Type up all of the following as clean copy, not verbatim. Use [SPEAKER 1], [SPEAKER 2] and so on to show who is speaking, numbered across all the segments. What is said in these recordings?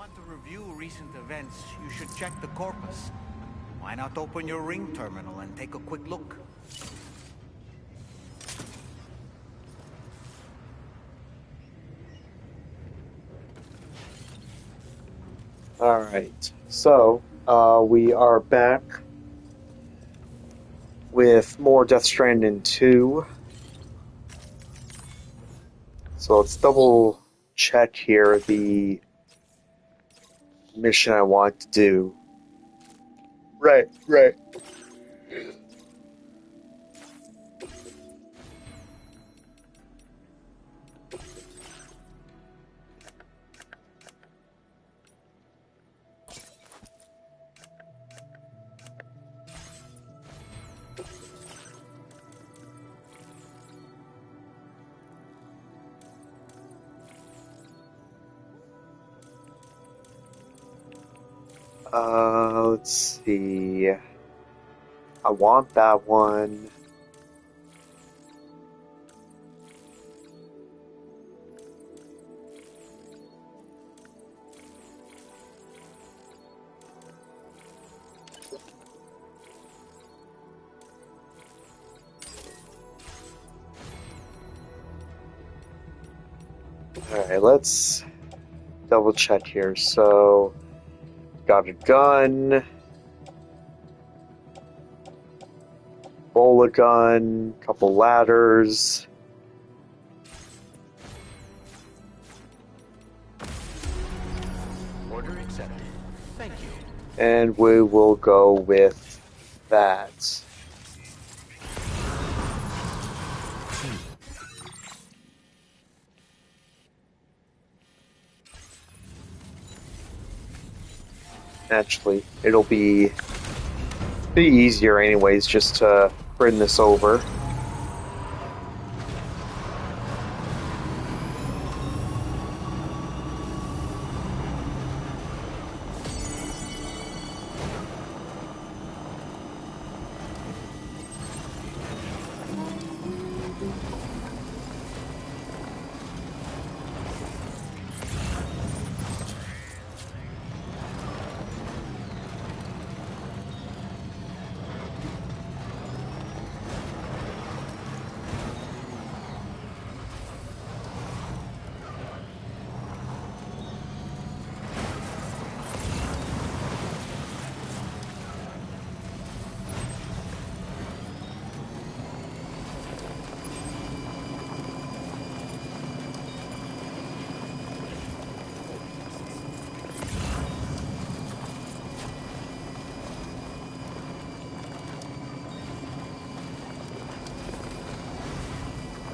[SPEAKER 1] want to review recent events, you should check the corpus. Why not open your ring terminal and take a quick look?
[SPEAKER 2] Alright, so we are back with more Death Stranding 2. So let's double check here the mission I want to do. Right. Let's see. I want that one. Alright, let's double check here. So, got a gun, bola gun, couple ladders.
[SPEAKER 1] Order accepted. Thank you.
[SPEAKER 2] And we will go with that. Actually, it'll be easier anyways just to bring this over.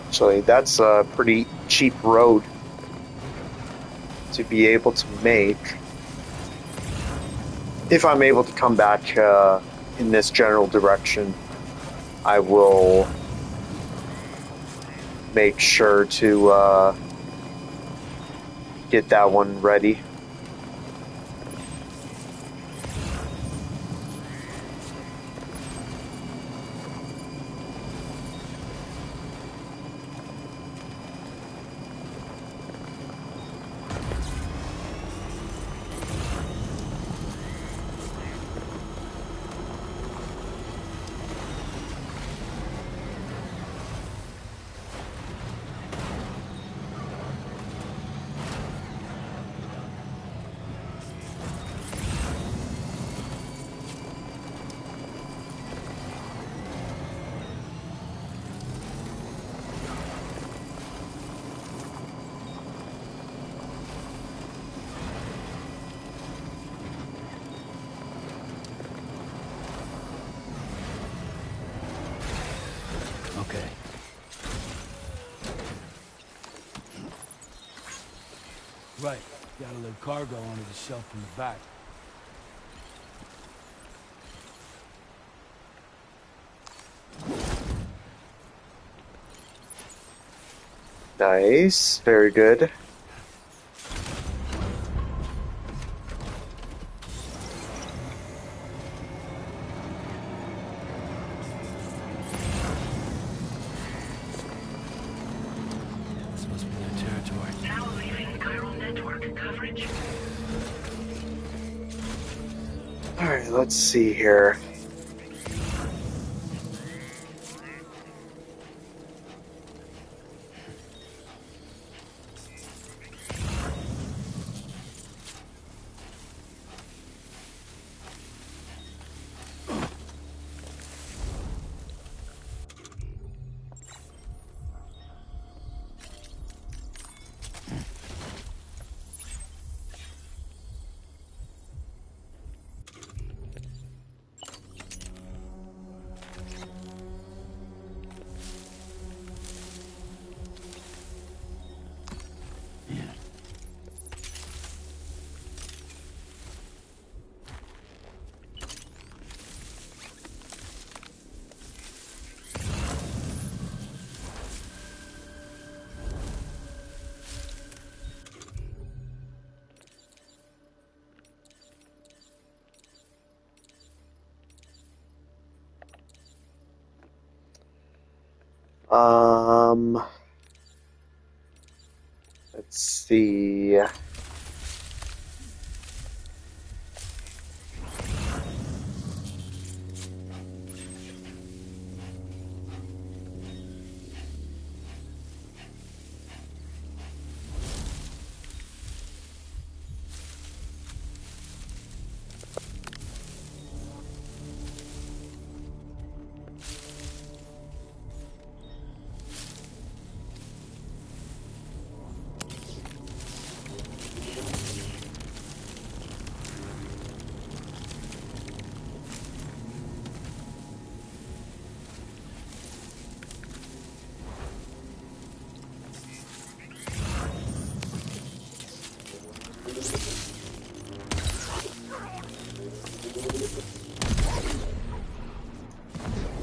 [SPEAKER 2] Actually, that's a pretty cheap road to be able to make. If I'm able to come back in this general direction, I will make sure to get that one ready.
[SPEAKER 3] Okay. Right. Gotta load cargo onto the shelf in the back.
[SPEAKER 2] Nice. Very good.
[SPEAKER 3] This must be their territory.
[SPEAKER 4] Now leaving chiral network coverage.
[SPEAKER 2] Alright, let's see here. Let's see.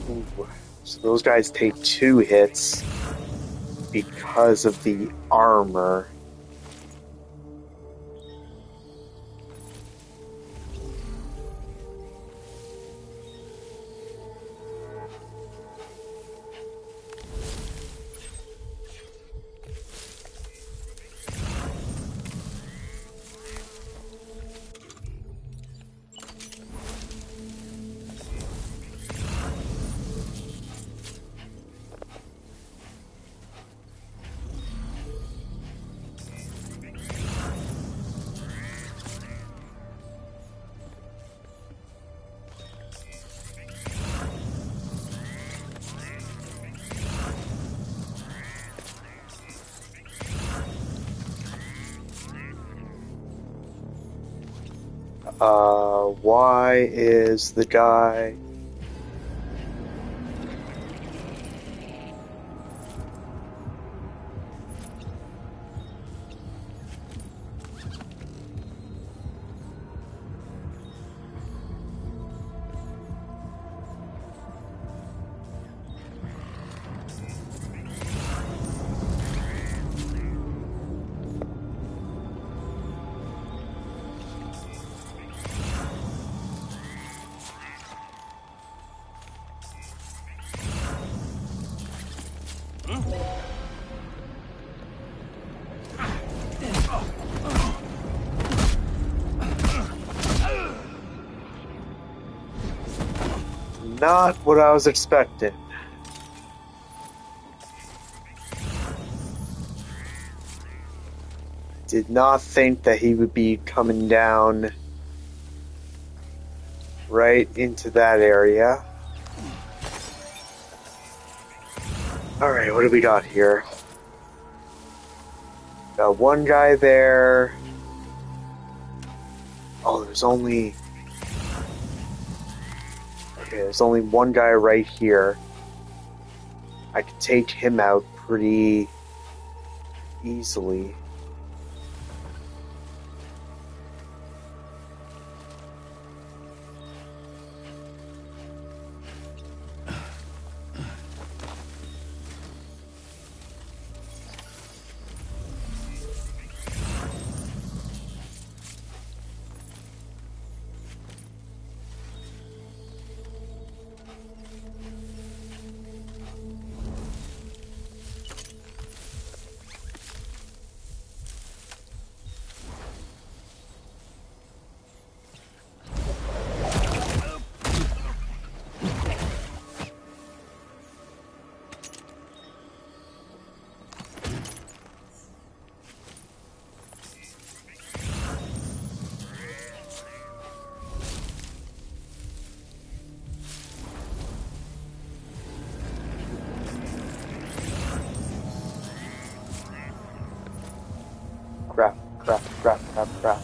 [SPEAKER 2] Ooh, so those guys take 2 hits because of the armor. Why is the guy... Not what I was expecting. Did not think that he would be coming down right into that area. Alright, what do we got here? Got one guy there. Oh, there's only... Okay, there's only one guy right here. I could take him out pretty easily. crap, crap, crap, crap.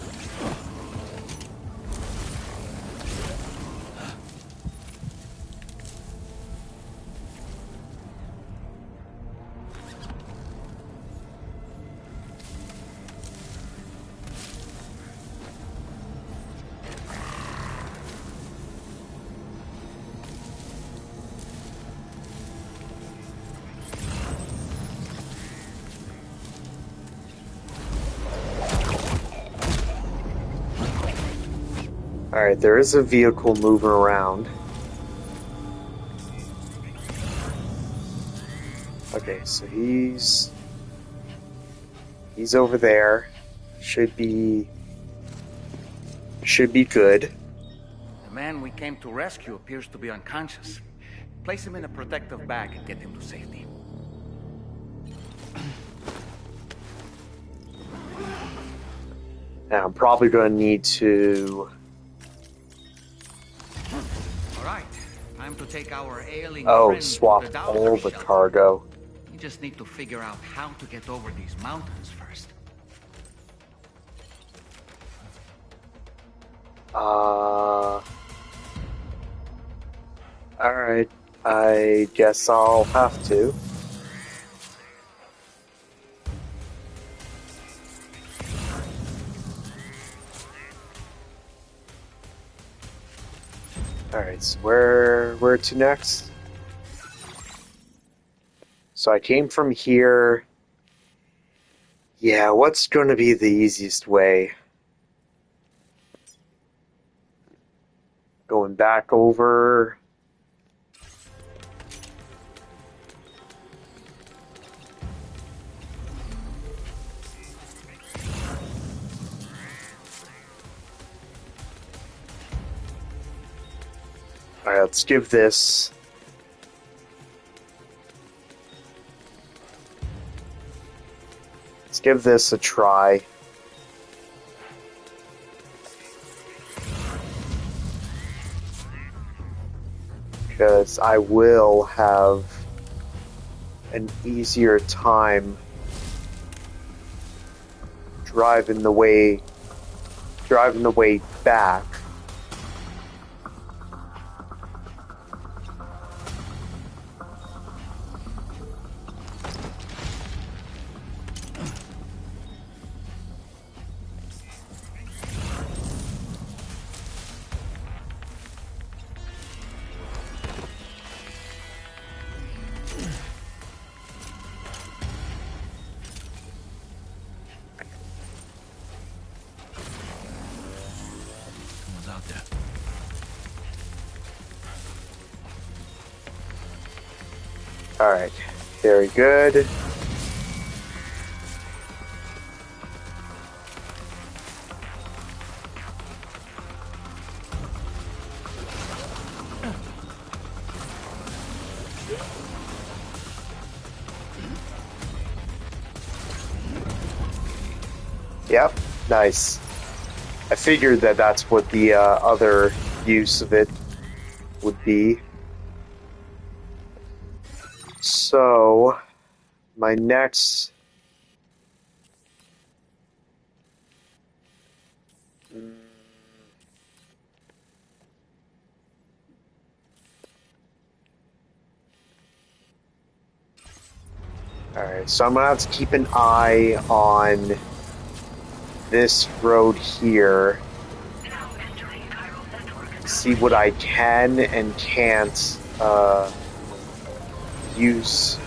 [SPEAKER 2] Alright, there is a vehicle moving around. Okay, so he's over there. Should be good.
[SPEAKER 1] The man we came to rescue appears to be unconscious. Place him in a protective bag and get him to safety.
[SPEAKER 2] Now, I'm probably going to need to...
[SPEAKER 1] All right, time to take our ailing friend
[SPEAKER 2] swap
[SPEAKER 1] to the
[SPEAKER 2] all
[SPEAKER 1] Dowser
[SPEAKER 2] the
[SPEAKER 1] shelter.
[SPEAKER 2] cargo.
[SPEAKER 1] We just need to figure out how to get over these mountains first.
[SPEAKER 2] Alright, I guess I'll have to. Alright, so where to next? So I came from here. Yeah, what's gonna be the easiest way? Going back over... Alright, let's give this... Let's give this a try. Because I will have an easier time driving the way back.
[SPEAKER 3] Someone's out there.
[SPEAKER 2] Alright, very good. Yep, nice. I figured that that's what the other use of it would be. So, my next... Alright, so I'm gonna have to keep an eye on this road here. See what I can and can't use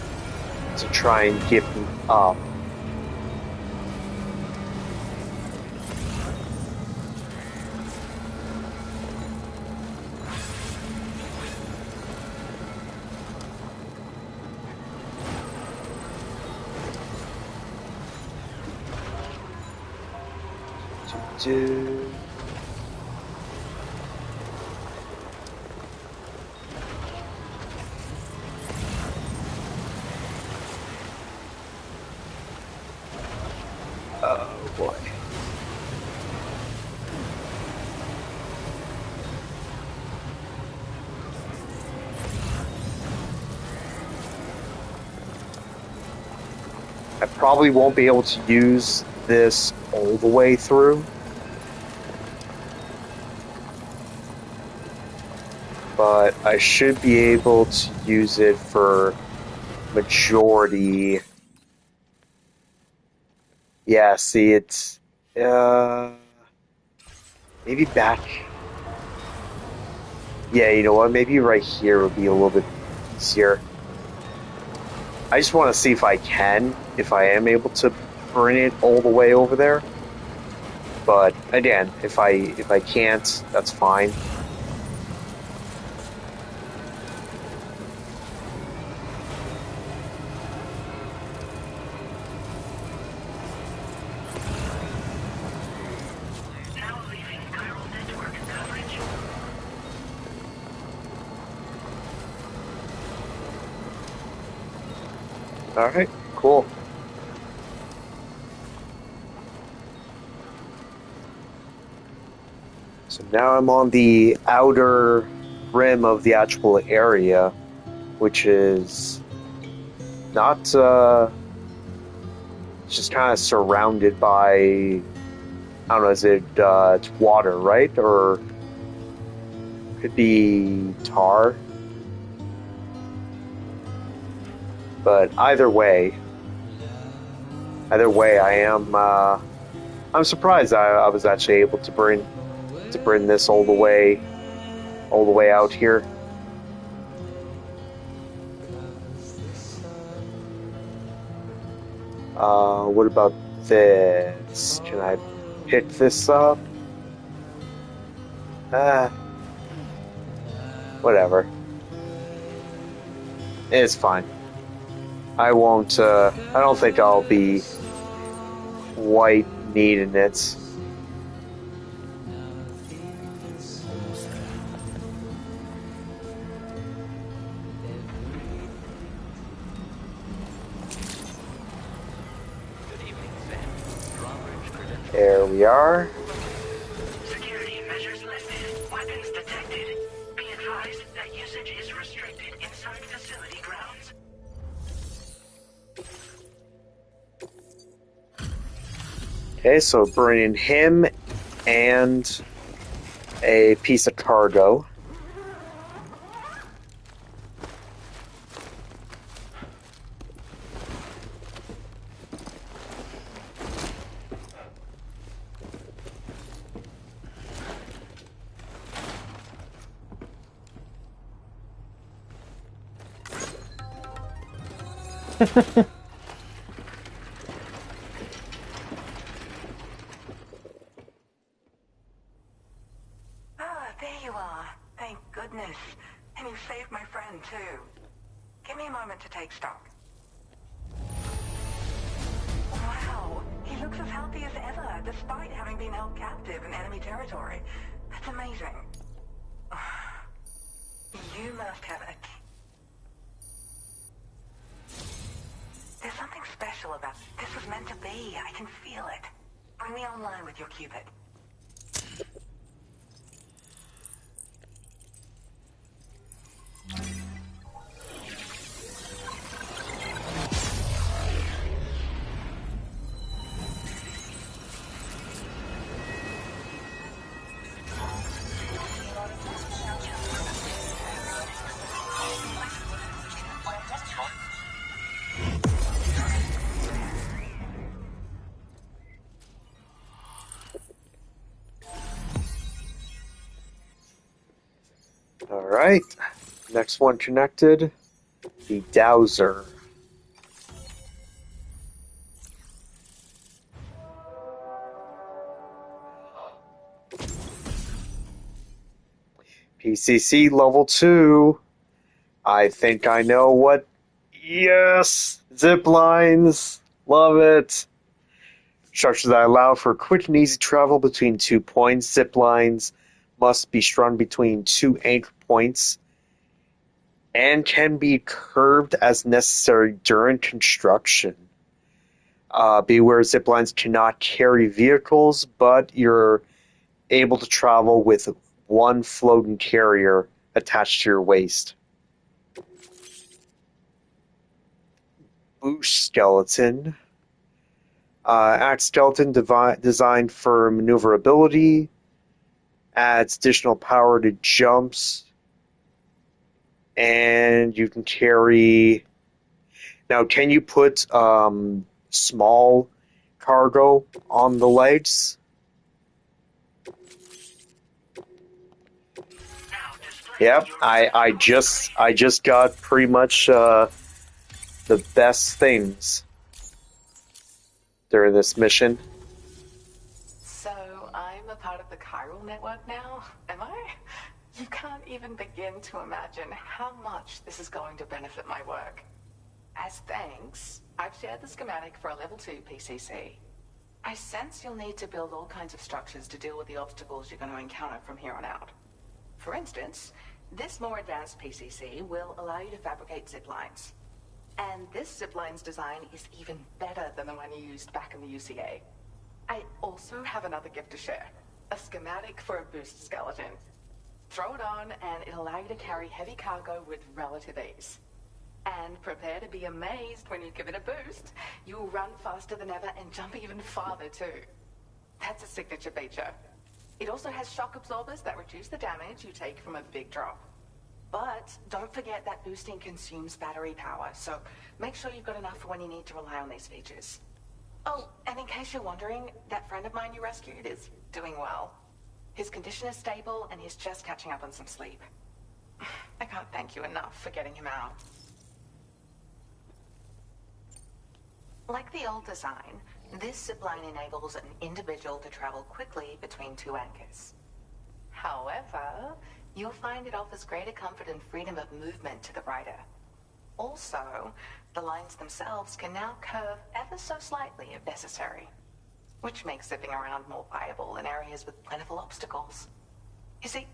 [SPEAKER 2] to try and get me up. Oh boy. I probably won't be able to use this all the way through. But I should be able to use it for majority. Yeah, see, it's maybe back. Yeah, you know what? Maybe right here would be a little bit easier. I just want to see if I am able to bring it all the way over there. But again, if I can't, that's fine. All right, cool. So now I'm on the outer rim of the actual area, which is not it's just kind of surrounded by, I don't know, is it it's water, right? Or could be tar. But either way, I'm surprised I was actually able to bring this all the way out here. What about this? Can I pick this up? Whatever. It's fine. I won't, I don't think I'll be quite needing it. There we are.
[SPEAKER 4] Security measures lifted. Weapons detected. Be advised that usage is restricted inside facility grounds.
[SPEAKER 2] Okay, so bringing him and a piece of cargo.
[SPEAKER 4] Ah, there you are. Thank goodness. And you saved my friend, too. Give me a moment to take stock. Wow, he looks as healthy as ever, despite having been held captive in enemy territory. That's amazing. You must have a... There's something special about... This was meant to be. I can feel it. Bring me online with your Cupid.
[SPEAKER 2] Alright. Next one connected. The Dowser. PCC level 2. I think I know what. Yes! Zip lines! Love it! Structures that allow for quick and easy travel between 2 points. Zip lines must be strung between 2 anchor points and can be curved as necessary during construction. Beware, zip lines cannot carry vehicles, but you're able to travel with one floating carrier attached to your waist. Boosh skeleton. Exoskeleton designed for maneuverability. Adds additional power to jumps. And you can carry... Now, can you put small cargo on the legs?
[SPEAKER 4] Now display
[SPEAKER 2] Yep,
[SPEAKER 4] your
[SPEAKER 2] I just got pretty much the best things during this mission.
[SPEAKER 5] So I'm a part of the chiral network now, am I? You can't even begin to imagine how much this is going to benefit my work. As thanks, I've shared the schematic for a level 2 PCC. I sense you'll need to build all kinds of structures to deal with the obstacles you're going to encounter from here on out. For instance, this more advanced PCC will allow you to fabricate zip lines. And this zip line's design is even better than the one you used back in the UCA. I also have another gift to share. A schematic for a boost skeleton. Throw it on and it'll allow you to carry heavy cargo with relative ease. And prepare to be amazed when you give it a boost. You'll run faster than ever and jump even farther too. That's a signature feature. It also has shock absorbers that reduce the damage you take from a big drop. But don't forget that boosting consumes battery power, so make sure you've got enough for when you need to rely on these features. Oh, and in case you're wondering, that friend of mine you rescued is doing well. His condition is stable and he's just catching up on some sleep. I can't thank you enough for getting him out. Like the old design, this zipline enables an individual to travel quickly between two anchors. However, you'll find it offers greater comfort and freedom of movement to the rider. Also, the lines themselves can now curve ever so slightly if necessary, which makes zipping around more viable in areas with plentiful obstacles. You see,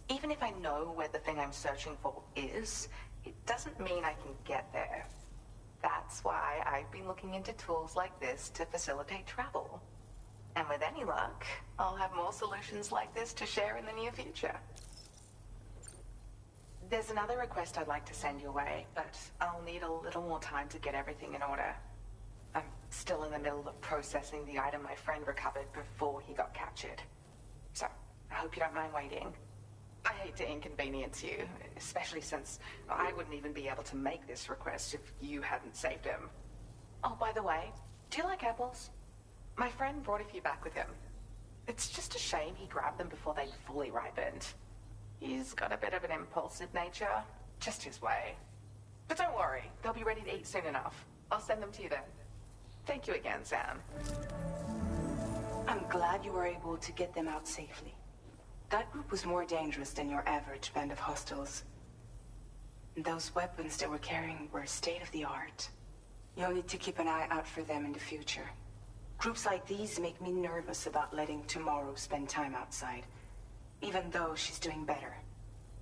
[SPEAKER 5] even if I know where the thing I'm searching for is, it doesn't mean I can get there. That's why I've been looking into tools like this to facilitate travel. And with any luck, I'll have more solutions like this to share in the near future. There's another request I'd like to send your way, but I'll need a little more time to get everything in order. I'm still in the middle of processing the item my friend recovered before he got captured. So, I hope you don't mind waiting. I hate to inconvenience you, especially since I wouldn't even be able to make this request if you hadn't saved him. Oh, by the way, do you like apples? My friend brought a few back with him. It's just a shame he grabbed them before they'd fully ripened. He's got a bit of an impulsive nature, just his way. But don't worry, they'll be ready to eat soon enough. I'll send them to you then. Thank you again, Sam.
[SPEAKER 6] I'm glad you were able to get them out safely. That group was more dangerous than your average band of hostiles. Those weapons they were carrying were state-of-the-art. You'll need to keep an eye out for them in the future. Groups like these make me nervous about letting Tomorrow spend time outside, even though she's doing better.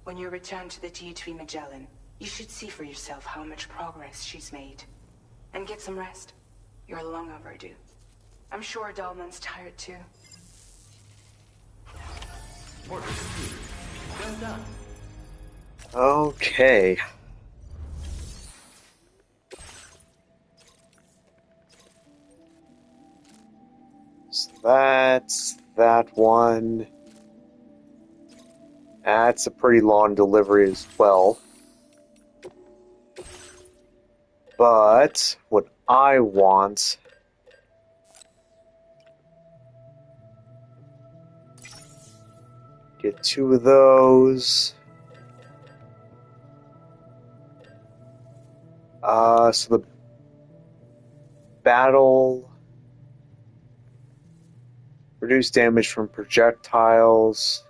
[SPEAKER 6] When you return to the T3 Magellan, you should see for yourself how much progress she's made. And get some rest. You're long overdue. I'm sure Dahlman's tired too.
[SPEAKER 7] Order completed. Well done.
[SPEAKER 2] Okay. So that's that one. That's a pretty long delivery as well. But what I want... Get 2 of those. So the battle... Reduce damage from projectiles.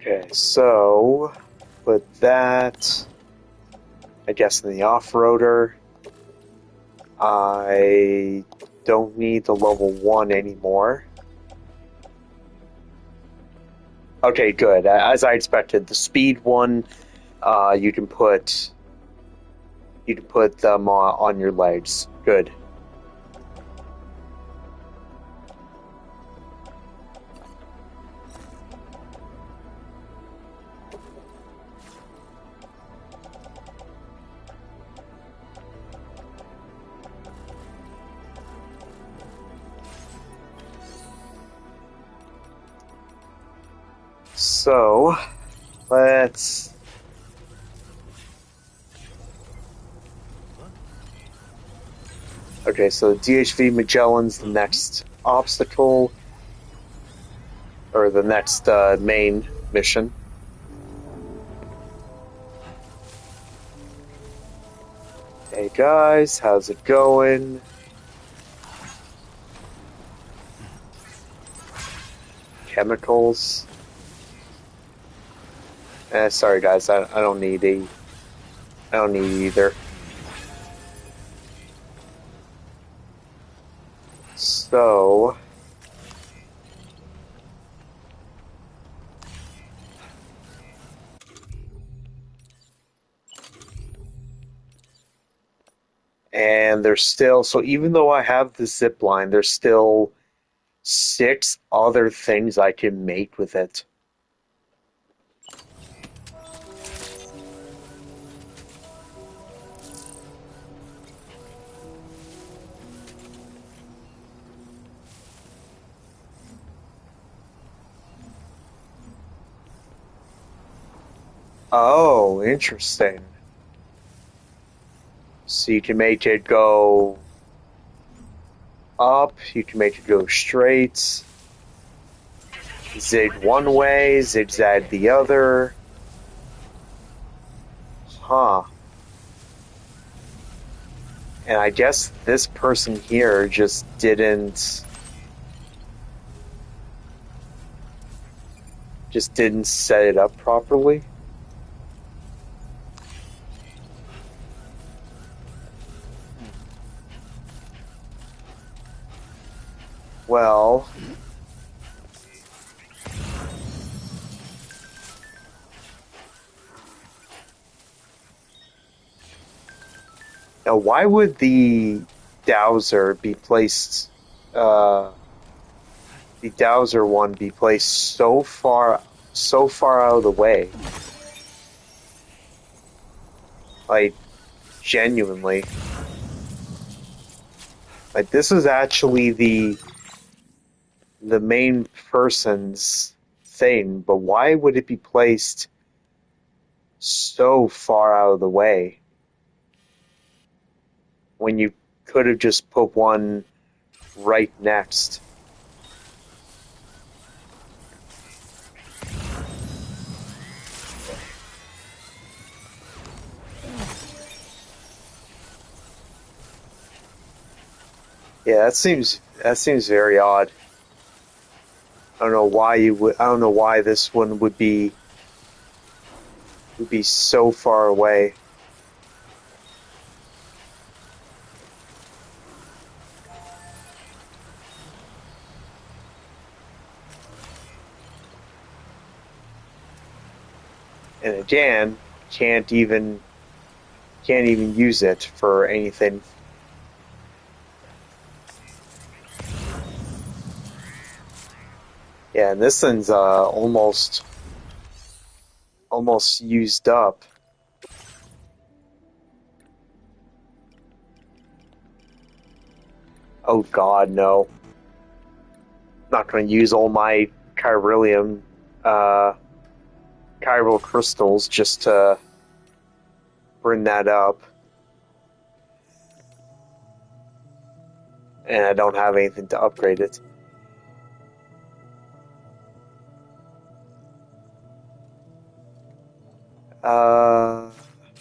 [SPEAKER 2] Okay, so put that, I guess, in the off-roader. I don't need the level 1 anymore. Okay, good. As I expected, the speed one, you can put them on your legs. Good. So, let's... Okay, so DHV Magellan's the next obstacle, or the next main mission. Hey guys, how's it going? Chemicals. Sorry guys, I don't need I don't need either. So... And there's still, so even though I have the zip line, there's still 6 other things I can make with it. Oh, interesting. So you can make it go up, you can make it go straight, zig one way, zigzag the other. Huh. And I guess this person here just didn't set it up properly. Well, now why would the dowser be placed, the dowser one be placed so far out of the way? Like, genuinely. Like, this is actually the main person's thing, but why would it be placed so far out of the way when you could have just put one right next? Yeah, that seems very odd. I don't know why I don't know why this one would be so far away. And again, can't even use it for anything. Yeah, and this thing's almost used up. Oh god, no. Not going to use all my chiral crystals just to bring that up. And I don't have anything to upgrade it.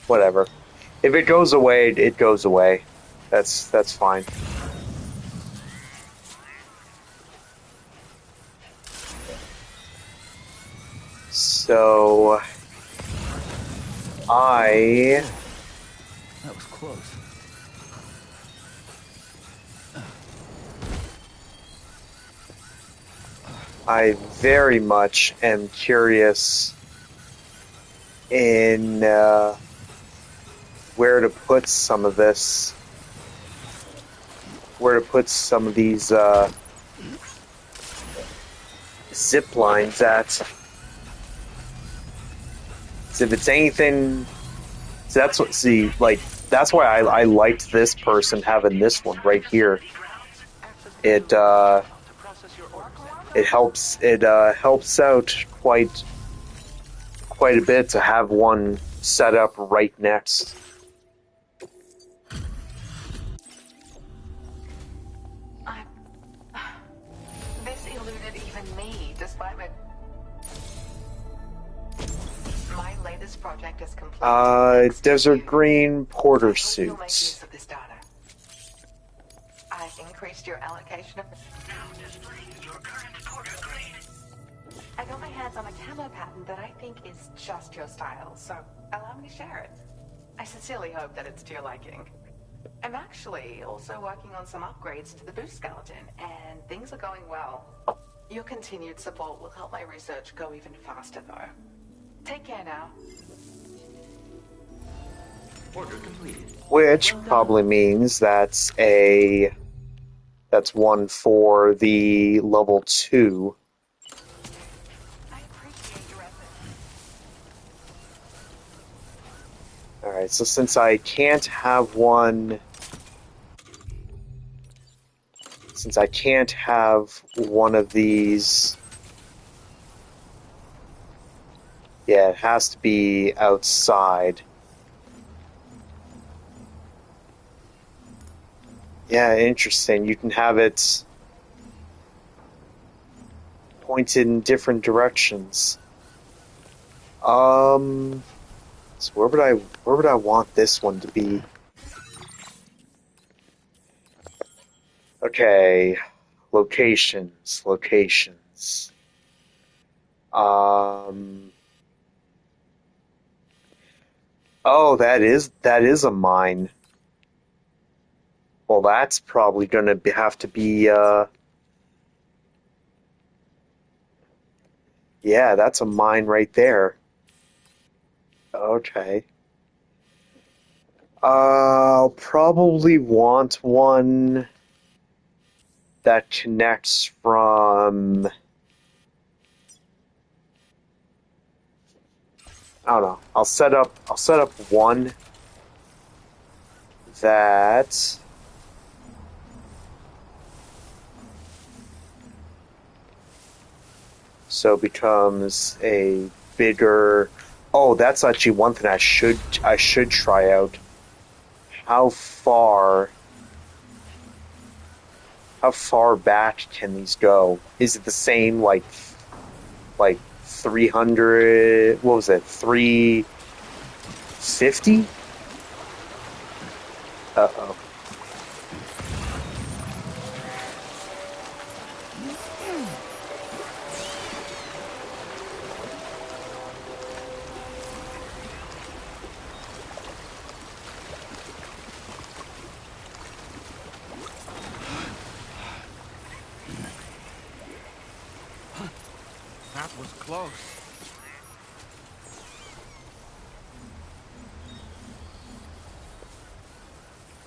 [SPEAKER 2] Whatever. If it goes away, it goes away. That's fine. So
[SPEAKER 3] That was close.
[SPEAKER 2] I very much am curious in where to put some of this, where to put some of these zip lines at. So if it's anything, so that's what. See, like that's why I liked this person having this one right here. It helps out quite a bit to have one set up right next.
[SPEAKER 5] This eluded even me, despite my latest project is complete.
[SPEAKER 2] Desert green porter
[SPEAKER 5] I hope you'll make
[SPEAKER 2] suits.
[SPEAKER 5] use of this data. I've increased your allocation of...
[SPEAKER 4] Now displaying your current porter grade.
[SPEAKER 5] I got my hands on a camo pattern that I think is just your style, so allow me to share it. I sincerely hope that it's to your liking. I'm actually also working on some upgrades to the boost skeleton, and things are going well. Your continued support will help my research go even faster, though. Take care now.
[SPEAKER 7] Order completed.
[SPEAKER 2] Which probably means that's one for the level 2.
[SPEAKER 5] I appreciate your effort.
[SPEAKER 2] Alright, so since I can't have one of these, yeah, it has to be outside. Yeah, interesting. You can have it pointed in different directions. So where would I want this one to be? Okay, locations. Oh, that is a mine. Well, that's probably gonna have to be yeah, that's a mine right there. Okay. I'll probably want one that connects from, I don't know. I'll set up one that so becomes a bigger. Oh, that's actually one thing I should try out. How far back can these go? Is it the same like 300? What was it? 350? Uh-oh.
[SPEAKER 1] That was close.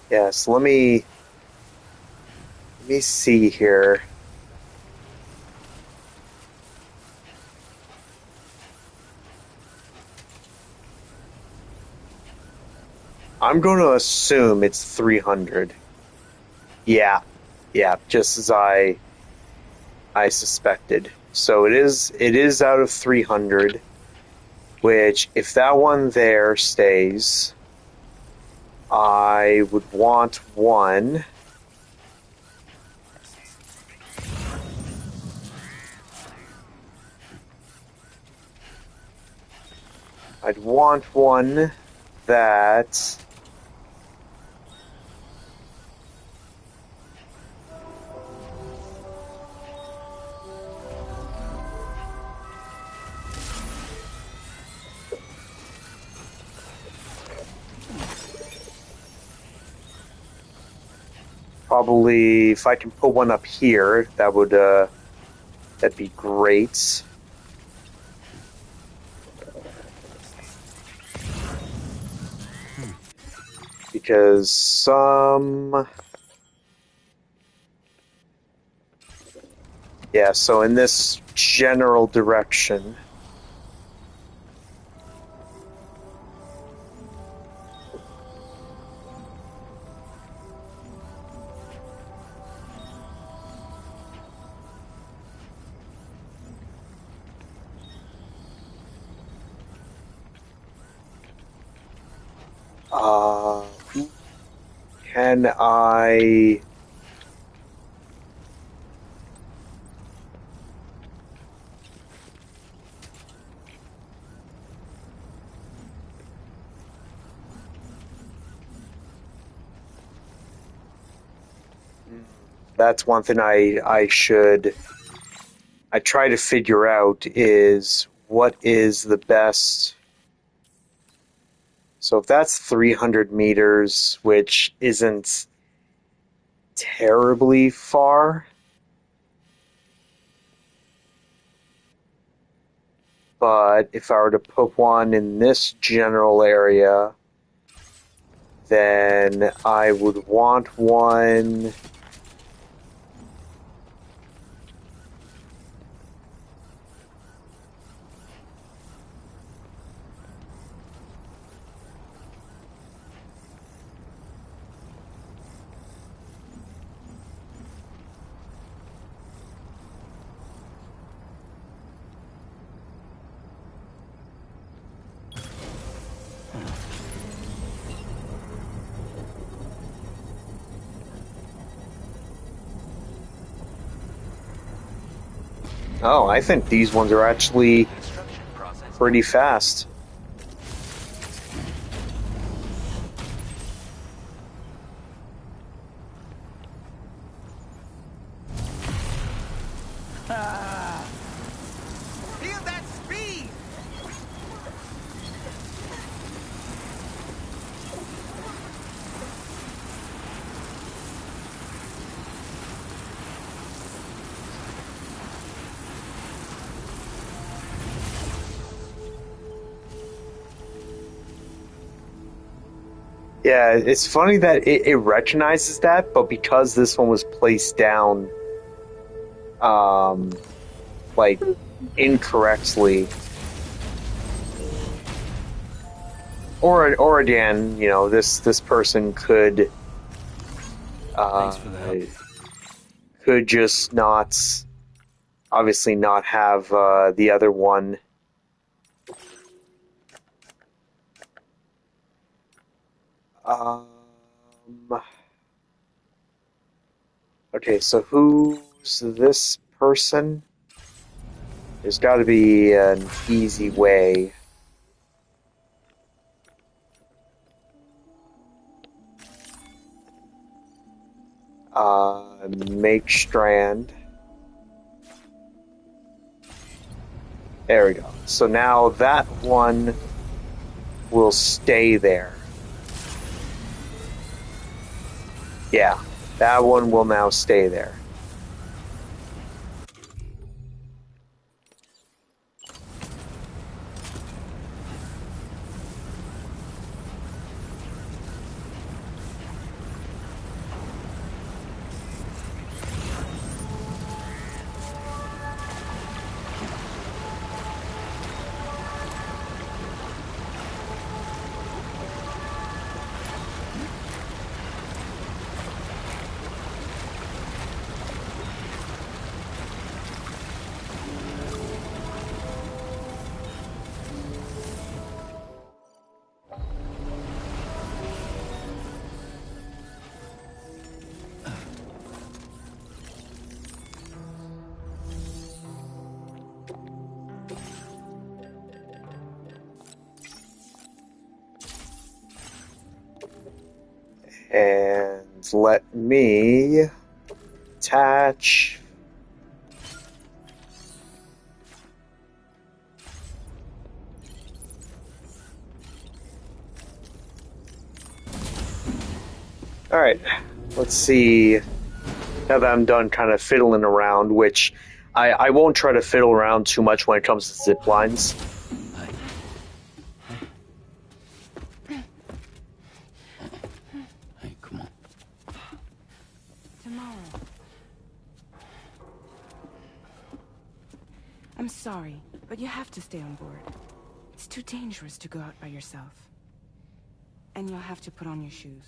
[SPEAKER 2] Yes, let me see here. I'm going to assume it's 300. Yeah, just as I suspected. So it is out of 300, which if that one there stays, I would want one. I'd want one that probably, if I can put one up here, that would That'd be great. Because some... Yeah, so in this general direction... can I... That's one thing I should... I try to figure out is what is the best... So if that's 300 meters, which isn't terribly far, but if I were to put one in this general area, then I would want one... Oh, I think these ones are actually
[SPEAKER 7] Construction process.
[SPEAKER 2] pretty fast.
[SPEAKER 1] Feel that speed!
[SPEAKER 2] Yeah, it's funny that it recognizes that, but because this one was placed down, like, incorrectly, or again, you know, this person could,
[SPEAKER 3] Thanks for the help.
[SPEAKER 2] could just not, obviously not have the other one. Okay, so who's this person? There's got to be an easy way. Make strand. There we go. So now that one will stay there. Yeah, that one will now stay there. And let me attach. All right, let's see. Now that I'm done kind of fiddling around, which I won't try to fiddle around too much when it comes to zip lines.
[SPEAKER 3] Hey, come on.
[SPEAKER 6] Tomorrow. I'm sorry, but you have to stay on board. It's too dangerous to go out by yourself. And you'll have to put on your shoes.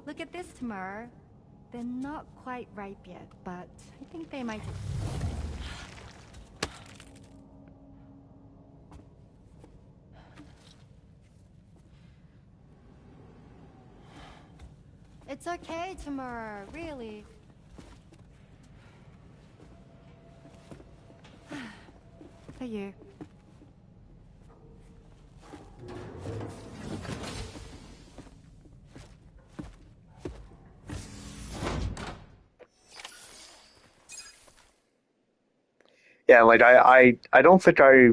[SPEAKER 8] Look at this, Tamara. They're not quite ripe yet, but I think they might... It's okay, Tamara, really. For you.
[SPEAKER 2] Yeah, like I don't think I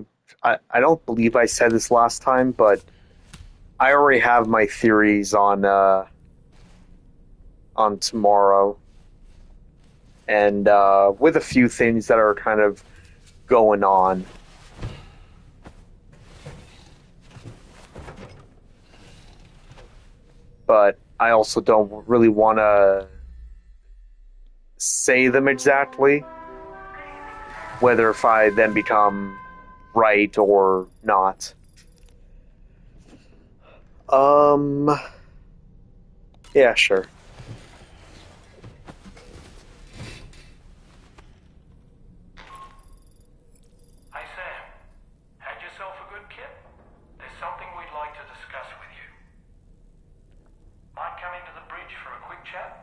[SPEAKER 2] don't believe I said this last time, but I already have my theories on tomorrow, and with a few things that are kind of going on. But I also don't really want to say them exactly, whether if I then become right or not. Yeah, sure.
[SPEAKER 4] Hey Sam, had yourself a good kip? There's something we'd like to discuss with you. Might come into the bridge for a quick chat?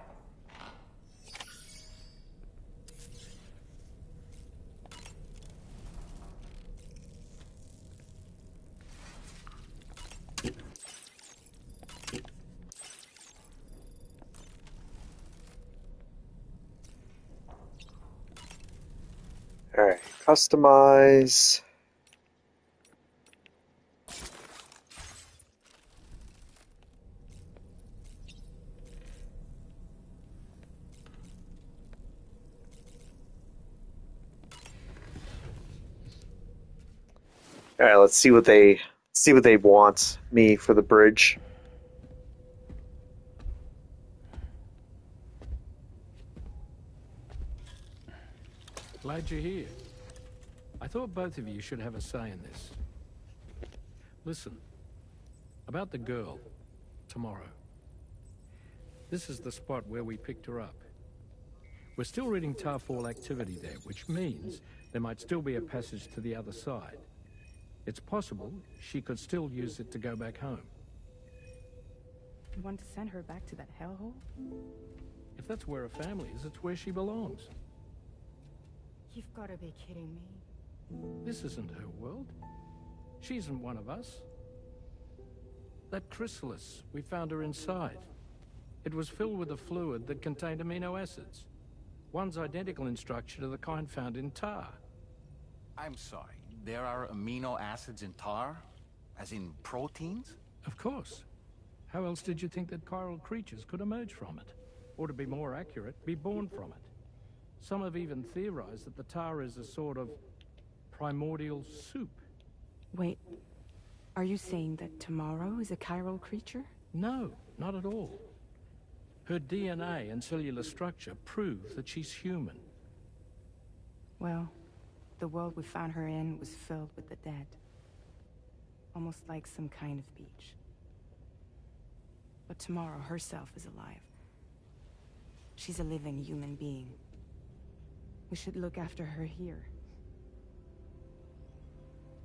[SPEAKER 2] Alright, customize. Alright, let's see what they want me for the bridge.
[SPEAKER 3] Glad you're here. I thought both of you should have a say in this. Listen, about the girl, tomorrow. This is the spot where we picked her up. We're still reading Tarfall activity there, which means there might still be a passage to the other side. It's possible she could still use it to go back home.
[SPEAKER 6] You want to send her back to that hellhole?
[SPEAKER 3] If that's where her family is, it's where she belongs.
[SPEAKER 8] You've got to be kidding me.
[SPEAKER 3] This isn't her world. She isn't one of us. That chrysalis, we found her inside. It was filled with a fluid that contained amino acids. One's identical in structure to the kind found in tar.
[SPEAKER 1] I'm sorry, there are amino acids in tar? As in proteins?
[SPEAKER 3] Of course. How else did you think that chiral creatures could emerge from it? Or to be more accurate, be born from it? Some have even theorized that the tar is a sort of primordial soup.
[SPEAKER 6] Wait, are you saying that tomorrow is a chiral creature?
[SPEAKER 3] No, not at all. Her DNA and cellular structure prove that she's human.
[SPEAKER 6] Well, the world we found her in was filled with the dead. Almost like some kind of beach. But tomorrow herself is alive. She's a living human being. We should look after her here.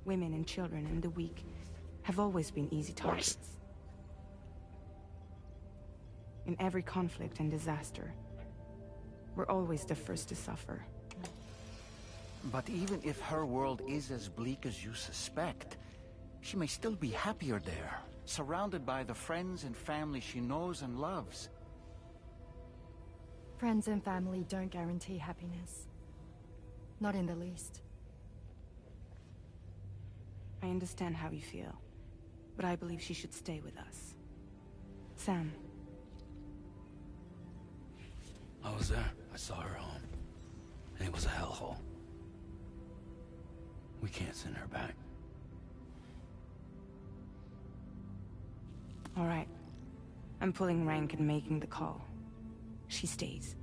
[SPEAKER 6] Women and children and the weak have always been easy targets. In every conflict and disaster, we're always the first to suffer.
[SPEAKER 1] But even if her world is as bleak as you suspect, she may still be happier there, surrounded by the friends and family she knows and loves.
[SPEAKER 8] Friends and family don't guarantee happiness. Not in the least.
[SPEAKER 6] I understand how you feel, but I believe she should stay with us. Sam,
[SPEAKER 9] I was there. I saw her home. And it was a hellhole. We can't send her back.
[SPEAKER 6] All right. I'm pulling rank and making the call. She stays.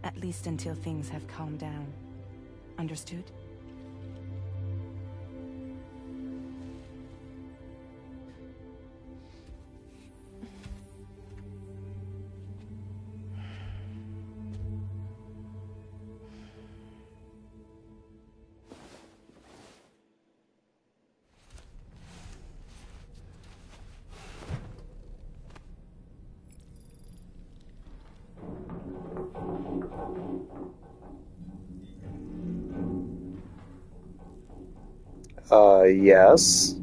[SPEAKER 6] At least until things have calmed down. Understood?
[SPEAKER 2] Yes.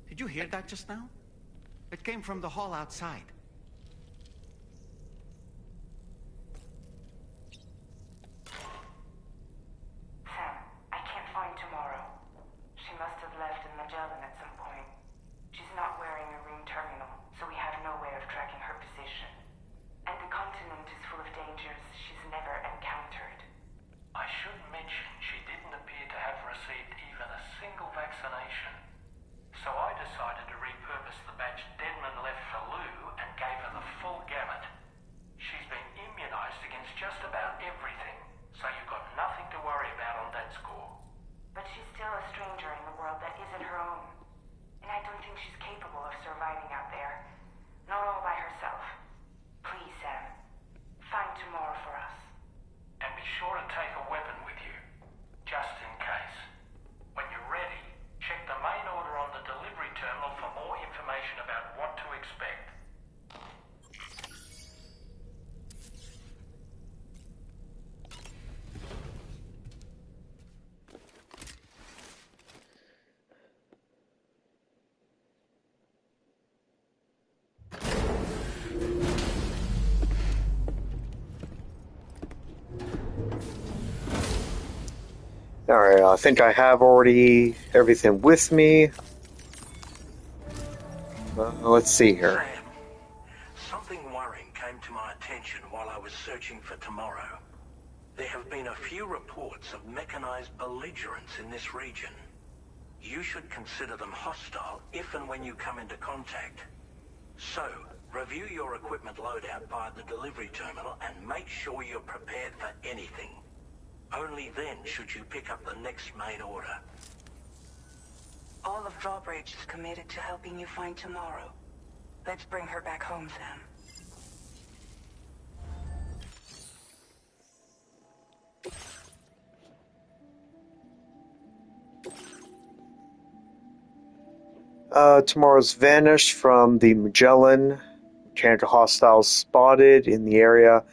[SPEAKER 1] Did you hear that just now? It came from the hall outside.
[SPEAKER 5] Sam, I can't find Tomorrow. She must have left in Magellan at some point. She's not wearing a ring terminal, so we have no way of tracking her position. And the continent is full of dangers she's never encountered.
[SPEAKER 10] I should mention she didn't appear to have received even a single vaccination. So I decided to repurpose the batch Denman left for Lou and gave her the full gamut. She's been immunized against just about everything, so you've got nothing to worry about on that score.
[SPEAKER 5] But she's still a stranger in the world that isn't her own. And I don't think she's capable of surviving out there. Not all by herself. Please, Sam. Find Tomorrow for us.
[SPEAKER 10] And be sure to take a weapon with you, just in case. When you're ready, check the main order on the delivery terminal for more information about what to expect.
[SPEAKER 2] Alright, I think I have already everything with me. Let's see here.
[SPEAKER 10] Sam, something worrying came to my attention while I was searching for Tomorrow. There have been a few reports of mechanized belligerents in this region. You should consider them hostile if and when you come into contact. So, review your equipment loadout via the delivery terminal and make sure you're prepared for anything. Only then should you pick up the next main order.
[SPEAKER 6] All of Drawbridge is committed to helping you find Tomorrow. Let's bring her back home, Sam.
[SPEAKER 2] Tomorrow's vanished from the Magellan. Mechanical hostiles spotted in the area.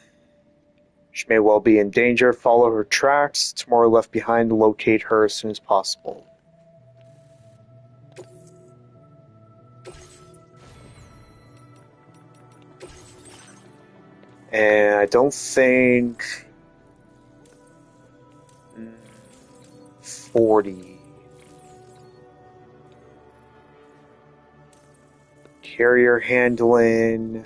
[SPEAKER 2] She may well be in danger. Follow her tracks. Tomorrow left behind to locate her as soon as possible. And I don't think 40. Carrier handling.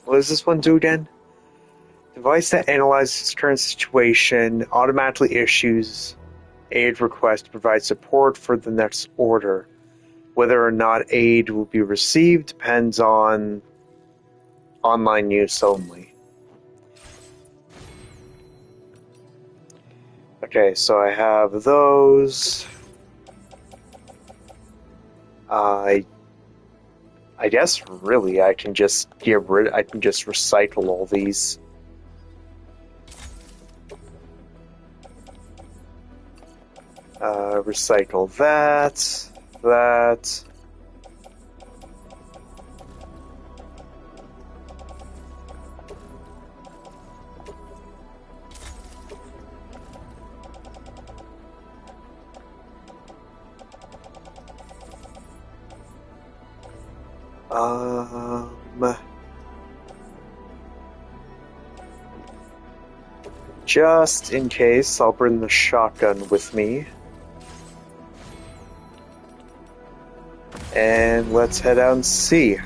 [SPEAKER 2] What does this one do again? Device that analyzes current situation automatically issues aid request to provide support for the next order. Whether or not aid will be received depends on online use only. Okay, so I have those. I guess really I can just I can just recycle all these. Recycle that. Just in case, I'll bring the shotgun with me. And let's head out and see.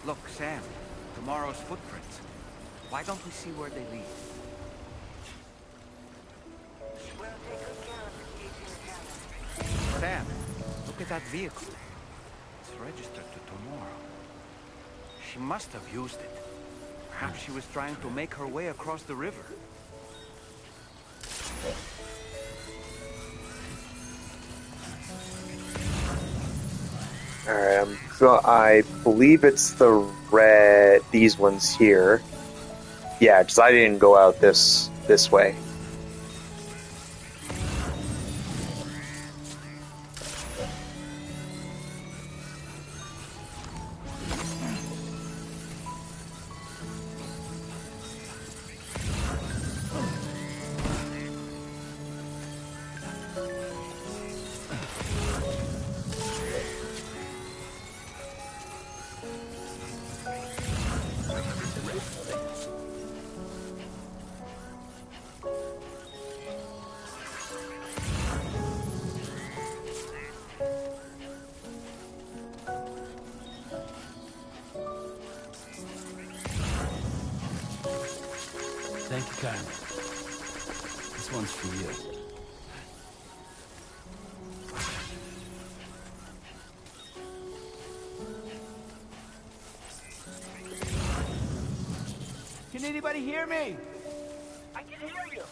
[SPEAKER 1] Look, Sam, tomorrow's footprints. Why don't we see where they lead? Sam, look at that vehicle. It's registered to tomorrow. She must have used it. Perhaps she was trying to make her way across the river.
[SPEAKER 2] Alright, I believe it's these ones here. Yeah, because I didn't go out this way.
[SPEAKER 9] Thank you kindly. This one's for you.
[SPEAKER 11] Can anybody hear me?
[SPEAKER 10] I can hear you.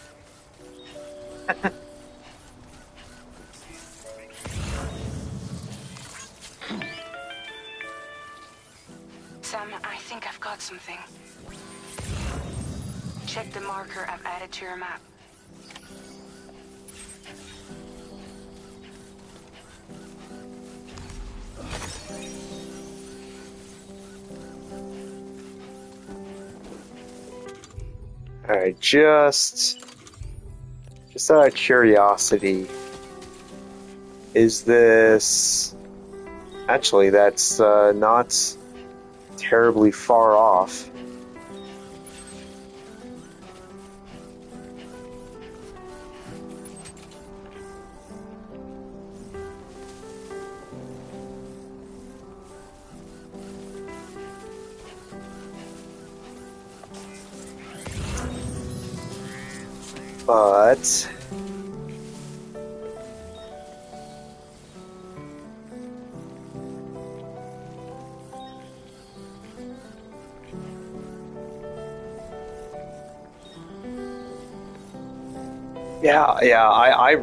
[SPEAKER 6] Sam, I think I've got something. Check the marker I've added to your map.
[SPEAKER 2] Alright, just out of curiosity, is this... Actually, that's not terribly far off. But I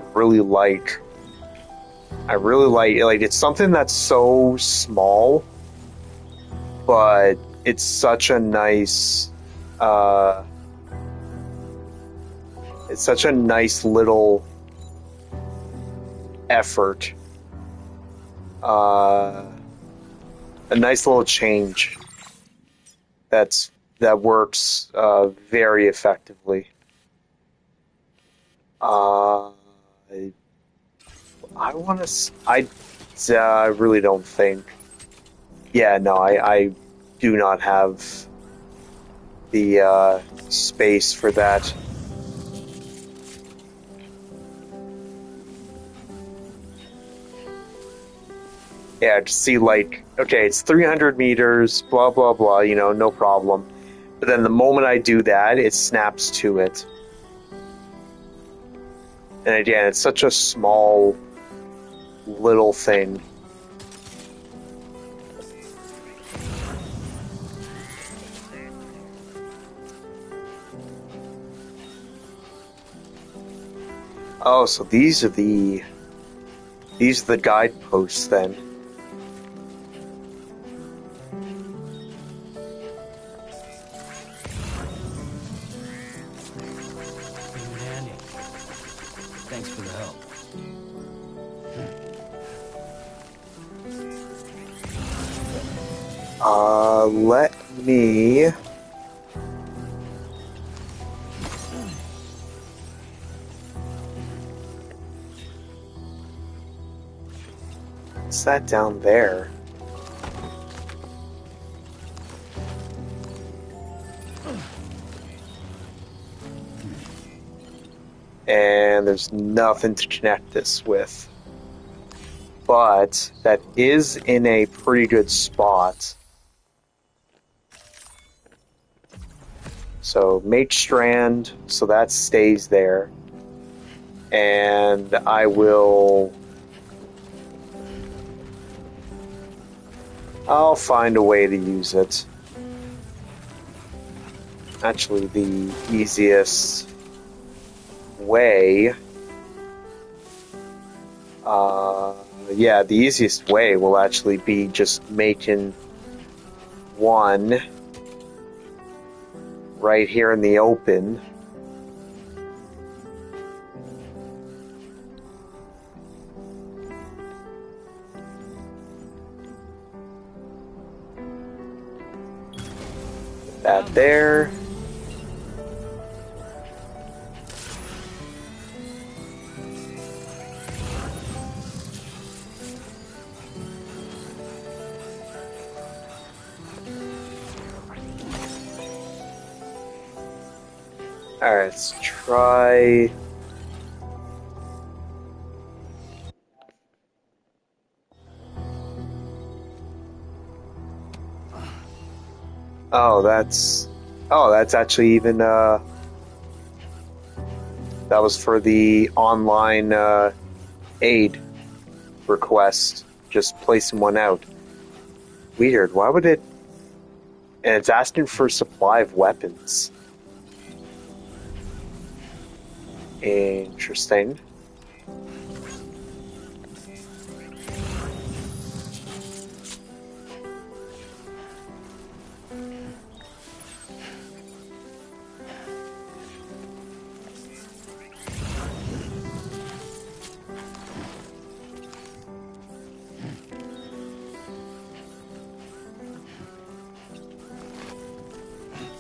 [SPEAKER 2] really like it's something that's so small, but it's such a nice little effort, a nice little change that works very effectively. I really don't think. Yeah, no, I do not have the space for that. Yeah, to see like, okay, it's 300 meters, blah, blah, blah, no problem. But then the moment I do that, it snaps to it. And again, it's such a small, little thing. Oh, so these are the guideposts then.
[SPEAKER 9] Thanks for the help.
[SPEAKER 2] Let me... What's that down there? And there's nothing to connect this with. But that is in a pretty good spot. So Mage Strand, so that stays there. And I'll find a way to use it. Actually, the easiest way... the easiest way will actually be just making one right here in the open. That there. Alright, let's try... Oh, that's actually even, that was for the online, aid request. Just placing one out. Weird, why would it... And it's asking for supply of weapons. Interesting.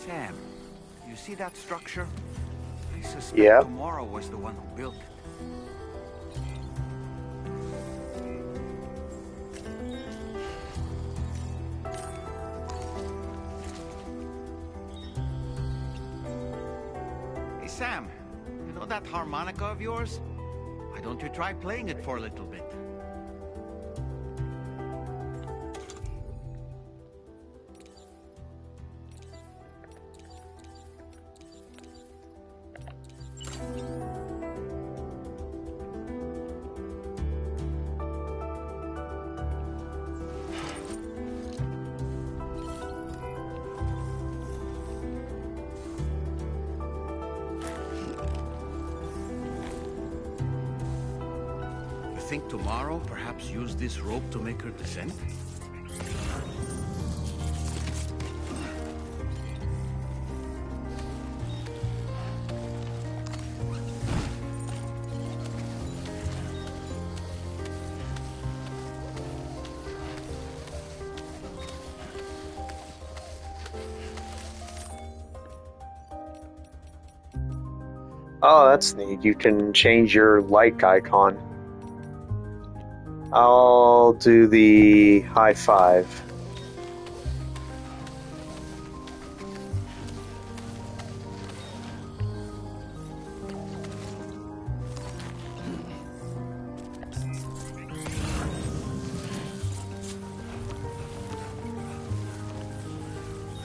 [SPEAKER 1] Sam, you see that structure? I suspect Tomorrow was the one who built it. Hey Sam, you know that harmonica of yours? Why don't you try playing it for a little bit? Think Tomorrow perhaps use this rope to make her descend?
[SPEAKER 2] Oh, that's neat. You can change your like icon. I'll do the high five.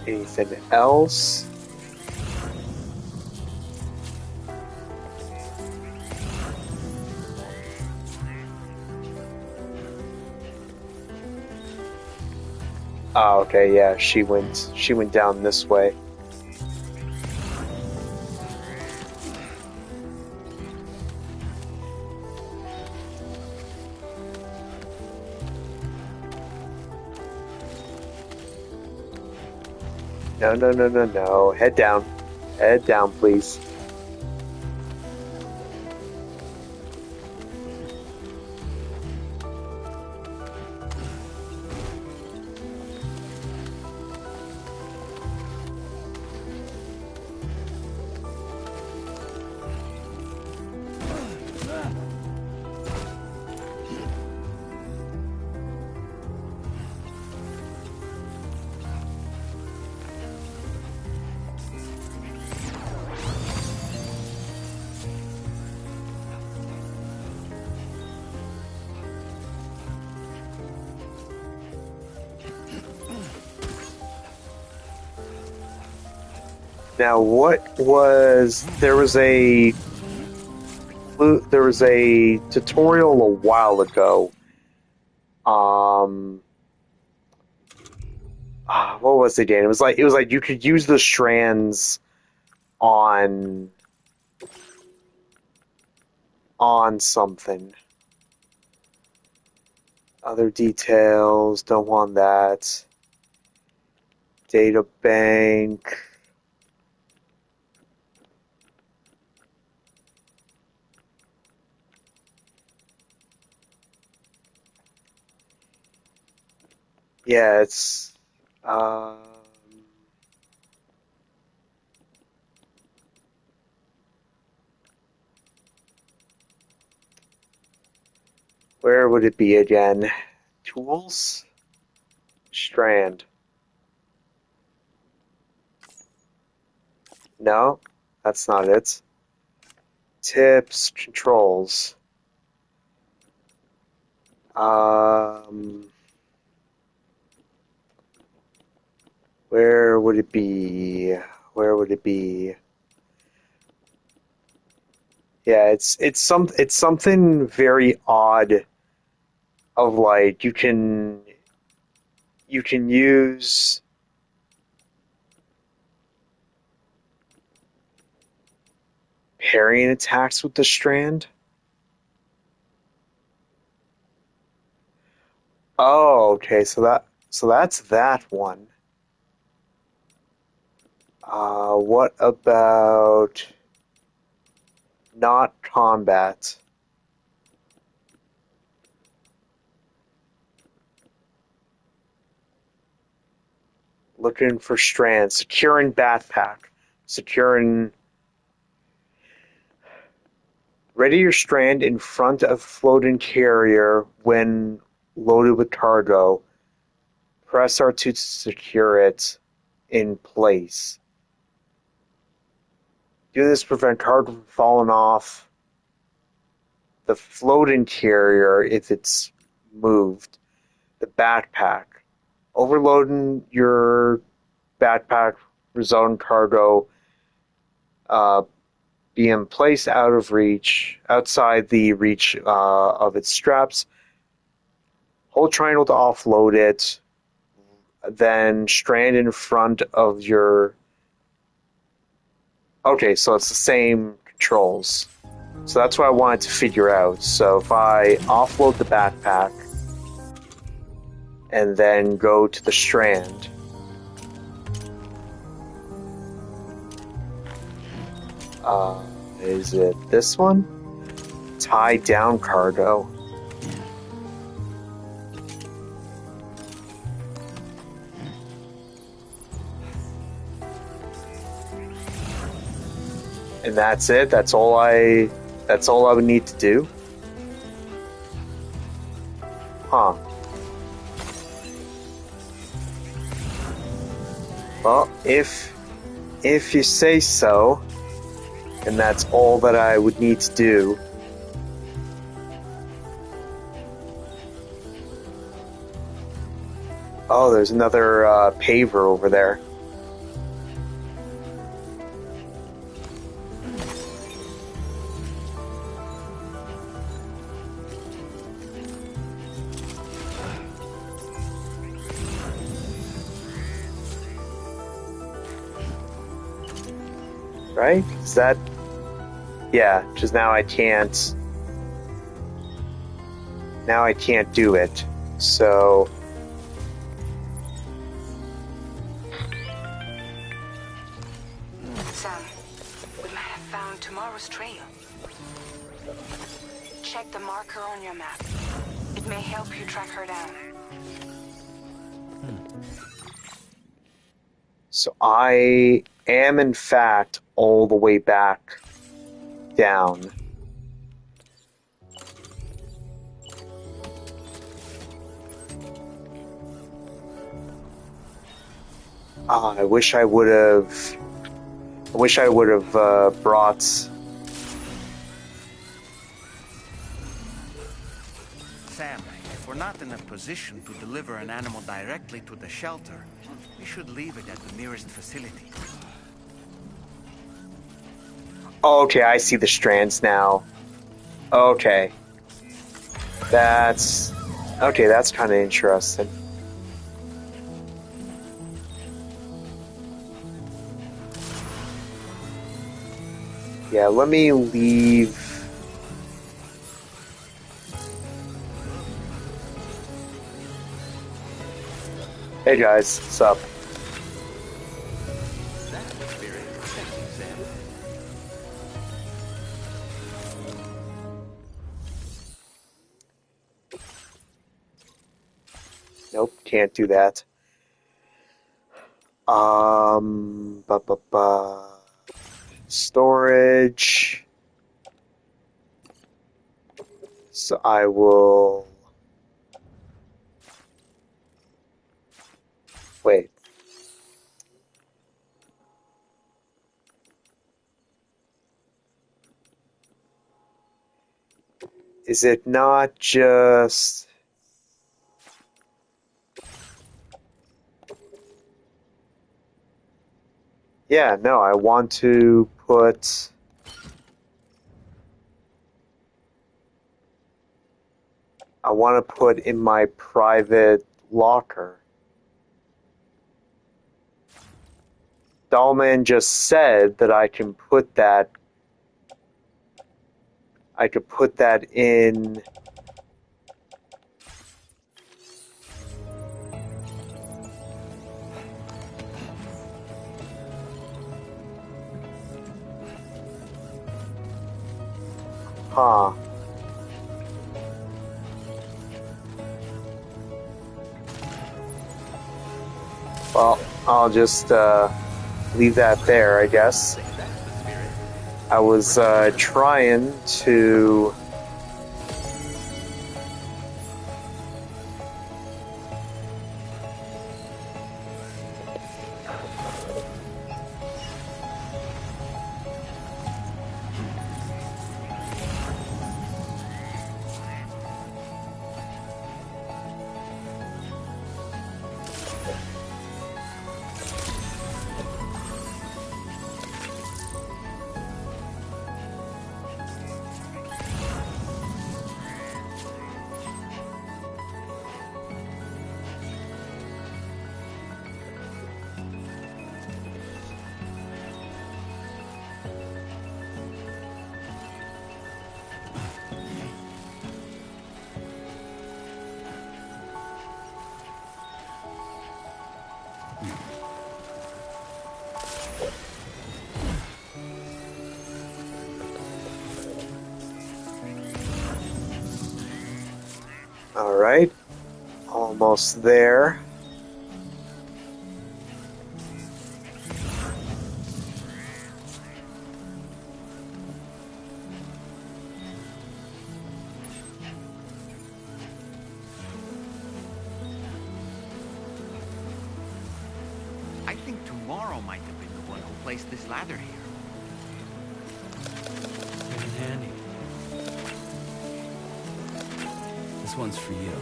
[SPEAKER 2] Anything else? Oh, okay, yeah, she went down this way. No. Head down. Head down, please. Now, what was there was a tutorial a while ago. What was it again? It was like you could use the strands on something. Other details, don't want that. Data bank. Yeah, it's where would it be again? Tools? Strand. No, that's not it. Tips, controls. Where would it be? Where would it be? Yeah, it's something very odd of like you can use parrying attacks with the strand. Oh, okay, so that's that one. What about not combat? Looking for strands. Securing backpack. Securing. Ready your strand in front of floating carrier when loaded with cargo. Press R2 to secure it in place. Do this to prevent cargo from falling off the floating carrier if it's moved. The backpack. Overloading your backpack resulting cargo being placed outside the reach of its straps. Hold triangle to offload it. Then strand in front of your. Okay, so it's the same controls. So that's what I wanted to figure out. So if I offload the backpack and then go to the strand. Is it this one? Tie down cargo. And that's it? That's all I would need to do? Huh. Well, if you say so, and that's all that I would need to do. Oh, there's another paver over there. Right? Is that... Yeah, because now I can't... Now I can't do it. So...
[SPEAKER 6] Sam, we might have found tomorrow's trail. Check the marker on your map. It may help you track her down.
[SPEAKER 2] So I am, in fact, all the way back down. I wish I would have brought.
[SPEAKER 1] Sam, if we're not in a position to deliver an animal directly to the shelter, we should leave it at the nearest facility.
[SPEAKER 2] Okay, I see the strands now. Okay. That's kind of interesting. Yeah, let me leave. Hey guys, what's up?
[SPEAKER 7] That's the spirit. Thank you, Sam.
[SPEAKER 2] Nope, can't do that. Storage. So I will. Wait. Is it not just. Yeah, no, I want to put. I want to put in my private locker. Dollman just said that I can put that. I could put that in. Huh. Well, I'll just leave that there, I guess.
[SPEAKER 7] I think that's the spirit.
[SPEAKER 2] I was trying to. All right, almost there.
[SPEAKER 1] I think tomorrow might have been the one who placed this ladder here.
[SPEAKER 9] Pretty handy. This one's for you.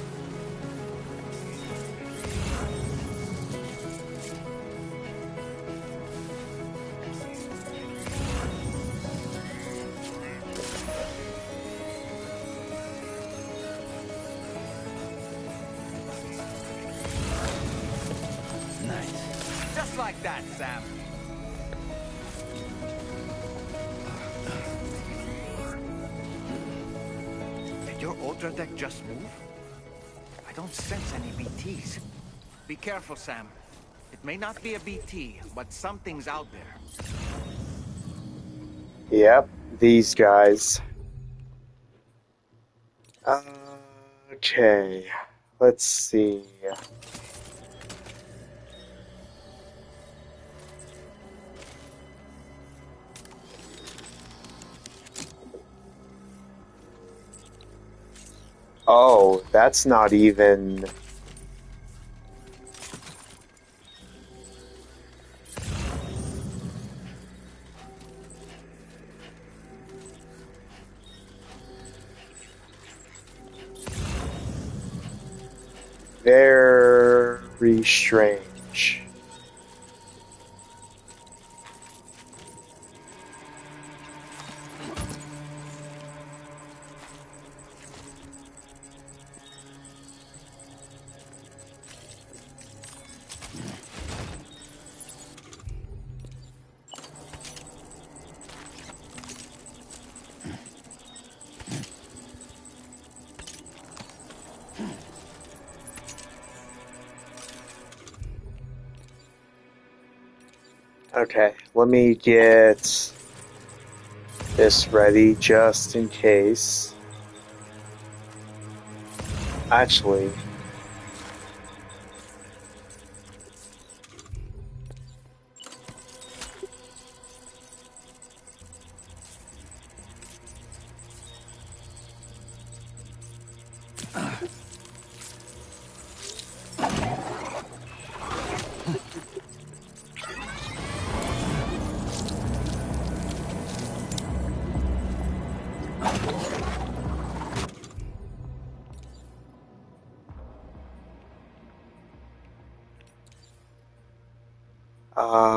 [SPEAKER 9] Nice.
[SPEAKER 1] Just like that, Sam. Did your Ultra deck just move? I don't sense any BTs. Be careful, Sam. It may not be a BT, but something's out there.
[SPEAKER 2] Yep, these guys. Okay, let's see. Oh, that's not even. Very strange. Okay, let me get this ready just in case. Actually,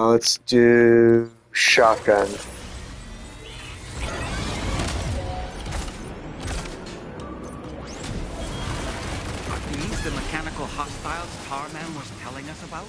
[SPEAKER 2] let's do shotgun.
[SPEAKER 1] Are these the mechanical hostiles Tarman was telling us about?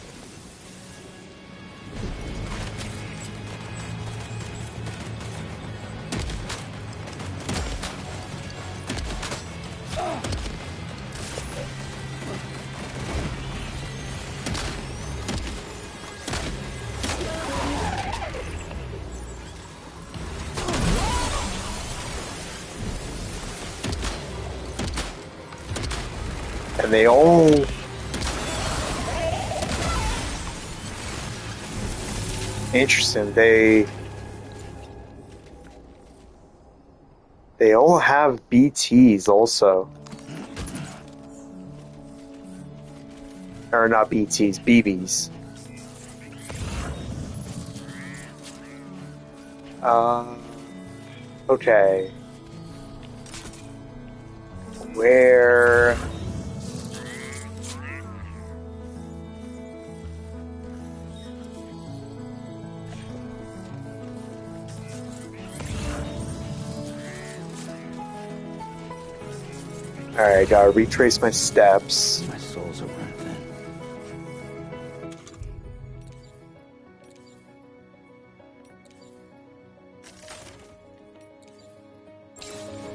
[SPEAKER 2] And they all... Interesting, they all have BTs also. Or not BTs, BBs. Okay. Where... Alright, gotta retrace my steps.
[SPEAKER 9] My soles are burnt thin.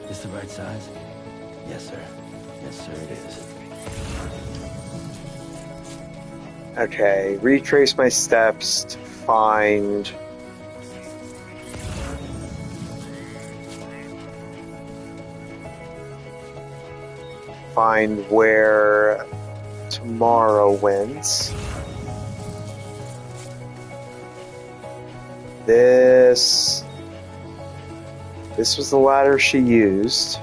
[SPEAKER 9] Is the right size? Yes, sir. Yes, sir, it is.
[SPEAKER 2] Okay, retrace my steps to find... Find where tomorrow went. This was the ladder she used.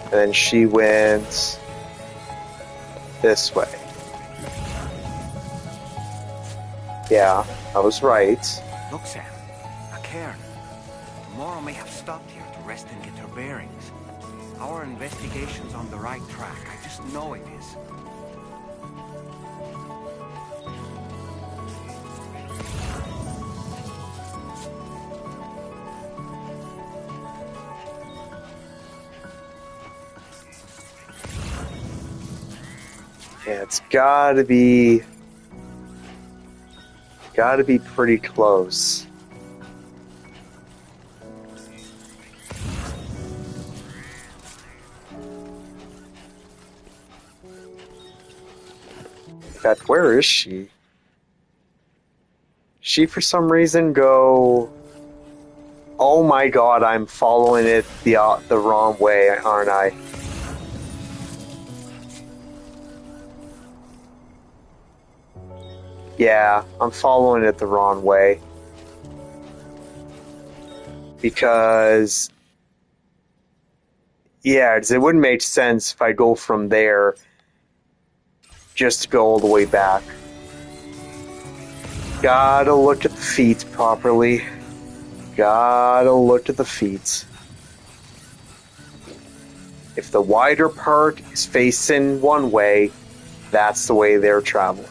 [SPEAKER 2] And then she went this way. Yeah, I was right.
[SPEAKER 1] Look, Sam. A cairn. Tomorrow may have stopped here to rest and get her bearings. Our investigation's on the right track. I just know it is.
[SPEAKER 2] Yeah, it's gotta be pretty close. In fact, where is she? She for some reason go... Oh my god, I'm following it the wrong way, aren't I? Yeah, I'm following it the wrong way. Because... Yeah, it wouldn't make sense if I go from there just to go all the way back. Gotta look at the feet properly. Gotta look at the feet. If the wider part is facing one way, that's the way they're traveling.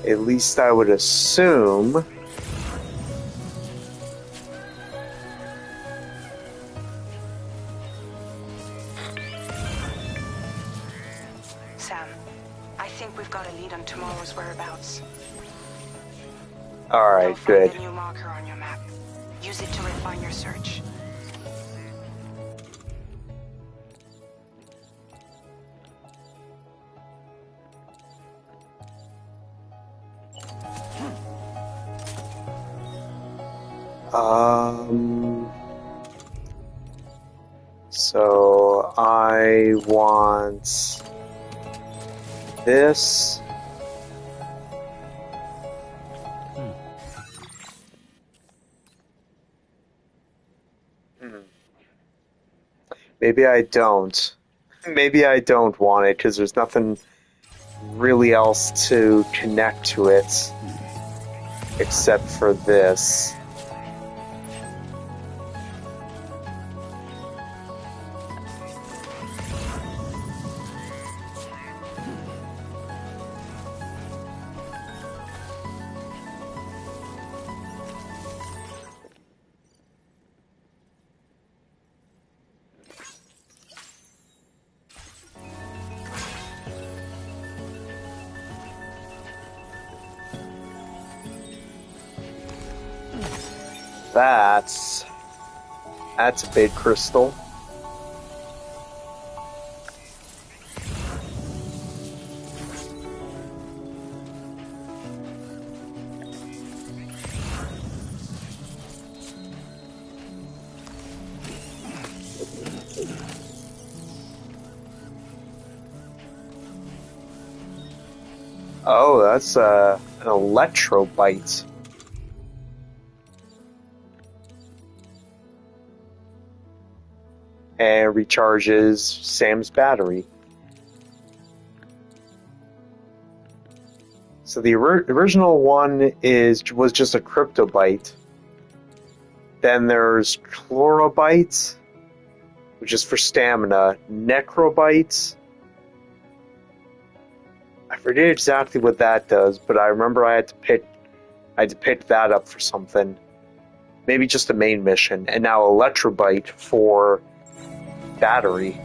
[SPEAKER 2] At least I would assume
[SPEAKER 6] Sam, I think we've got a lead on tomorrow's whereabouts.
[SPEAKER 2] All right,
[SPEAKER 6] You'll find
[SPEAKER 2] good.
[SPEAKER 6] a new marker on your map. Use it to refine your search.
[SPEAKER 2] So I want this. Maybe I don't. Maybe I don't want it because there's nothing really else to connect to it except for this. That's a big crystal. Oh, that's an electrobite. And recharges Sam's battery. So the original one was just a cryptobite. Then there's chlorobites, which is for stamina. Necrobites. I forget exactly what that does, but I remember I had to pick that up for something. Maybe just the main mission. And now electrobite for battery.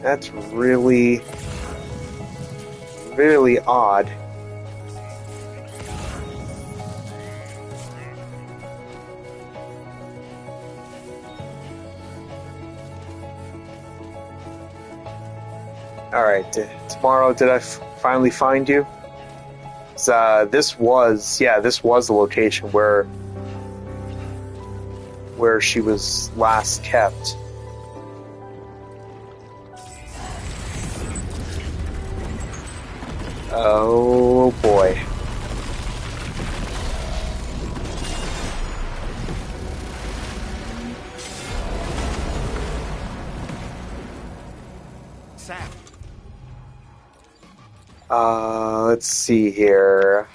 [SPEAKER 2] That's really, really odd. Alright, tomorrow, did I finally find you? This was the location where she was last kept. Oh boy.
[SPEAKER 1] Sam.
[SPEAKER 2] Let's see here.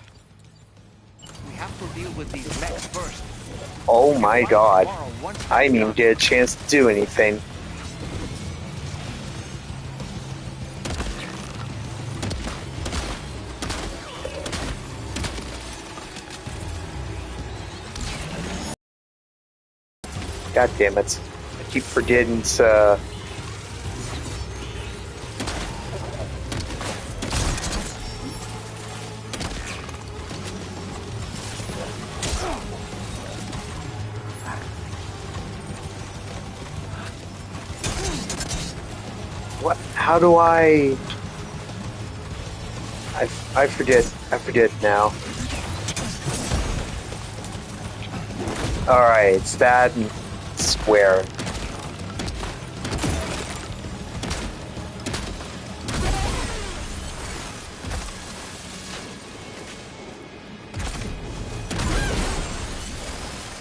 [SPEAKER 1] We have to deal with these mechs first.
[SPEAKER 2] Oh my god. I didn't even get a chance to do anything. God damn it. I keep forgetting to... What? How do I forget now. Alright, it's that and square.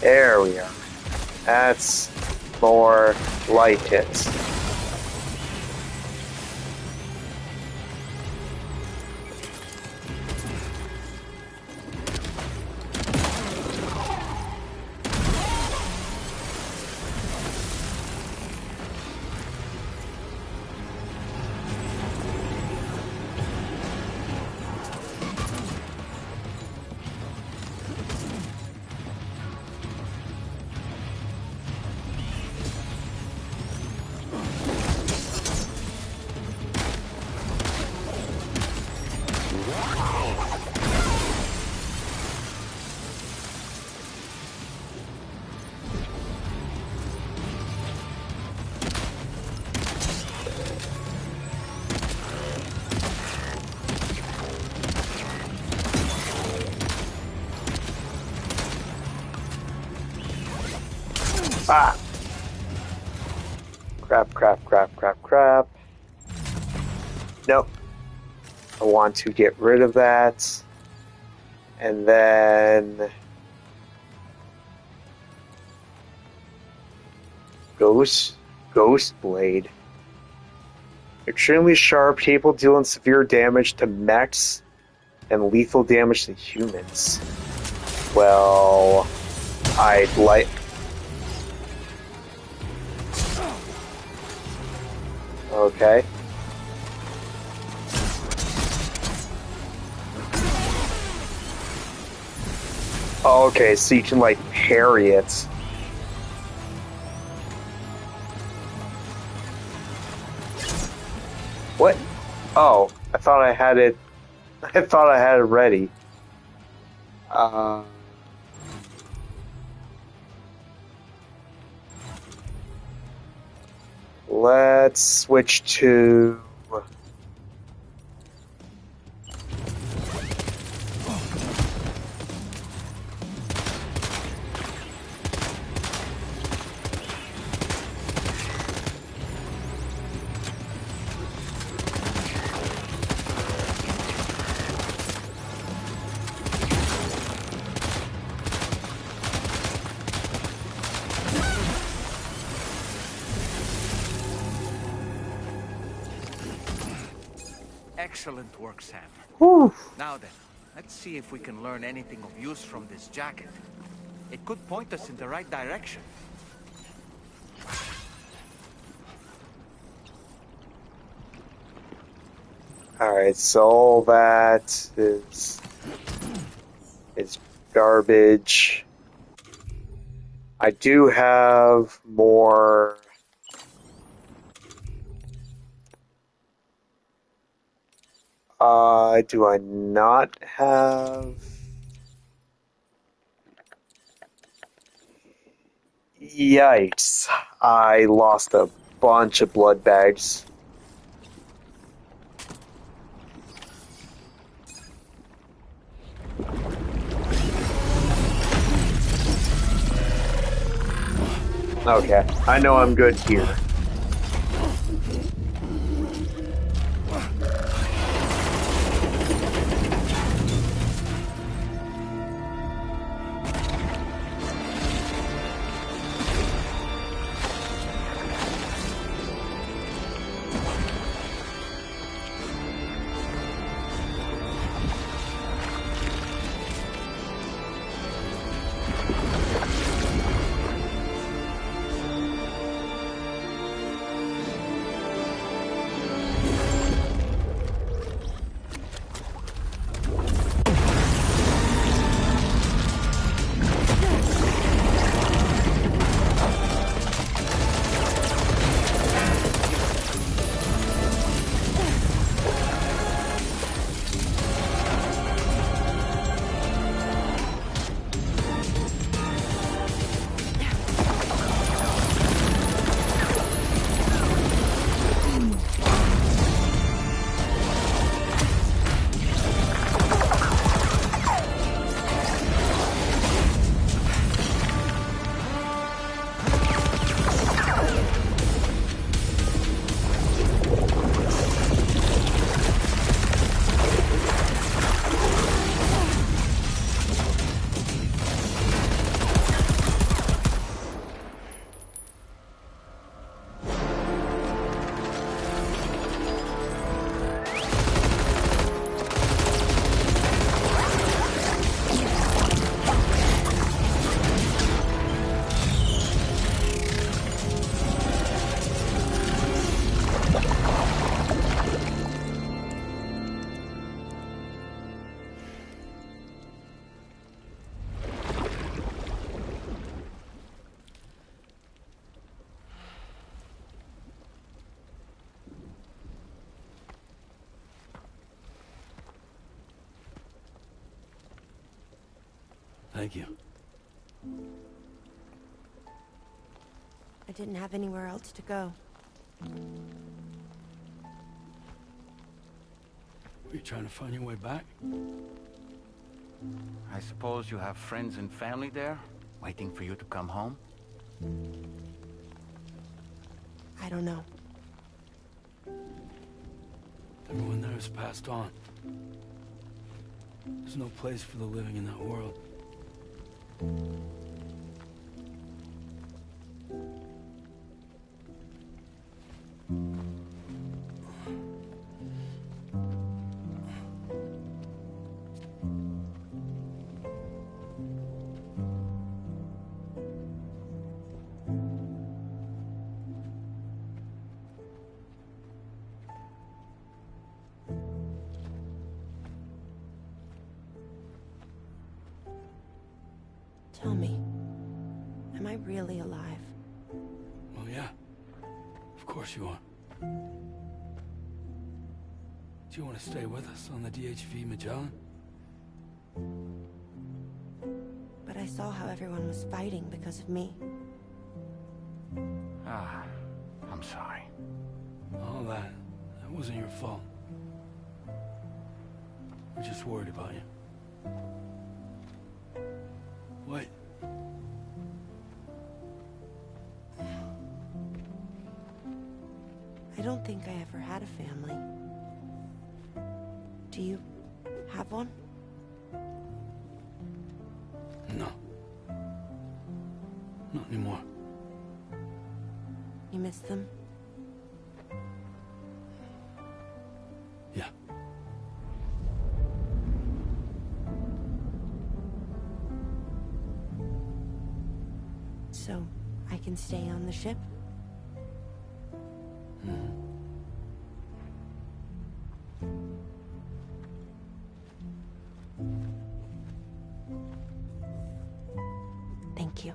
[SPEAKER 2] There we are. That's more like it. Ah! Crap, crap, crap, crap, crap. Nope. I want to get rid of that. And then... Ghost Blade. Extremely sharp, capable of dealing severe damage to mechs and lethal damage to humans. Well, I'd like... Okay. Okay, so you can, like, parry it. What? Oh, I thought I had it... I thought I had it ready. Let's switch to...
[SPEAKER 1] Excellent work, Sam.
[SPEAKER 2] Whew.
[SPEAKER 1] Now then, let's see if we can learn anything of use from this jacket. It could point us in the right direction.
[SPEAKER 2] Alright, so all that is garbage. I do have more... do I not have... Yikes. I lost a bunch of blood bags. Okay, I know I'm good here.
[SPEAKER 9] Thank you.
[SPEAKER 12] I didn't have anywhere else to go.
[SPEAKER 9] Were you trying to find your way back?
[SPEAKER 1] I suppose you have friends and family there, waiting for you to come home?
[SPEAKER 12] I don't know.
[SPEAKER 9] Everyone there has passed on. There's no place for the living in that world.
[SPEAKER 12] Tell me, am I really alive?
[SPEAKER 9] Well, yeah. Of course you are. Do you want to stay with us on the DHV Magellan?
[SPEAKER 12] But I saw how everyone was fighting because of me.
[SPEAKER 1] I'm sorry.
[SPEAKER 9] All that wasn't your fault. We're just worried about you. Wait.
[SPEAKER 12] I don't think I ever had a family. Do you have one?
[SPEAKER 9] No. Not anymore.
[SPEAKER 12] You miss them?
[SPEAKER 9] Yeah.
[SPEAKER 12] So, I can stay on the ship? Thank you.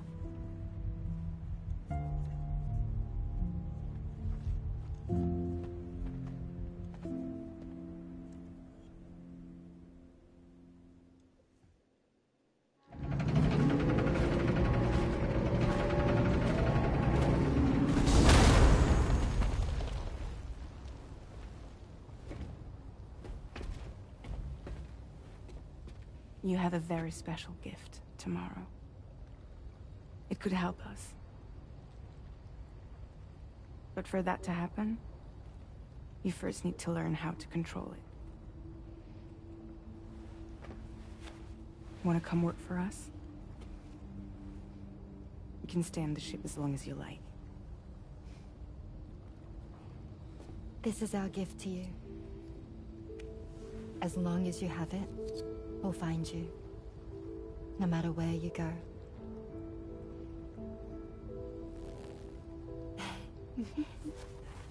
[SPEAKER 6] You have a very special gift tomorrow. It could help us. But for that to happen, you first need to learn how to control it. Want to come work for us? You can stay on the ship as long as you like.
[SPEAKER 8] This is our gift to you. As long as you have it, we'll find you. No matter where you go.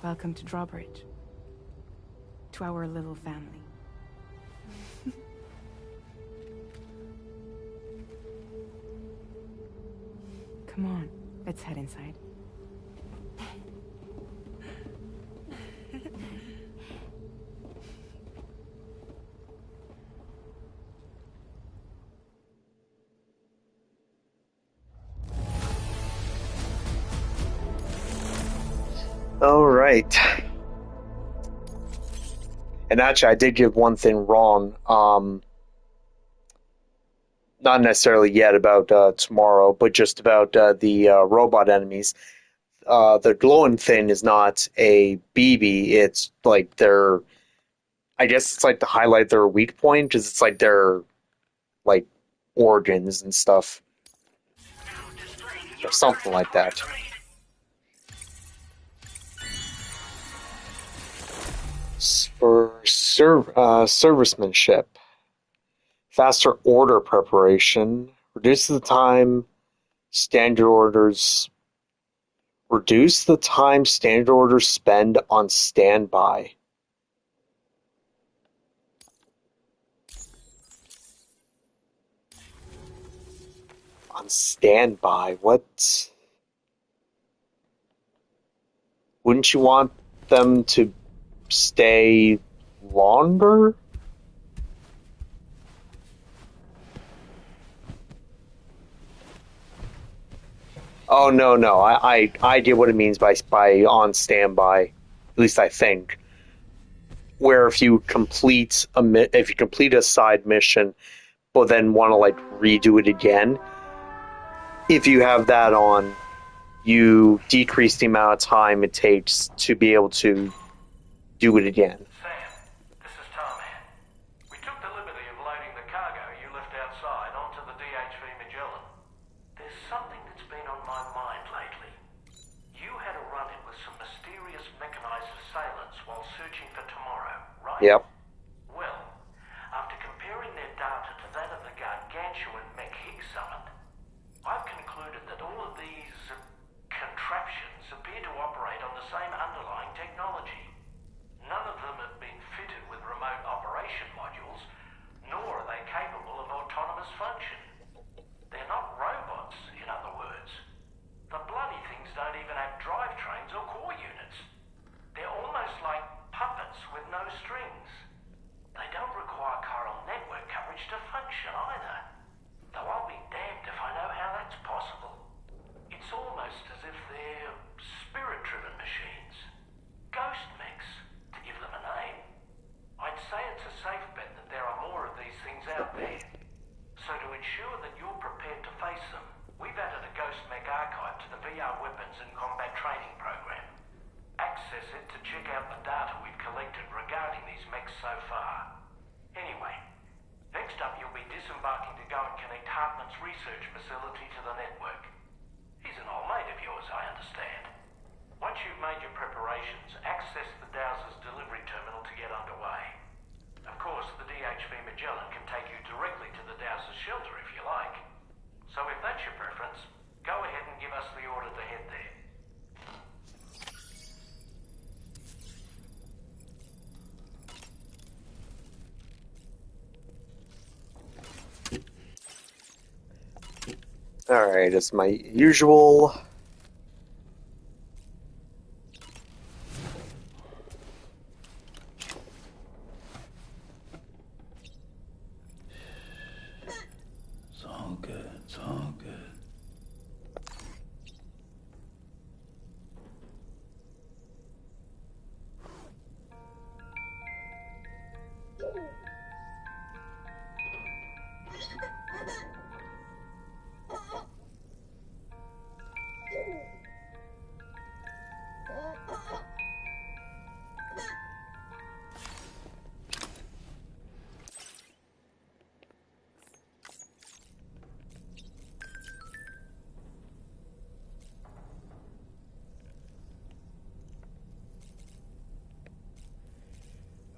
[SPEAKER 6] Welcome to Drawbridge. To our little family. Come on, let's head inside.
[SPEAKER 2] All right. And actually, I did give one thing wrong. Not necessarily yet about tomorrow, but just about the robot enemies. The glowing thing is not a BB. It's like their, I guess it's like to highlight their weak point, because it's like their like organs and stuff, or something like that. For servicemanship, faster order preparation, reduce the time standard orders spend on standby. On standby, what? Wouldn't you want them to stay longer? Oh no! I get what it means by on standby. At least I think. Where if you complete a side mission, but then want to like redo it again, if you have that on, you decrease the amount of time it takes to be able to do it again.
[SPEAKER 10] Sam, this is Tom. We took the liberty of loading the cargo you left outside onto the DHV Magellan. There's something that's been on my mind lately. You had a run-in with some mysterious mechanized assailants while searching for tomorrow, right?
[SPEAKER 2] Yep.
[SPEAKER 10] Well, after comparing their data to that of the gargantuan mech Higgs summoned, I've concluded that all of these contraptions appear to operate on the same underlying technology. None of them have been fitted with remote operation modules, nor are they capable of autonomous function. They're not robots, in other words. The bloody things don't even have drivetrains or core units. They're almost like puppets with no strings. They don't require chiral network coverage to function either. Though I'll be damned if I know how that's possible. It's almost as if they're spirit-driven machines. Ghost mechs, to give them a name. I'd say it's a safe bet that there are more of these things out there. So to ensure that you're prepared to face them, we've added a Ghost Mech archive to the VR weapons and combat training program. Access it to check out the data we've collected regarding these mechs so far. Anyway, next up you'll be disembarking to go and connect Hartman's research facility to the network. He's an old mate of yours, I understand. Once you've made your preparations, access the Dowser's delivery terminal to get underway. Of course, the DHV Magellan can take you directly to the Dowser's shelter if you like. So if that's your preference, go ahead and give us the order to head there.
[SPEAKER 2] Alright, it's my usual.
[SPEAKER 9] It's all good. It's all good.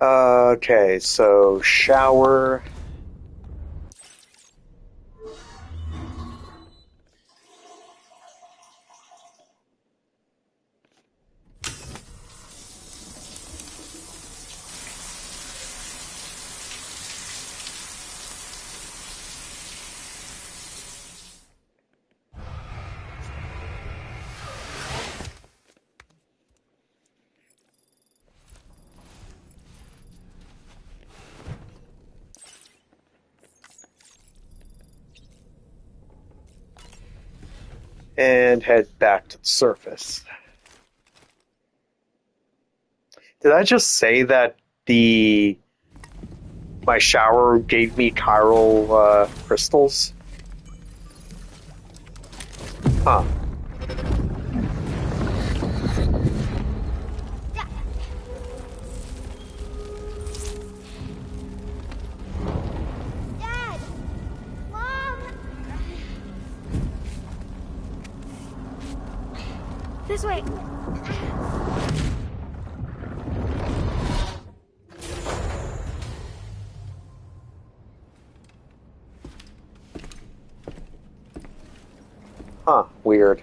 [SPEAKER 2] Okay, so shower. And head back to the surface. Did I just say that my shower gave me chiral crystals? Huh.
[SPEAKER 8] Dad! Mom! This way.
[SPEAKER 2] Huh, weird.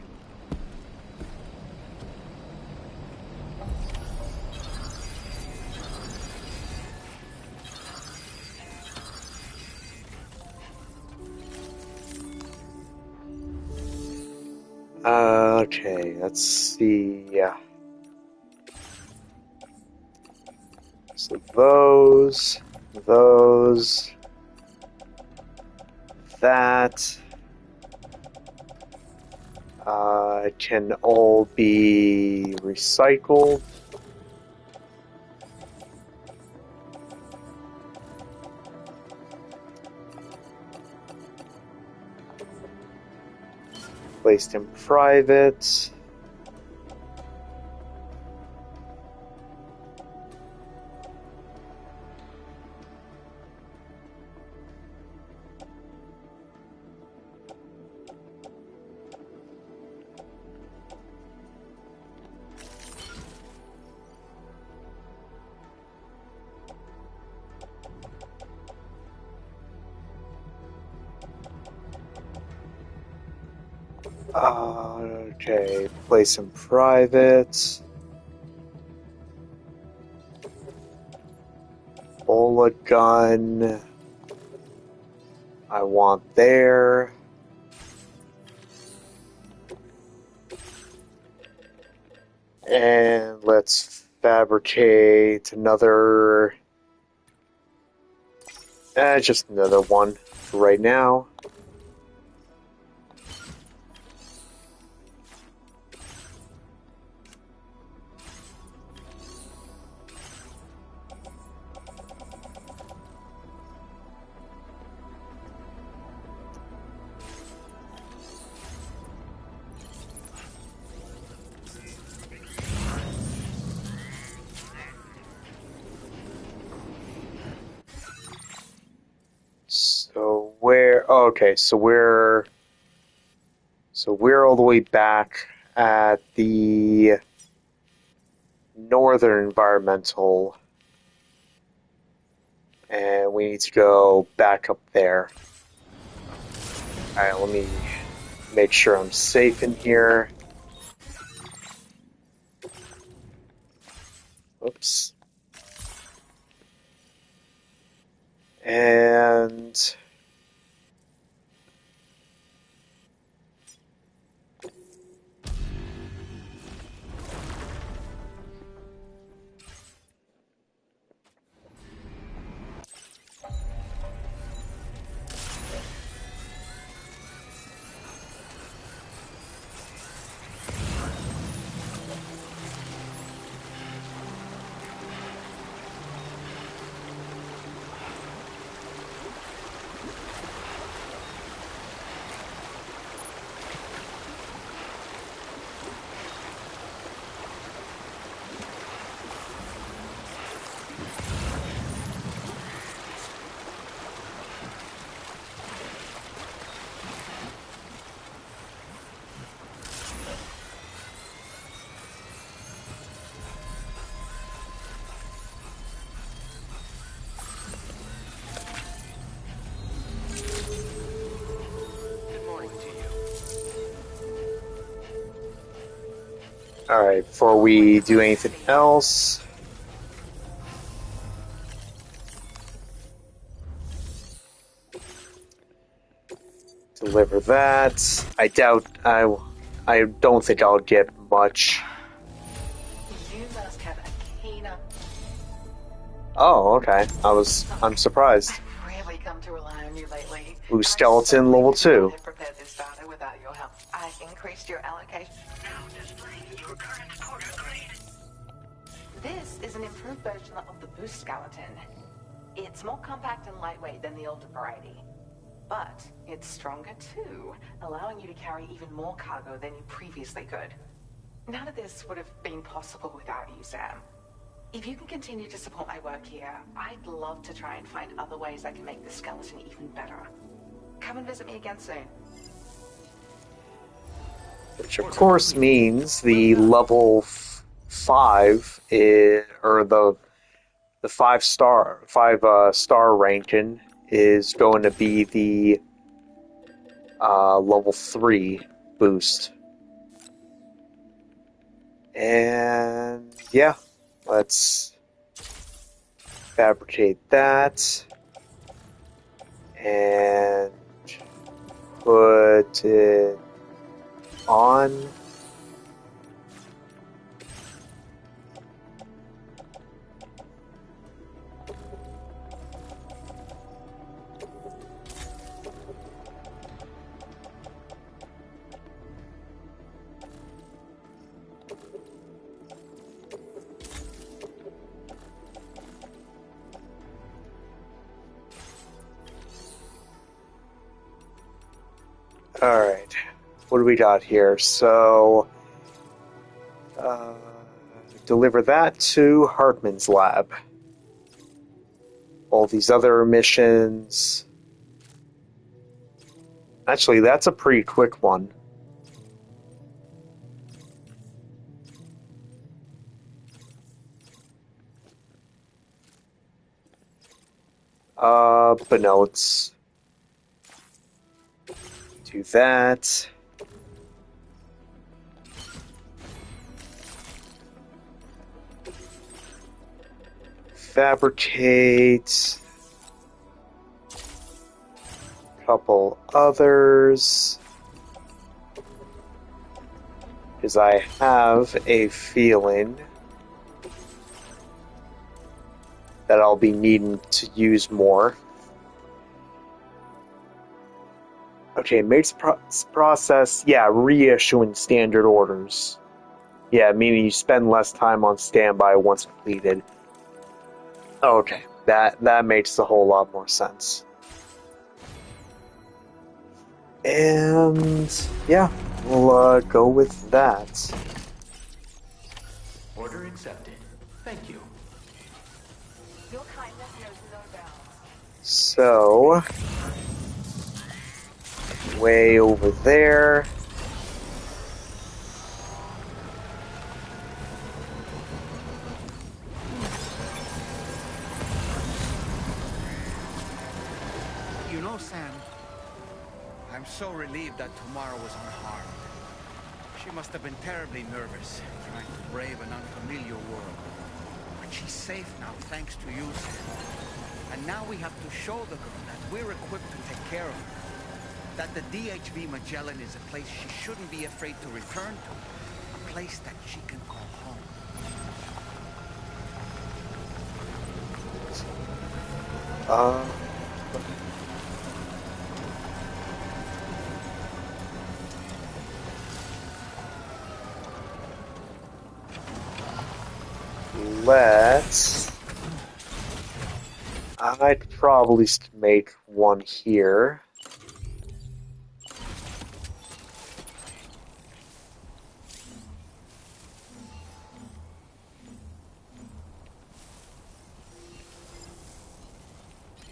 [SPEAKER 2] Okay, let's see. So those, that can all be recycled. placed in private. Okay, place in private. Bullet gun. I want there. And let's fabricate another. Just another one for right now. So where? Oh, okay, so we're all the way back at the northern environmental, and we need to go back up there. All right, let me make sure I'm safe in here. Oops. And all right, before we do anything else, deliver that. I don't think I'll get much.
[SPEAKER 5] You must have a keener.
[SPEAKER 2] Oh, okay. I'm surprised.
[SPEAKER 5] I've really come to rely on you lately.
[SPEAKER 2] Ooh, skeleton level 2.
[SPEAKER 5] I've prepared this data without your help. I increased your allocation. Now displaying your current quarter grade. This is an improved version of the boost skeleton. It's more compact and lightweight than the older variety. But it's stronger too, allowing you to carry even more cargo than you previously could. None of this would have been possible without you, Sam. If you can continue to support my work here, I'd love to try and find other ways I can make this skeleton even better. Come and visit me again soon.
[SPEAKER 2] Which of course means the level 5 is, or the 5 star ranking is going to be the level 3 boost. And yeah, let's fabricate that and put it on. Alright. what do we got here? So, deliver that to Hartman's lab. All these other missions. Actually, that's a pretty quick one. But no, let's do that. Fabricate. Couple others. Because I have a feeling that I'll be needing to use more. Okay, makes process, yeah, reissuing standard orders. Yeah, meaning you spend less time on standby once completed. Okay, that makes a whole lot more sense. And yeah, we'll go with that.
[SPEAKER 7] Order accepted. Thank you.
[SPEAKER 5] Your kindness knows no bounds.
[SPEAKER 2] So, way over there.
[SPEAKER 1] You know, Sam, I'm so relieved that Tamara was unharmed. She must have been terribly nervous, trying to brave an unfamiliar world. But she's safe now, thanks to you, Sam. And now we have to show the girl that we're equipped to take care of her. That the DHV Magellan is a place she shouldn't be afraid to return to. A place that she can call home.
[SPEAKER 2] I'd probably make one here.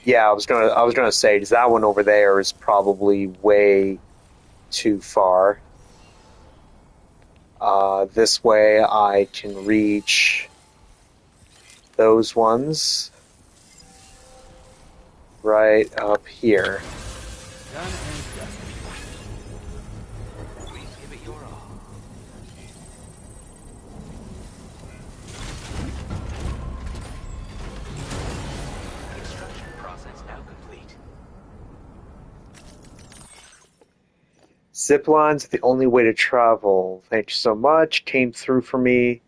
[SPEAKER 2] Yeah, I was gonna say, because that one over there is probably way too far. This way I can reach those ones right up here.
[SPEAKER 7] Done and dusted. Please give it your all. Extraction process now complete.
[SPEAKER 2] Zip lines are the only way to travel. Thank you so much. Came through for me.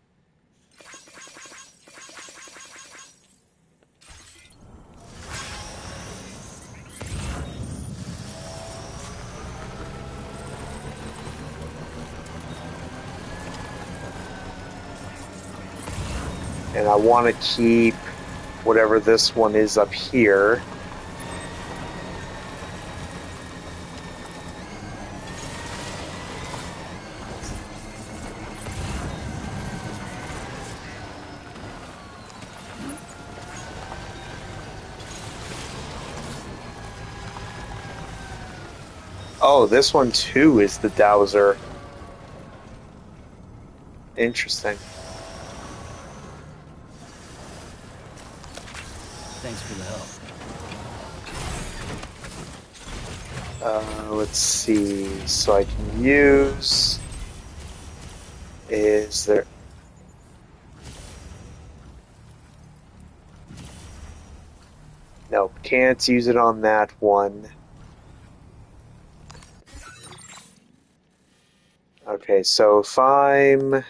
[SPEAKER 2] And I want to keep whatever this one is up here. Oh, this one too is the dowser. Interesting.
[SPEAKER 9] Thanks for the help.
[SPEAKER 2] Let's see. So I can use. Is there. Nope, can't use it on that one. Okay, so if I'm...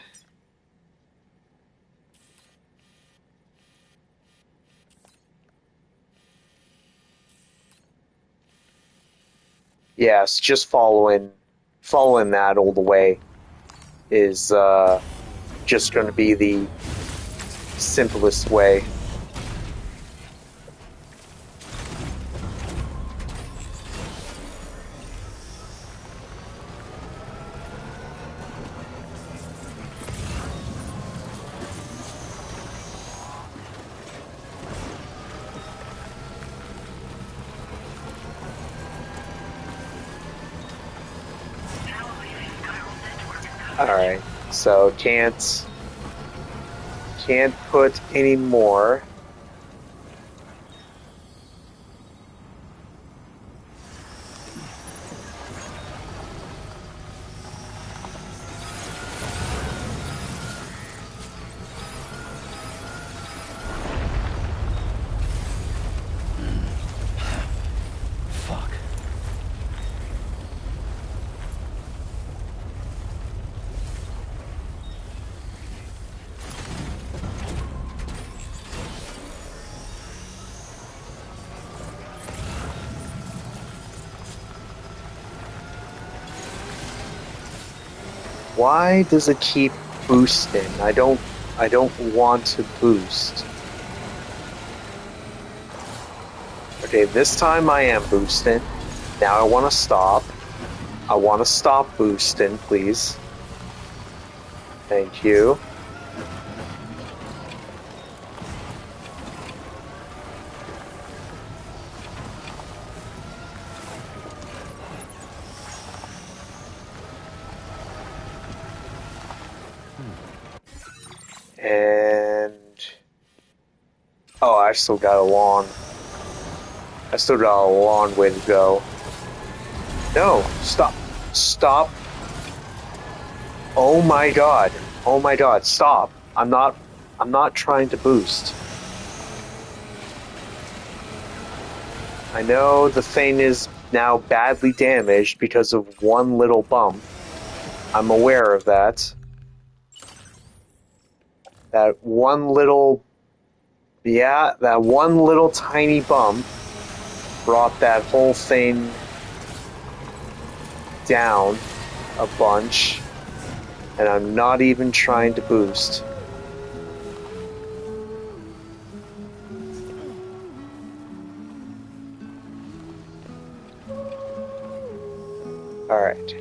[SPEAKER 2] Yes, just following that all the way is just going to be the simplest way. Alright, so can't put any more.
[SPEAKER 9] Fuck.
[SPEAKER 2] Why does it keep boosting? I don't want to boost. Okay, this time I am boosting. Now I want to stop. I want to stop boosting, please. Thank you. And oh, I still got a long way to go. No, stop. Stop. Oh my god. Oh my god, stop. I'm not trying to boost. I know the thing is now badly damaged because of one little bump. I'm aware of that. That one little tiny bump brought that whole thing down a bunch, and I'm not even trying to boost. Alright.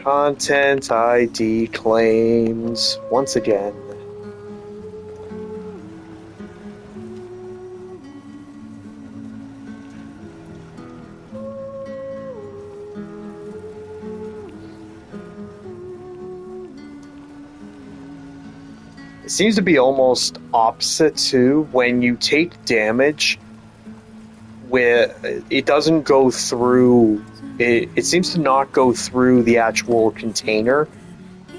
[SPEAKER 2] Content ID claims once again. It seems to be almost opposite too. When you take damage, where it doesn't go through, it seems to not go through the actual container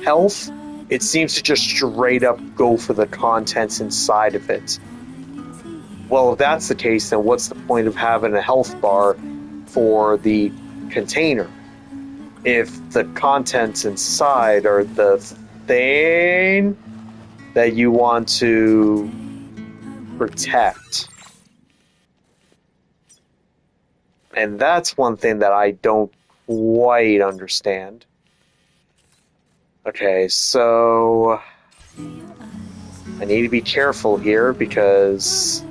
[SPEAKER 2] health. It seems to just straight up go for the contents inside of it. Well, if that's the case, then what's the point of having a health bar for the container? If the contents inside are the thing that you want to protect. And that's one thing that I don't quite understand. Okay, so I need to be careful here because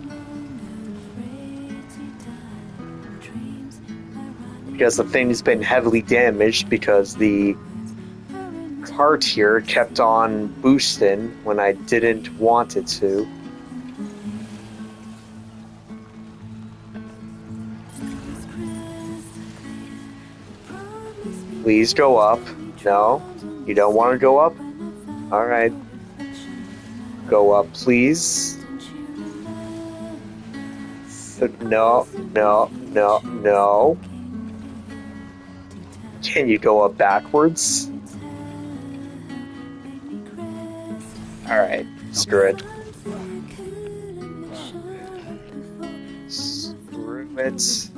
[SPEAKER 2] the thing's been heavily damaged because the cart here kept on boosting when I didn't want it to. Please go up. No? You don't want to go up? Alright. Go up, please. No, no, no, no. Can you go up backwards? Alright, screw it. Screw it.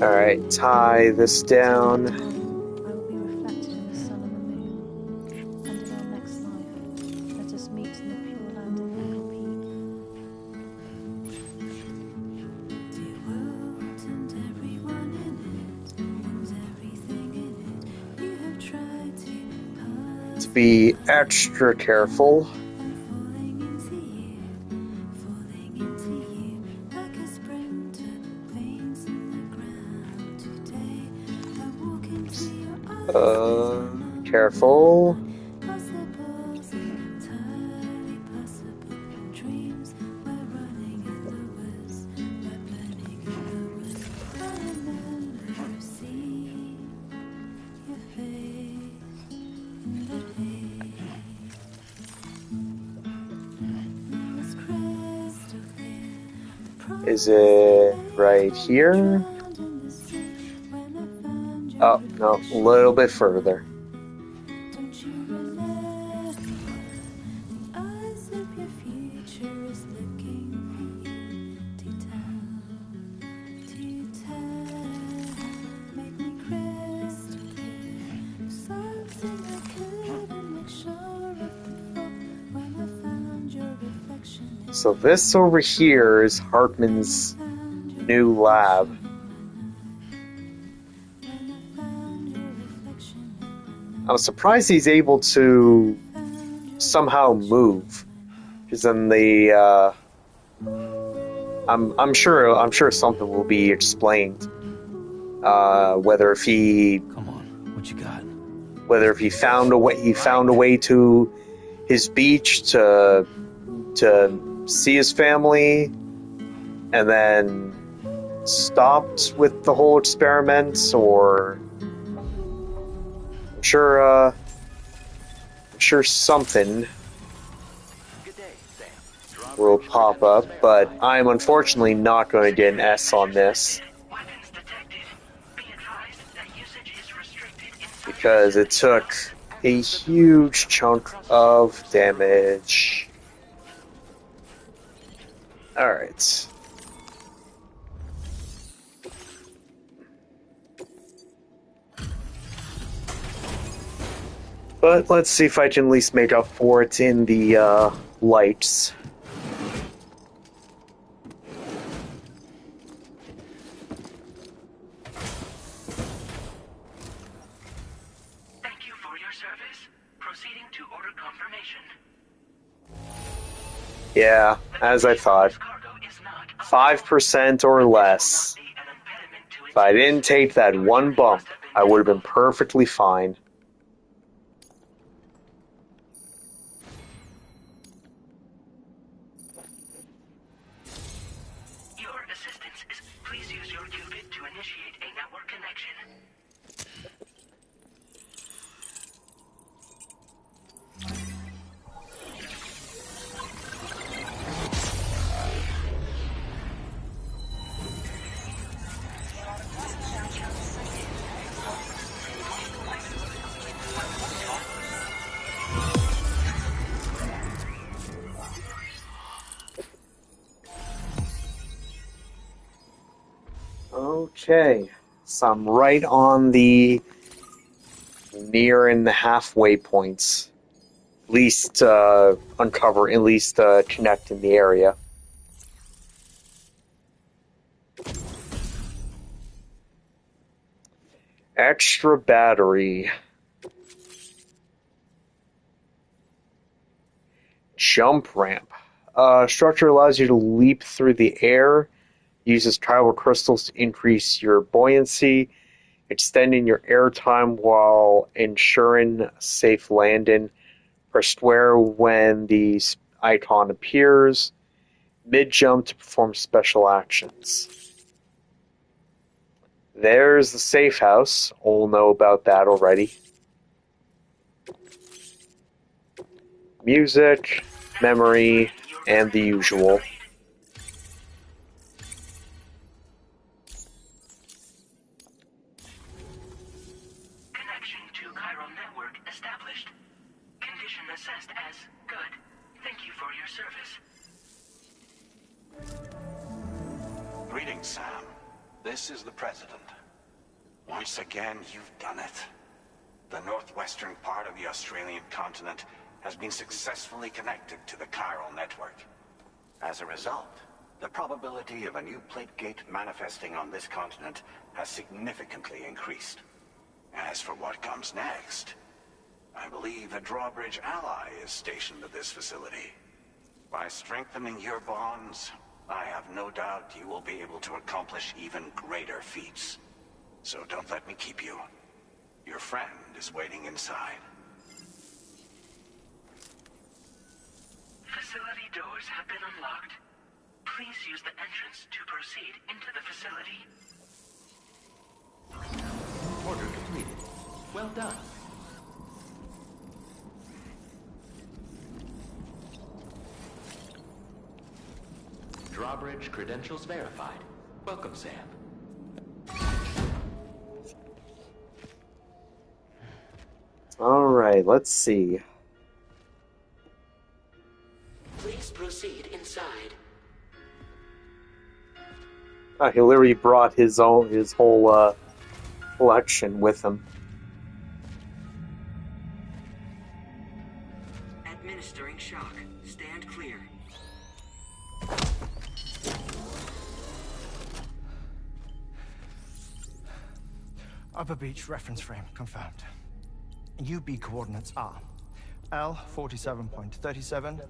[SPEAKER 2] Alright, tie this down.
[SPEAKER 13] I will be reflected in the sun and the moon. And in our next life, let us meet in the pure land of Eagle Peak. Dear world and everyone in it, and everything in it, you have tried
[SPEAKER 2] To be extra careful.
[SPEAKER 13] falling into you like a spring
[SPEAKER 2] Careful. Is it right here? Oh, no, a little bit further. So this over here is Hartman's new lab. I'm surprised he's able to somehow move. Because in the I'm sure something will be explained. Whether if he
[SPEAKER 9] Come on, what you got?
[SPEAKER 2] Whether if he found a way to his beach to see his family, and then stopped with the whole experiment, or I'm sure something will pop up, but I'm unfortunately not going to get an S on this because it took a huge chunk of damage. Alright. But let's see if I can at least make up for it in the lights.
[SPEAKER 4] Thank you for your service. Proceeding to order confirmation.
[SPEAKER 2] Yeah, as I thought. 5% or less. If I didn't take that one bump, I would have been perfectly fine.
[SPEAKER 4] Your assistance is... Please use your qubit to initiate a network connection.
[SPEAKER 2] Okay, so I'm right on the nearing the halfway points. At least connect in the area. Extra battery. Jump ramp. Structure allows you to leap through the air. Uses tribal crystals to increase your buoyancy, extending your air time while ensuring a safe landing. Press square when the icon appears. Mid-jump to perform special actions. There's the safe house. All know about that already. Music, memory, and the usual.
[SPEAKER 4] Connection to chiral network established. Condition assessed as good. Thank you for your service.
[SPEAKER 14] Greetings, Sam. This is the President. Once again, you've done it. The northwestern part of the Australian continent has been successfully connected to the chiral network. As a result, the probability of a new plate gate manifesting on this continent has significantly increased. As for what comes next, I believe a drawbridge ally is stationed at this facility. By strengthening your bonds, I have no doubt you will be able to accomplish even greater feats. So don't let me keep you. Your friend is waiting inside.
[SPEAKER 4] Facility doors have been unlocked. Please use the entrance to proceed into the facility.
[SPEAKER 7] Order completed. Well done. Drawbridge credentials verified. Welcome, Sam.
[SPEAKER 2] Alright, let's see.
[SPEAKER 4] Please proceed inside.
[SPEAKER 2] He literally brought his whole collection with him.
[SPEAKER 15] Administering shock. Stand clear.
[SPEAKER 11] Upper Beach reference frame confirmed. UB coordinates are L 47.37,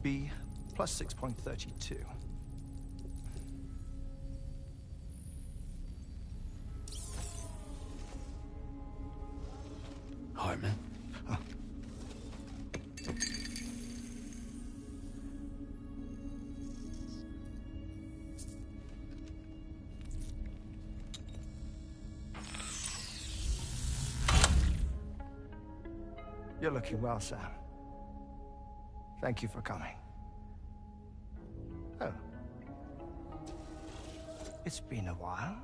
[SPEAKER 11] B plus 6.32.
[SPEAKER 9] Hartman?
[SPEAKER 11] You're looking well, Sam. Thank you for coming. Oh. It's been a while.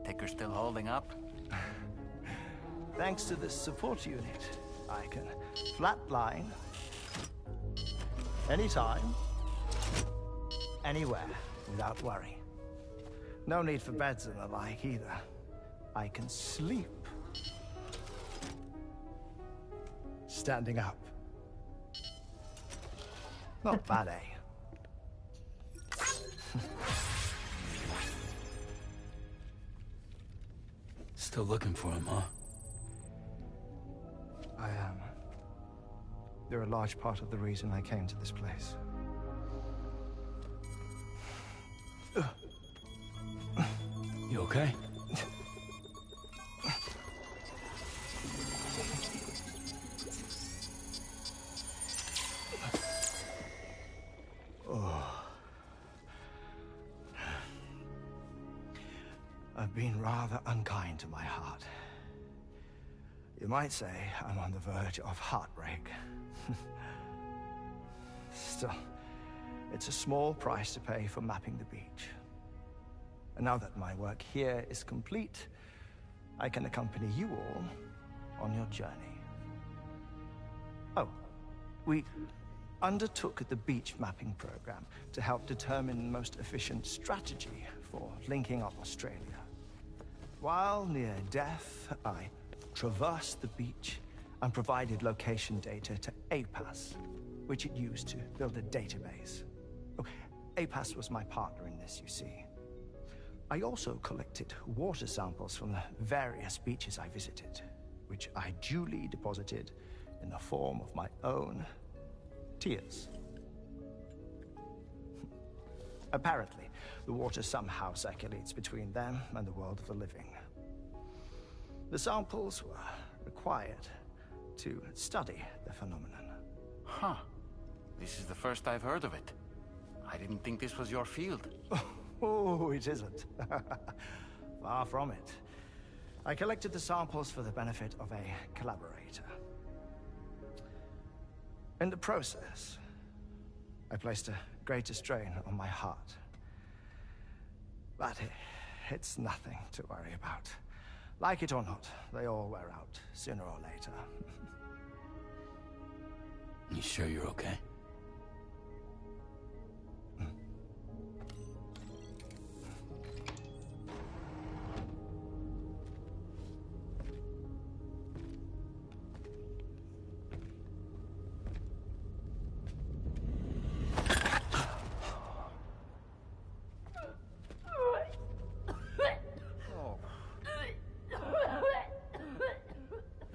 [SPEAKER 1] Ticker's still holding up?
[SPEAKER 11] Thanks to this support unit, I can flatline anytime, anywhere, without worry. No need for beds and the like either. I can sleep standing up. Not bad, eh?
[SPEAKER 9] Still looking for him, huh?
[SPEAKER 11] I am. They're a large part of the reason I came to this place.
[SPEAKER 9] You okay?
[SPEAKER 11] I've been rather unkind to my heart. You might say I'm on the verge of heartbreak. Still, it's a small price to pay for mapping the beach. And now that my work here is complete, I can accompany you all on your journey. Oh, we undertook the beach mapping program to help determine the most efficient strategy for linking up Australia. While near Death, I traversed the beach and provided location data to APAS, which it used to build a database. Oh, APAS was my partner in this, you see. I also collected water samples from the various beaches I visited, which I duly deposited in the form of my own tears. Apparently, the water somehow circulates between them and the world of the living. The samples were required to study the phenomenon.
[SPEAKER 1] Huh. This is the first I've heard of it. I didn't think this was your field.
[SPEAKER 11] Oh, it isn't. Far from it. I collected the samples for the benefit of a collaborator. In the process, I placed a greater strain on my heart. But it's nothing to worry about. Like it or not, they all wear out, sooner or later.
[SPEAKER 9] You sure you're okay?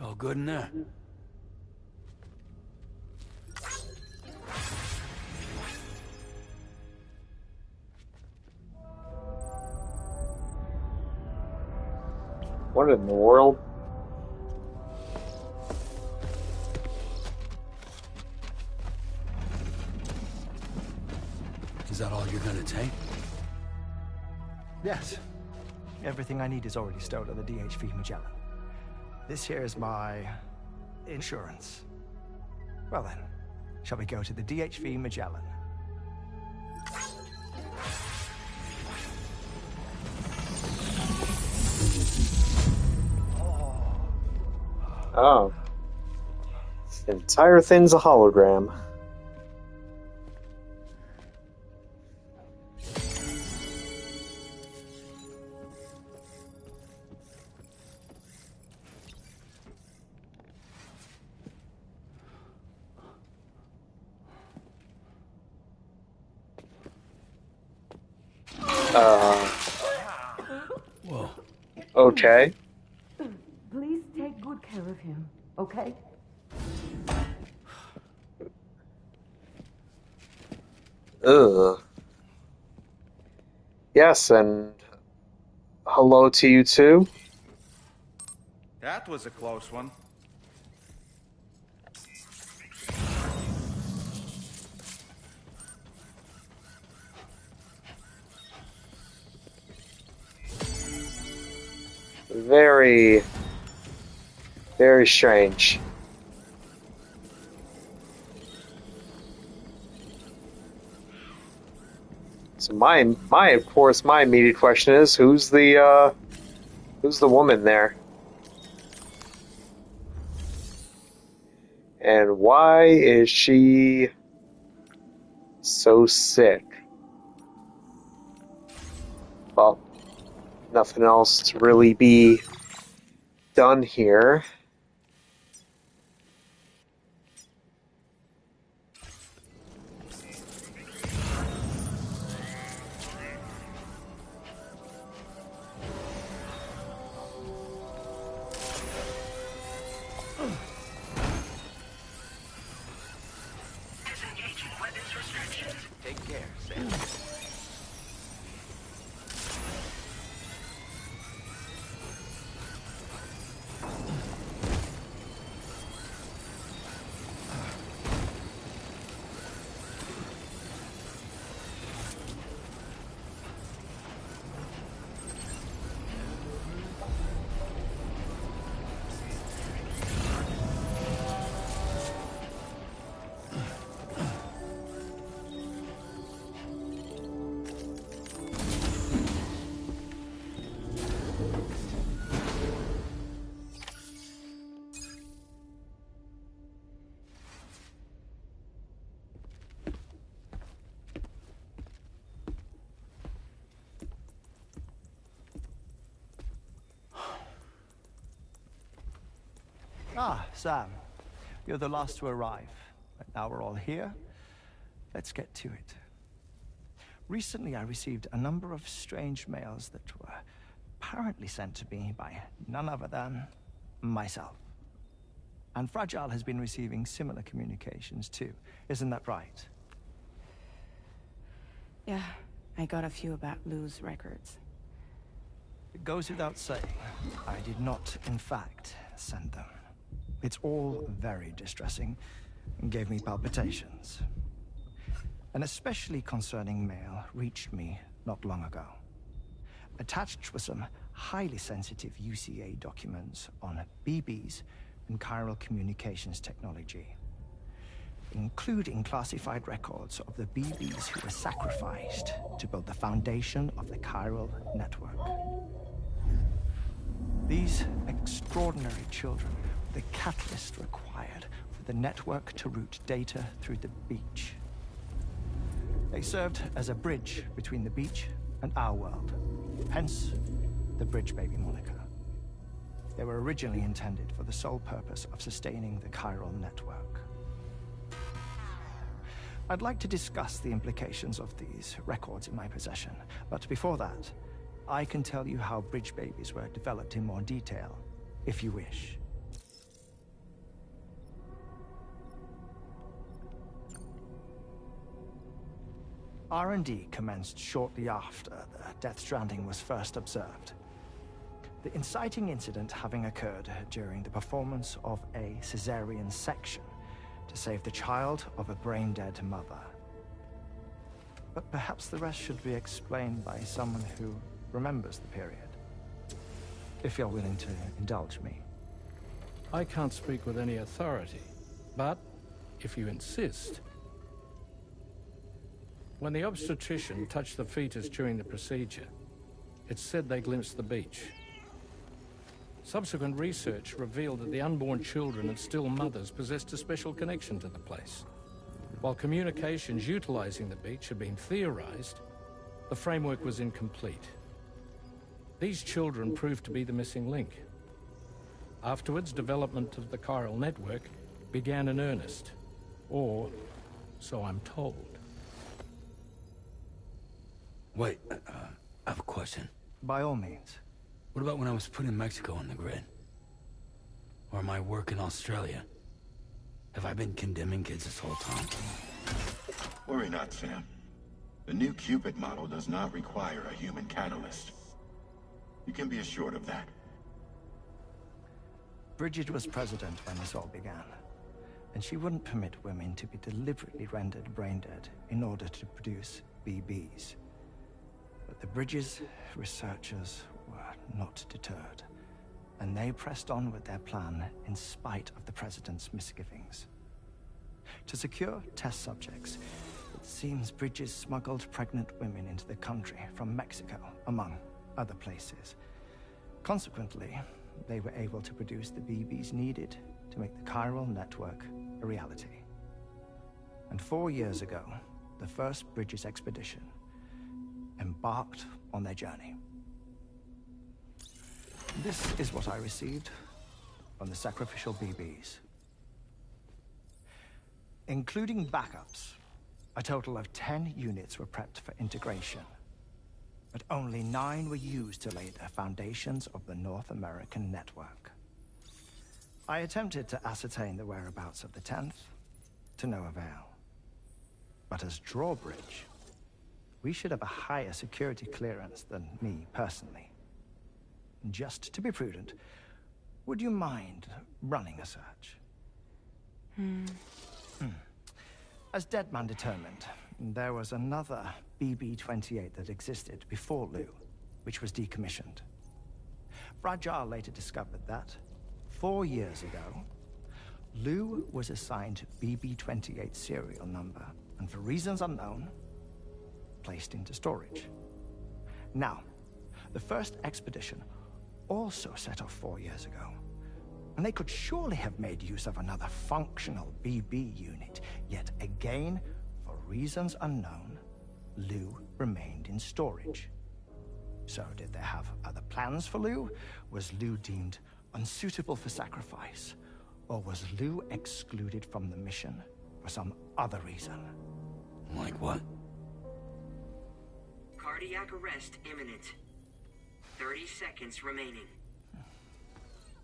[SPEAKER 9] All good in there?
[SPEAKER 2] What in the world?
[SPEAKER 9] gonna take?
[SPEAKER 11] Yes. Everything I need is already stored at the DHV Magellan. This here is my insurance. Well then, shall we go to the DHV Magellan?
[SPEAKER 2] Oh. The entire thing's a hologram.
[SPEAKER 9] Whoa.
[SPEAKER 2] Okay.
[SPEAKER 16] Please take good care of him, okay?
[SPEAKER 2] Ugh. Yes, and hello to you too.
[SPEAKER 1] That was a close one.
[SPEAKER 2] Very, very strange. So of course, my immediate question is, who's the woman there? And why is she so sick? Well, nothing else to really be done here.
[SPEAKER 4] Disengaging weapons restrictions.
[SPEAKER 7] Take care, Sam.
[SPEAKER 11] Ah, Sam. You're the last to arrive. But now we're all here. Let's get to it. Recently, I received a number of strange mails that were apparently sent to me by none other than myself. And Fragile has been receiving similar communications too. Isn't that right?
[SPEAKER 6] Yeah, I got a few about Lou's records.
[SPEAKER 11] It goes without saying, I did not, in fact, send them. It's all very distressing and gave me palpitations. An especially concerning mail reached me not long ago. Attached were some highly sensitive UCA documents on BBs and chiral communications technology, including classified records of the BBs who were sacrificed to build the foundation of the chiral network. These extraordinary children were the catalyst required for the network to route data through the beach. They served as a bridge between the beach and our world, hence the Bridge Baby moniker. They were originally intended for the sole purpose of sustaining the chiral network. I'd like to discuss the implications of these records in my possession, but before that, I can tell you how Bridge Babies were developed in more detail, if you wish. R&D commenced shortly after the Death Stranding was first observed. The inciting incident having occurred during the performance of a cesarean section to save the child of a brain-dead mother. But perhaps the rest should be explained by someone who remembers the period. If you're willing to indulge me.
[SPEAKER 3] I can't speak with any authority, but if you insist. When the obstetrician touched the fetus during the procedure, it's said they glimpsed the beach. Subsequent research revealed that the unborn children and still mothers possessed a special connection to the place. While communications utilizing the beach had been theorized, the framework was incomplete. These children proved to be the missing link. Afterwards, development of the chiral network began in earnest, or so I'm told.
[SPEAKER 9] Wait, I have a question.
[SPEAKER 11] By all means.
[SPEAKER 9] What about when I was putting Mexico on the grid? Or my work in Australia? Have I been condemning kids this whole time?
[SPEAKER 17] Worry not, Sam. The new Cupid model does not require a human catalyst. You can be assured of that.
[SPEAKER 11] Bridget was president when this all began, and she wouldn't permit women to be deliberately rendered brain-dead in order to produce BBs. But the Bridges researchers were not deterred, and they pressed on with their plan in spite of the president's misgivings. To secure test subjects, it seems Bridges smuggled pregnant women into the country from Mexico, among other places. Consequently, they were able to produce the BBs needed to make the chiral network a reality. And 4 years ago, the first Bridges expedition embarked on their journey. This is what I received from the sacrificial BBs. Including backups, a total of 10 units were prepped for integration, but only 9 were used to lay the foundations of the North American network. I attempted to ascertain the whereabouts of the 10th, to no avail. But as drawbridge, we should have a higher security clearance than me personally. Just to be prudent, would you mind running a search? As Deadman determined, there was another BB-28 that existed before Lou, which was decommissioned. Fragile later discovered that, 4 years ago, Lou was assigned BB-28 serial number, and for reasons unknown, placed into storage. Now, the first expedition also set off 4 years ago, and they could surely have made use of another functional BB unit, yet again, for reasons unknown, Lou remained in storage. So did they have other plans for Lou? Was Lou deemed unsuitable for sacrifice? Or was Lou excluded from the mission for some other reason?
[SPEAKER 9] Like what?
[SPEAKER 15] Cardiac arrest imminent. 30 seconds remaining.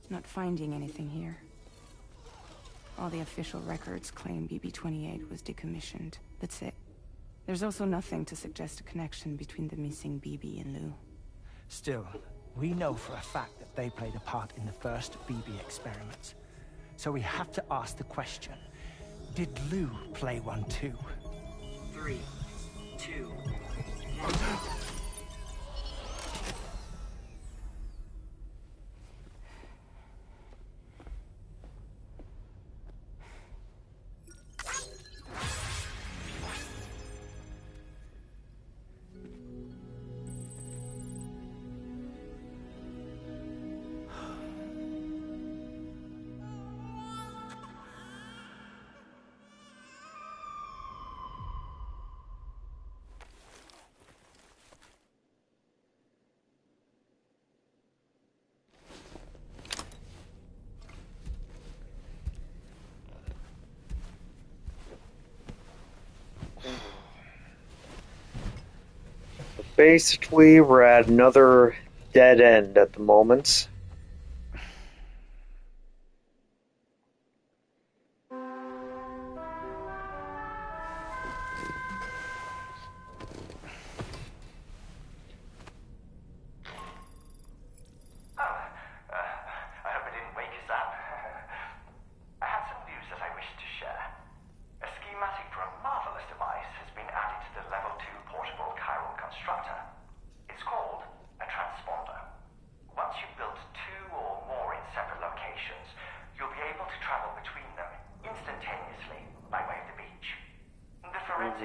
[SPEAKER 6] Not finding anything here. All the official records claim BB-28 was decommissioned. That's it. There's also nothing to suggest a connection between the missing BB and Lou.
[SPEAKER 11] Still, we know for a fact that they played a part in the first BB experiments. So we have to ask the question, did Lou play one too?
[SPEAKER 15] 3, 2, 1.
[SPEAKER 2] Basically, we're at another dead end at the moment.
[SPEAKER 18] I hope I didn't wake us up. I have some news that I wish to share. A schematic for a marvelous device has been added to the Level 2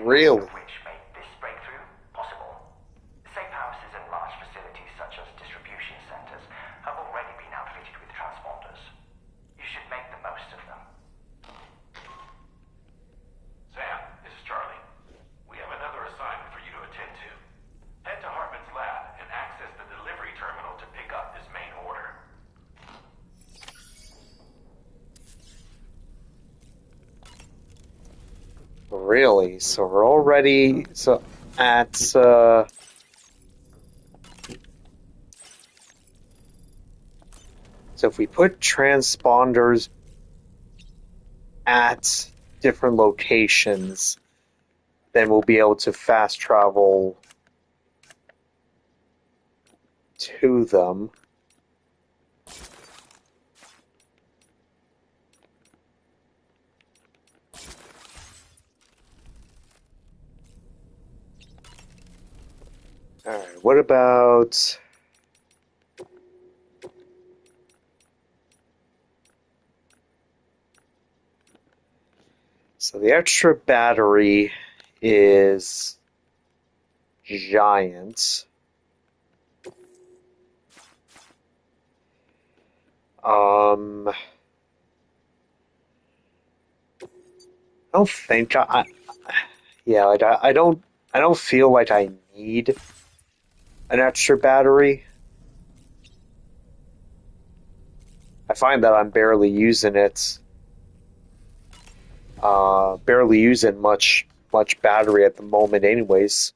[SPEAKER 2] Really?
[SPEAKER 18] which made this breakthrough possible. Safe houses and large facilities such as distribution centers have already been outfitted with transponders. You should make the most of them.
[SPEAKER 19] Sam, this is Charlie. We have another assignment for you to attend to. Head to Hartman's lab and access the delivery terminal to pick up this main order.
[SPEAKER 2] Really? So we're already at so if we put transponders at different locations, then we'll be able to fast travel to them. Alright, what about... So the extra battery is giant. I don't think yeah, like I don't feel like I need an extra battery. I find that I'm barely using it. Barely using much battery at the moment anyways.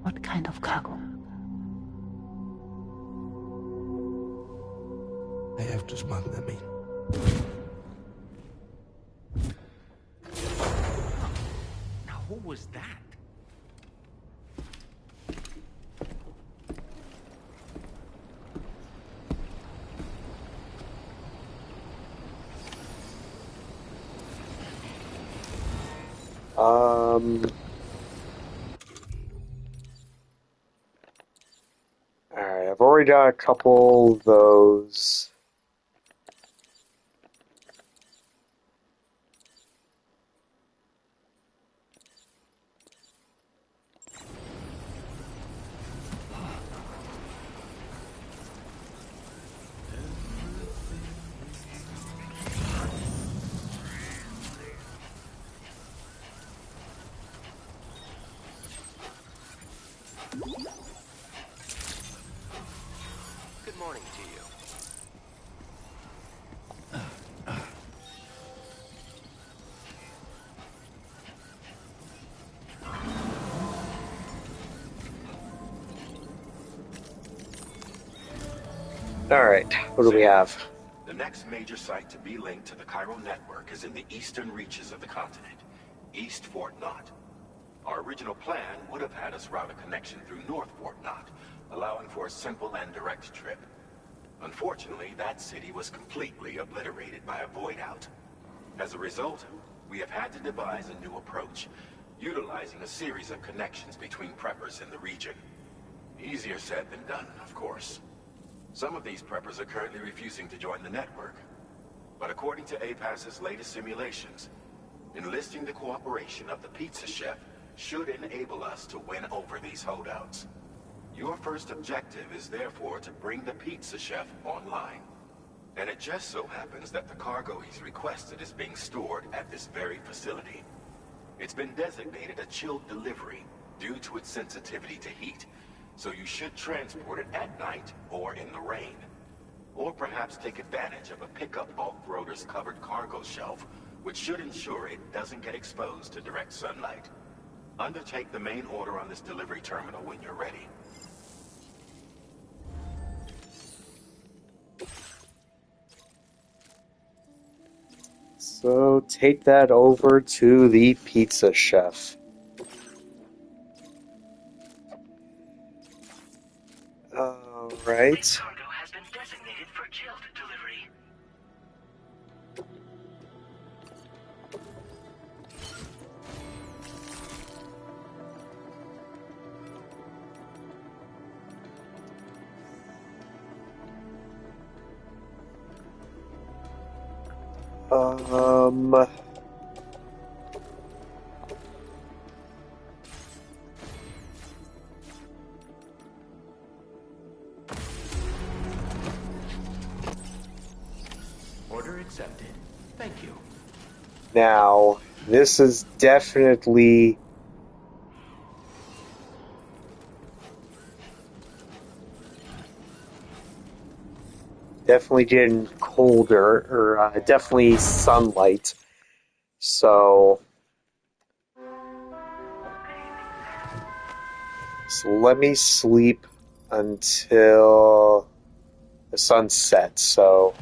[SPEAKER 16] What kind of cargo?
[SPEAKER 9] I have to smuggle them in.
[SPEAKER 1] Now, who was that?
[SPEAKER 2] Alright, I've already got a couple of those.
[SPEAKER 7] Good morning to you.
[SPEAKER 2] Alright, what do we have?
[SPEAKER 14] The next major site to be linked to the chiral network is in the eastern reaches of the continent, East Fort Knott. Our original plan would have had us route a connection through North Fort Knott, allowing for a simple and direct trip. Unfortunately, that city was completely obliterated by a void out. As a result, we have had to devise a new approach, utilizing a series of connections between preppers in the region. Easier said than done, of course. Some of these preppers are currently refusing to join the network. But according to APAS's latest simulations, enlisting the cooperation of the pizza chef should enable us to win over these holdouts. Your first objective is therefore to bring the pizza chef online. And it just so happens that the cargo he's requested is being stored at this very facility. It's been designated a chilled delivery due to its sensitivity to heat, so you should transport it at night or in the rain. Or perhaps take advantage of a pickup off-roader's covered cargo shelf, which should ensure it doesn't get exposed to direct sunlight. Undertake the main order on this delivery terminal when you're ready.
[SPEAKER 2] So take that over to the pizza chef.
[SPEAKER 4] Main
[SPEAKER 2] Alright.
[SPEAKER 4] cargo has been designated for chilled
[SPEAKER 2] Um...
[SPEAKER 7] Order accepted. Thank you.
[SPEAKER 2] Now, this is definitely getting colder, or definitely sunlight. So let me sleep until the sun sets. So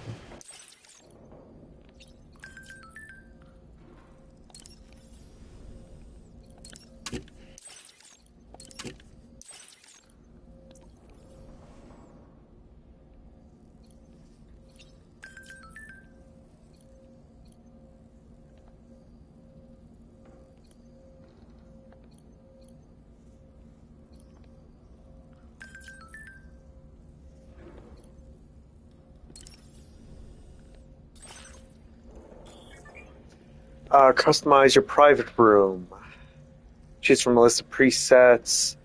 [SPEAKER 2] customize your private room. Choose from a list of presets,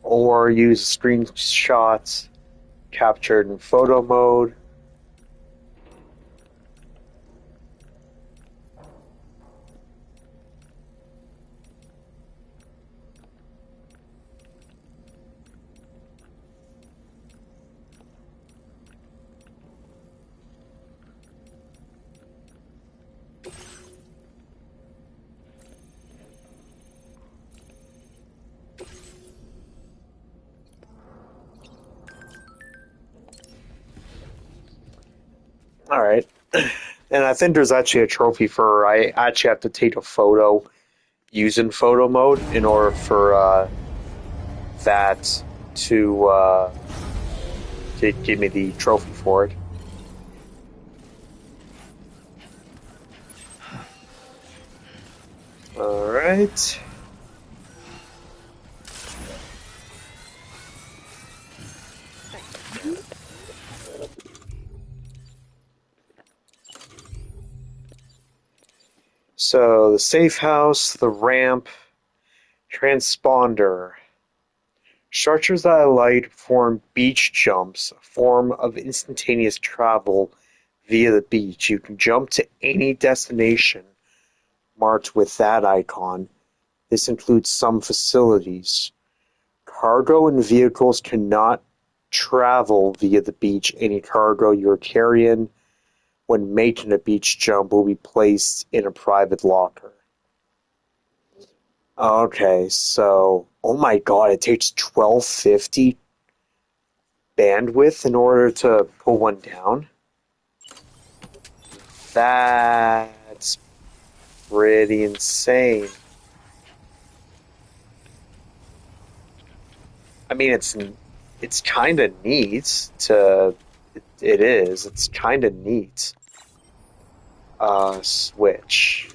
[SPEAKER 2] or use screenshots captured in photo mode. Alright. And I think there's actually a trophy for I actually have to take a photo using photo mode in order for that to give me the trophy for it. Alright. So, the safe house, the ramp, transponder. Structures that alight form beach jumps, a form of instantaneous travel via the beach. You can jump to any destination marked with that icon. This includes some facilities. Cargo and vehicles cannot travel via the beach. Any cargo you're carrying when making a beach jump will be placed in a private locker. Okay, so oh my god, it takes 1250 bandwidth in order to pull one down. That's pretty insane. I mean, it's kind of neat to. It is. It's kind of neat. Switch.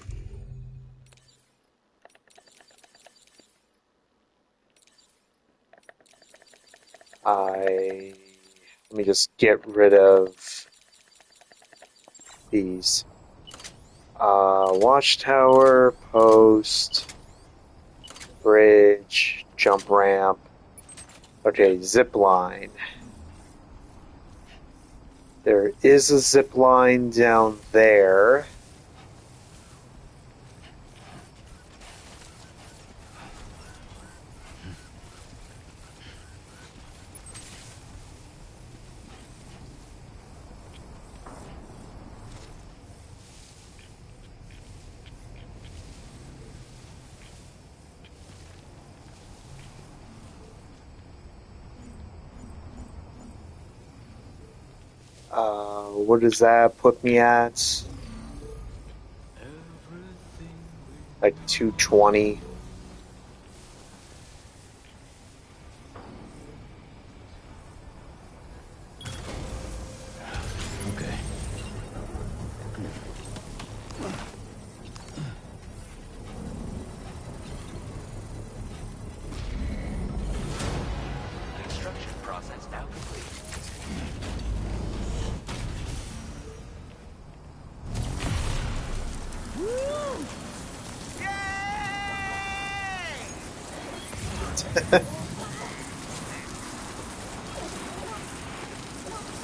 [SPEAKER 2] Let me just get rid of these. Watchtower, post, bridge, jump ramp. Okay, zip line. There is a zip line down there. What does that put me at? Like 220.
[SPEAKER 9] Okay.
[SPEAKER 7] Construction process now complete.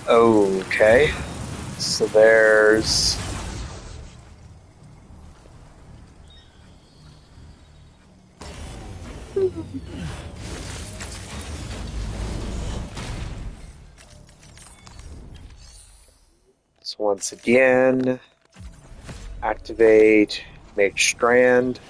[SPEAKER 2] Okay. So there's... So once again, activate, make strand.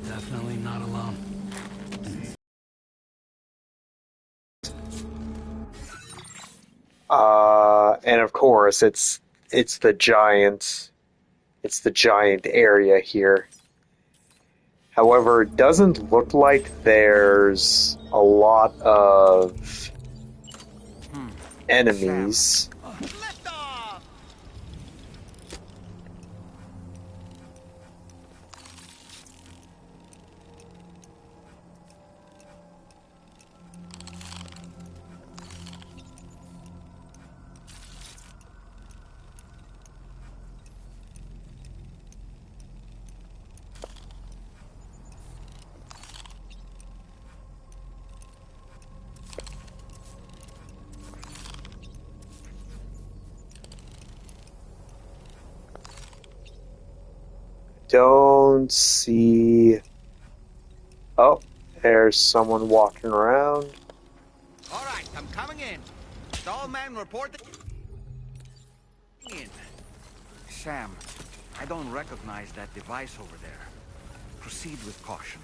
[SPEAKER 9] Definitely not alone.
[SPEAKER 2] And of course, it's the giant area here. However, it doesn't look like there's a lot of enemies. Don't see... Oh, there's someone walking around.
[SPEAKER 1] All right, I'm coming in. All men report in. Sam, I don't recognize that device over there. Proceed with caution.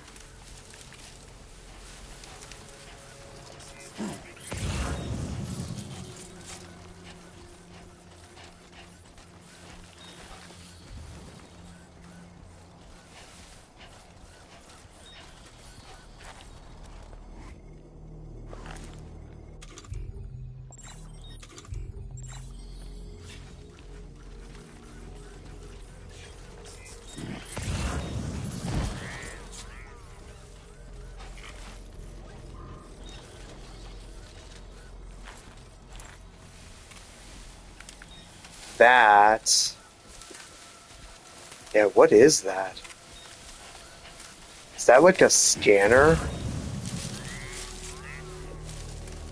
[SPEAKER 2] That... Yeah, what is that? Is that like a scanner?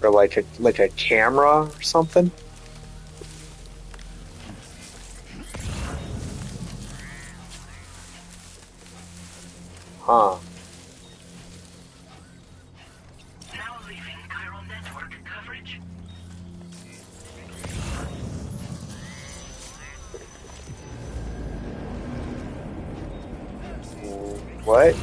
[SPEAKER 2] Or like a camera or something? Huh.
[SPEAKER 4] Now leaving chiral network coverage.
[SPEAKER 2] What?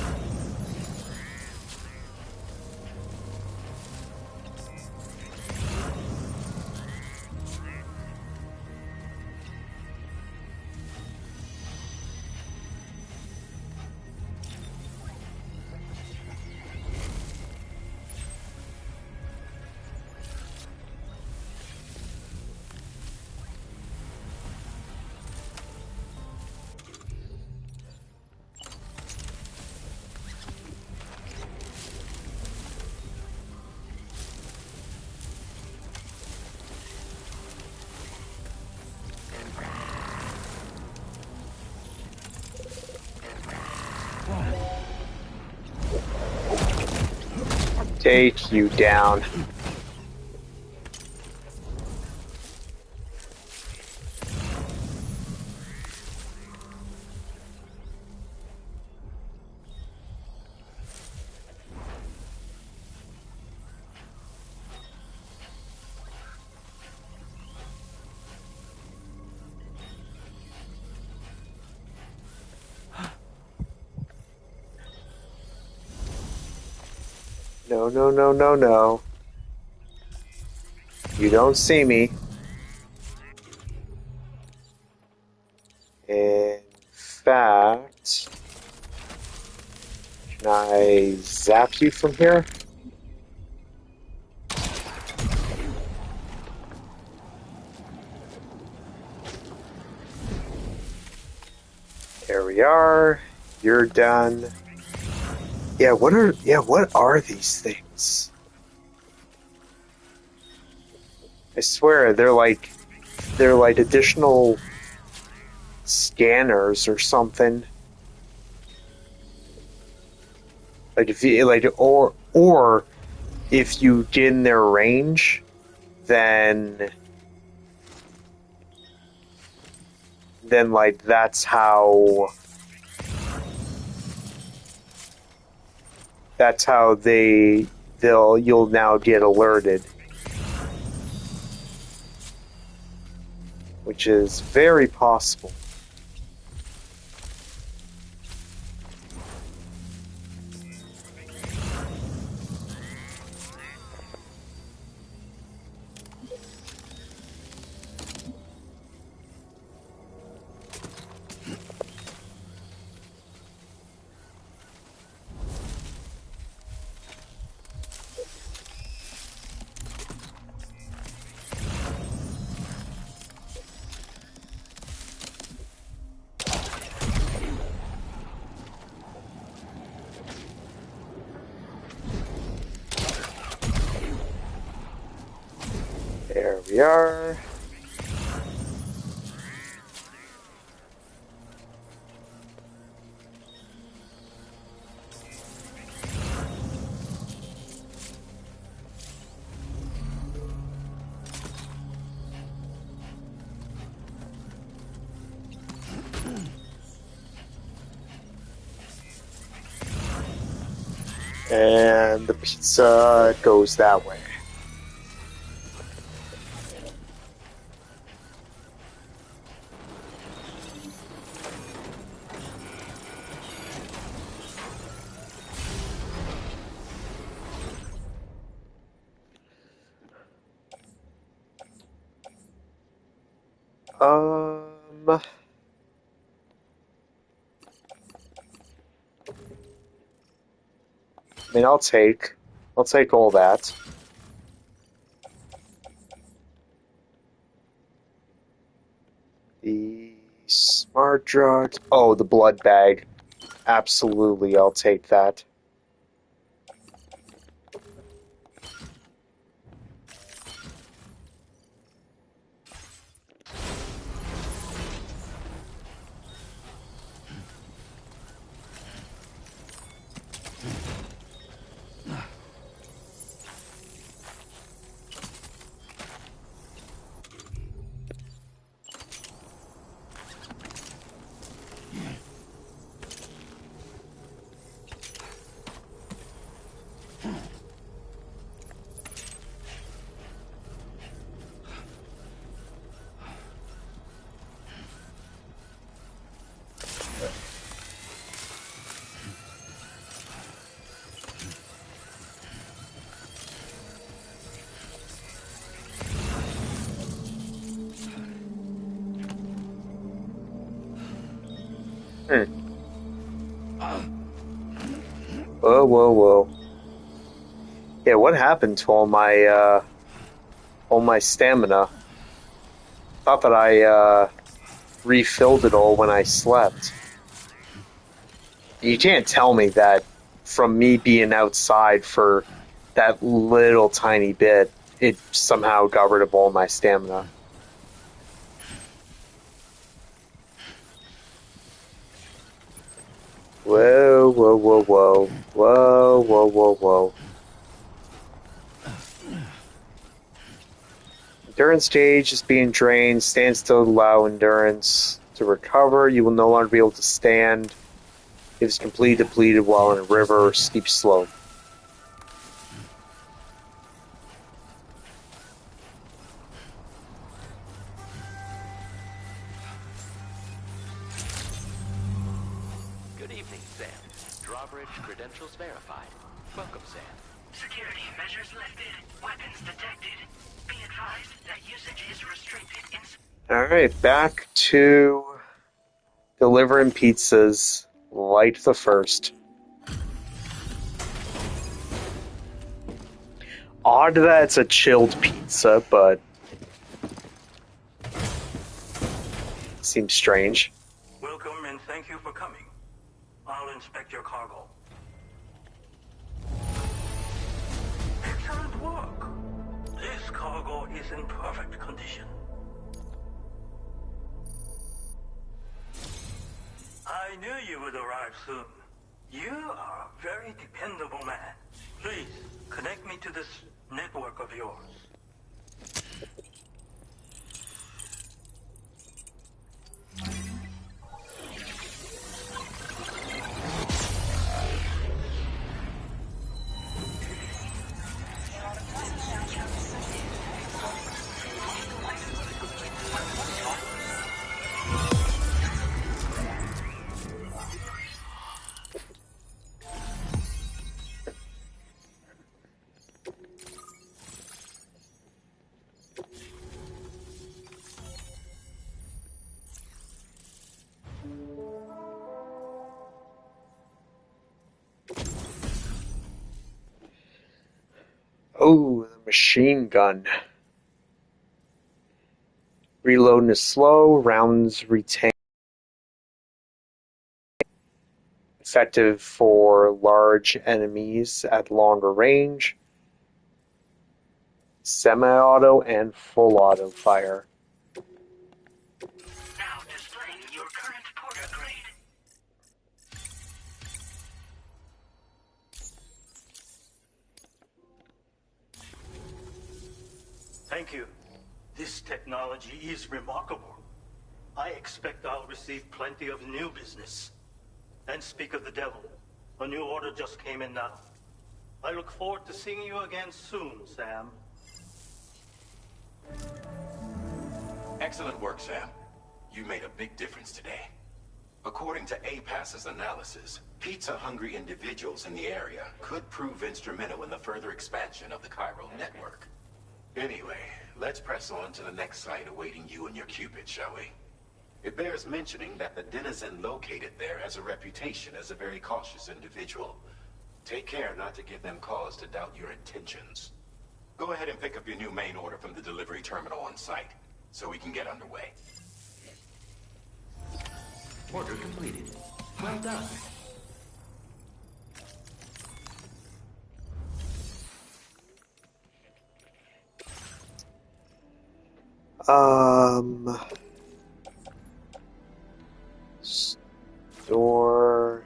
[SPEAKER 2] Take you down. No, no, no, no, no. You don't see me. In fact, can I zap you from here? There we are. You're done. Yeah, what are these things? I swear they're like additional scanners or something. Like if you or if you get in their range, then like that's how you'll now get alerted. Which is very possible. There we are. And the pizza goes that way. I mean, I'll take all that. The smart drugs. Oh, the blood bag. Absolutely, I'll take that. Whoa, whoa, whoa. Yeah, what happened to all my stamina? Thought that I refilled it all when I slept. You can't tell me that from me being outside for that little tiny bit, it somehow got rid of all my stamina. Whoa, whoa, whoa, whoa. Whoa, whoa, whoa, whoa. Endurance gauge is being drained. Stand still to allow endurance to recover. You will no longer be able to stand. It is completely depleted while in a river or steep slope.
[SPEAKER 7] Good evening, Sam. Drawbridge credentials verified. Welcome, Sam.
[SPEAKER 4] Security measures lifted. Weapons detected. Be advised that usage is restricted in...
[SPEAKER 2] Alright, back to delivering pizzas. Light the first. Odd that it's a chilled pizza, but seems strange.
[SPEAKER 10] Welcome and thank you for coming. I'll inspect your cargo. work. This cargo is in perfect condition. I knew you would arrive soon. You are a very dependable man. Please, connect me to this network of yours.
[SPEAKER 2] Oh, the machine gun. Reloading is slow, rounds retain. Effective for large enemies at longer range. Semi-auto and full auto fire.
[SPEAKER 4] Now displaying your current porter grade.
[SPEAKER 10] Thank you. This technology is remarkable. I expect I'll receive plenty of new business. And speak of the devil, a new order just came in now. I look forward to seeing you again soon, Sam.
[SPEAKER 14] Excellent work, Sam. You made a big difference today. According to APAS's analysis, pizza-hungry individuals in the area could prove instrumental in the further expansion of the Chiral network. Anyway, let's press on to the next site awaiting you and your Cupid, shall we? It bears mentioning that the denizen located there has a reputation as a very cautious individual. Take care not to give them cause to doubt your intentions. Go ahead and pick up your new main order from the delivery terminal on site, so we can get underway.
[SPEAKER 7] Order completed. Well done.
[SPEAKER 2] Store.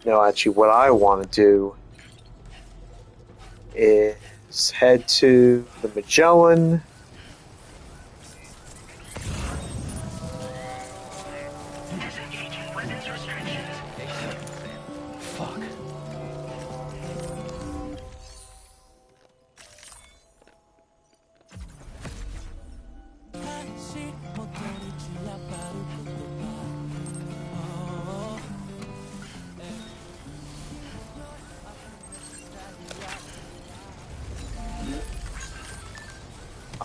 [SPEAKER 2] No, actually, what I want to do is head to the Magellan.
[SPEAKER 4] Disengaging weapons restrictions.
[SPEAKER 9] Fuck.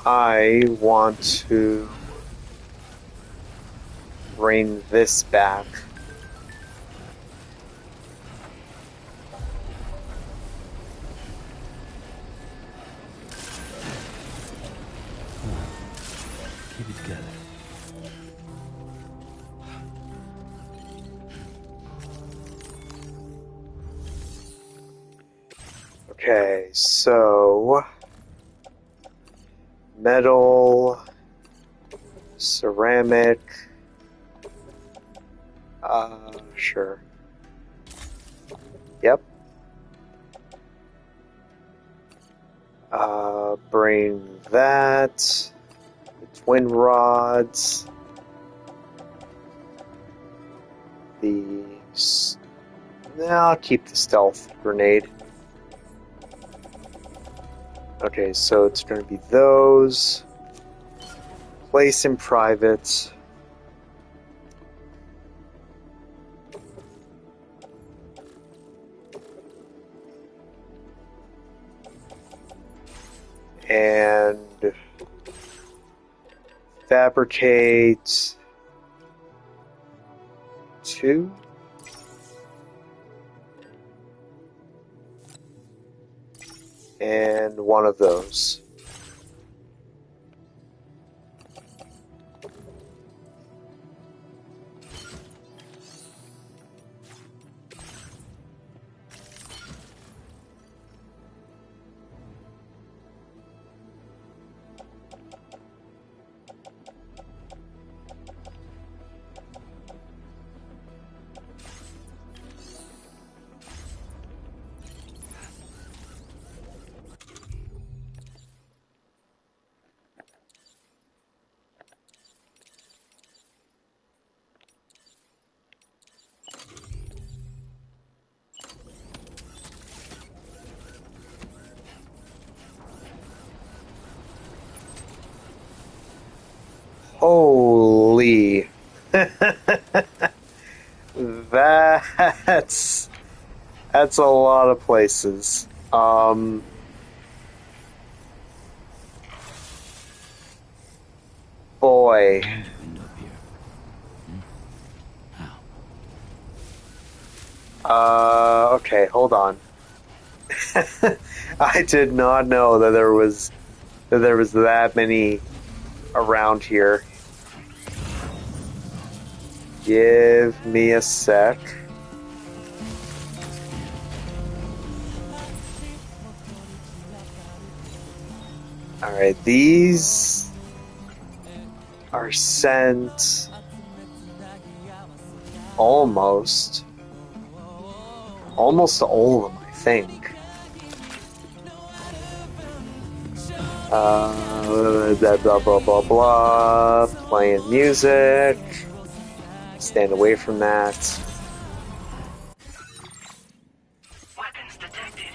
[SPEAKER 2] I want to bring this back.
[SPEAKER 9] Keep it together.
[SPEAKER 2] Okay, so metal, ceramic, sure. Yep. Bring that, the twin rods, I'll keep the stealth grenade. Okay, so it's going to be those. Place in private. And fabricate 2. And 1 of those. Holy. That's a lot of places. Boy. Okay, hold on. I did not know that there was that many around here. Give me a sec. Alright, these are sent almost to all of them, I think. Blah, blah, blah, blah, blah. Playing music. Stand away from that.
[SPEAKER 4] Weapons detected.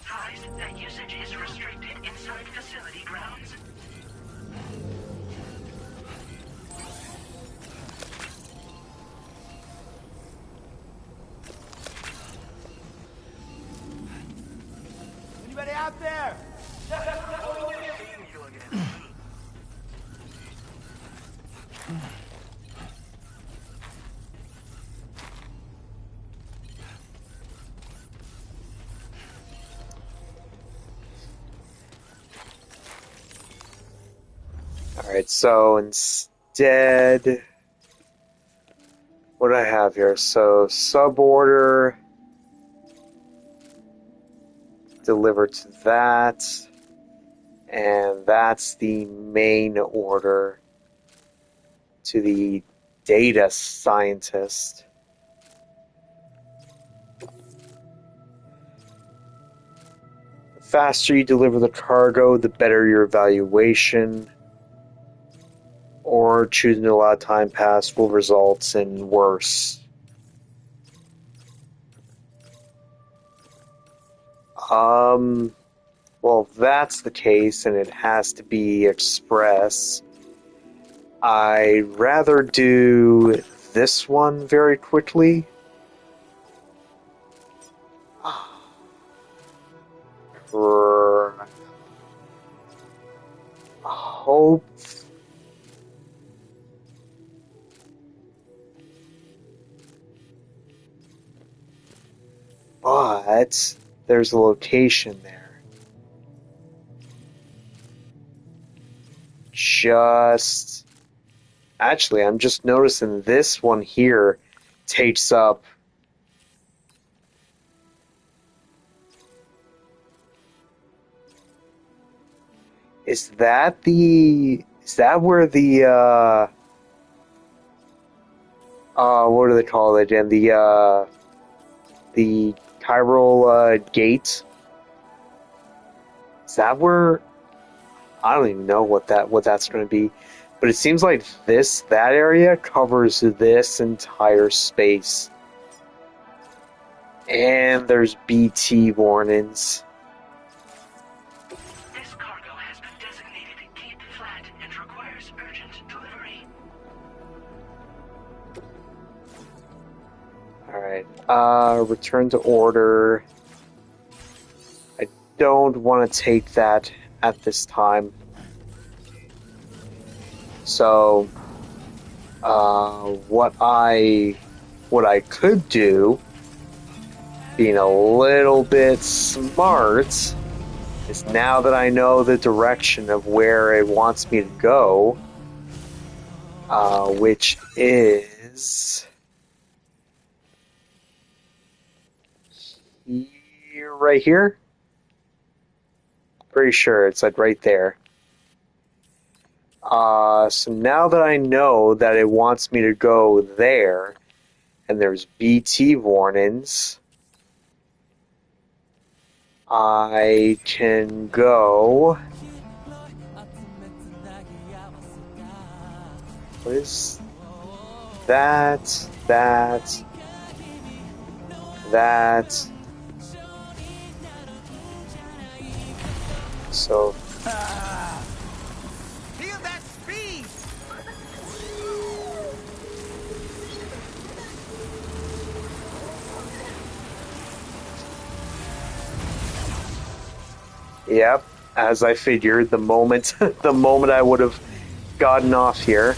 [SPEAKER 4] Advised that usage is restricted inside facility grounds.
[SPEAKER 11] Anybody out there?
[SPEAKER 2] Alright, so instead, what do I have here? So, suborder, deliver to that, and that's the main order to the data scientist. The faster you deliver the cargo, the better your evaluation. Or choosing to allow time pass will result in worse. Well, if that's the case, and it has to be express, I'd rather do this one very quickly. Hope. But there's a location there. Actually, I'm just noticing this one here takes up. Is that where the what do they call it? And the chiral gate? Is that where? I don't even know what that's going to be, but it seems like that area covers this entire space, and there's BT warnings.
[SPEAKER 4] This cargo has been designated Cape Flat and requires urgent delivery.
[SPEAKER 2] Alright, return to order. I don't want to take that at this time. So, what I could do, being a little bit smart, is now that I know the direction of where it wants me to go, which is right here. Pretty sure it's like right there. So now that I know that it wants me to go there, and there's BT warnings, I can go. What is? that. So
[SPEAKER 1] Feel that speed!
[SPEAKER 2] yep, as I figured, the moment the moment I would have gotten off here.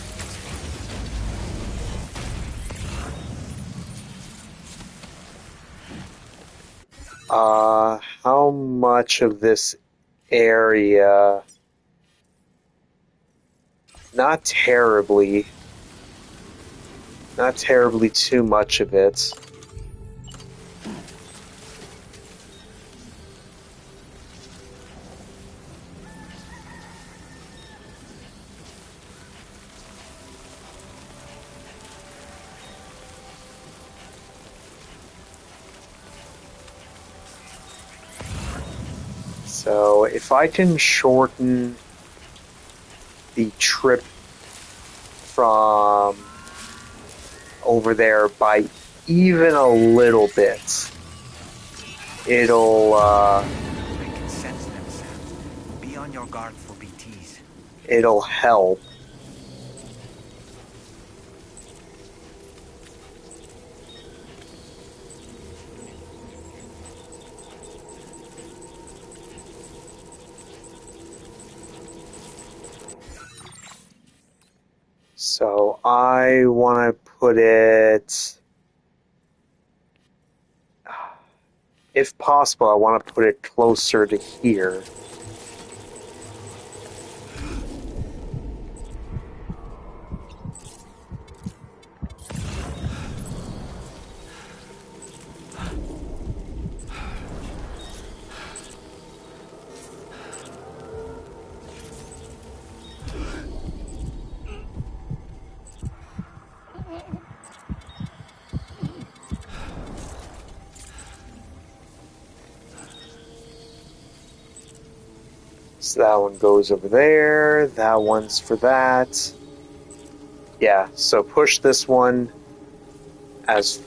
[SPEAKER 2] How much of this area? Not terribly. Not terribly too much of it. So if I can shorten the trip from over there by even a little bit, it'll
[SPEAKER 1] I can sense them, Sam. Be on your guard for BTs.
[SPEAKER 2] it'll help. So I want to put it, if possible, I want to put it closer to here. So that one goes over there. That one's for that. Yeah, so push this one as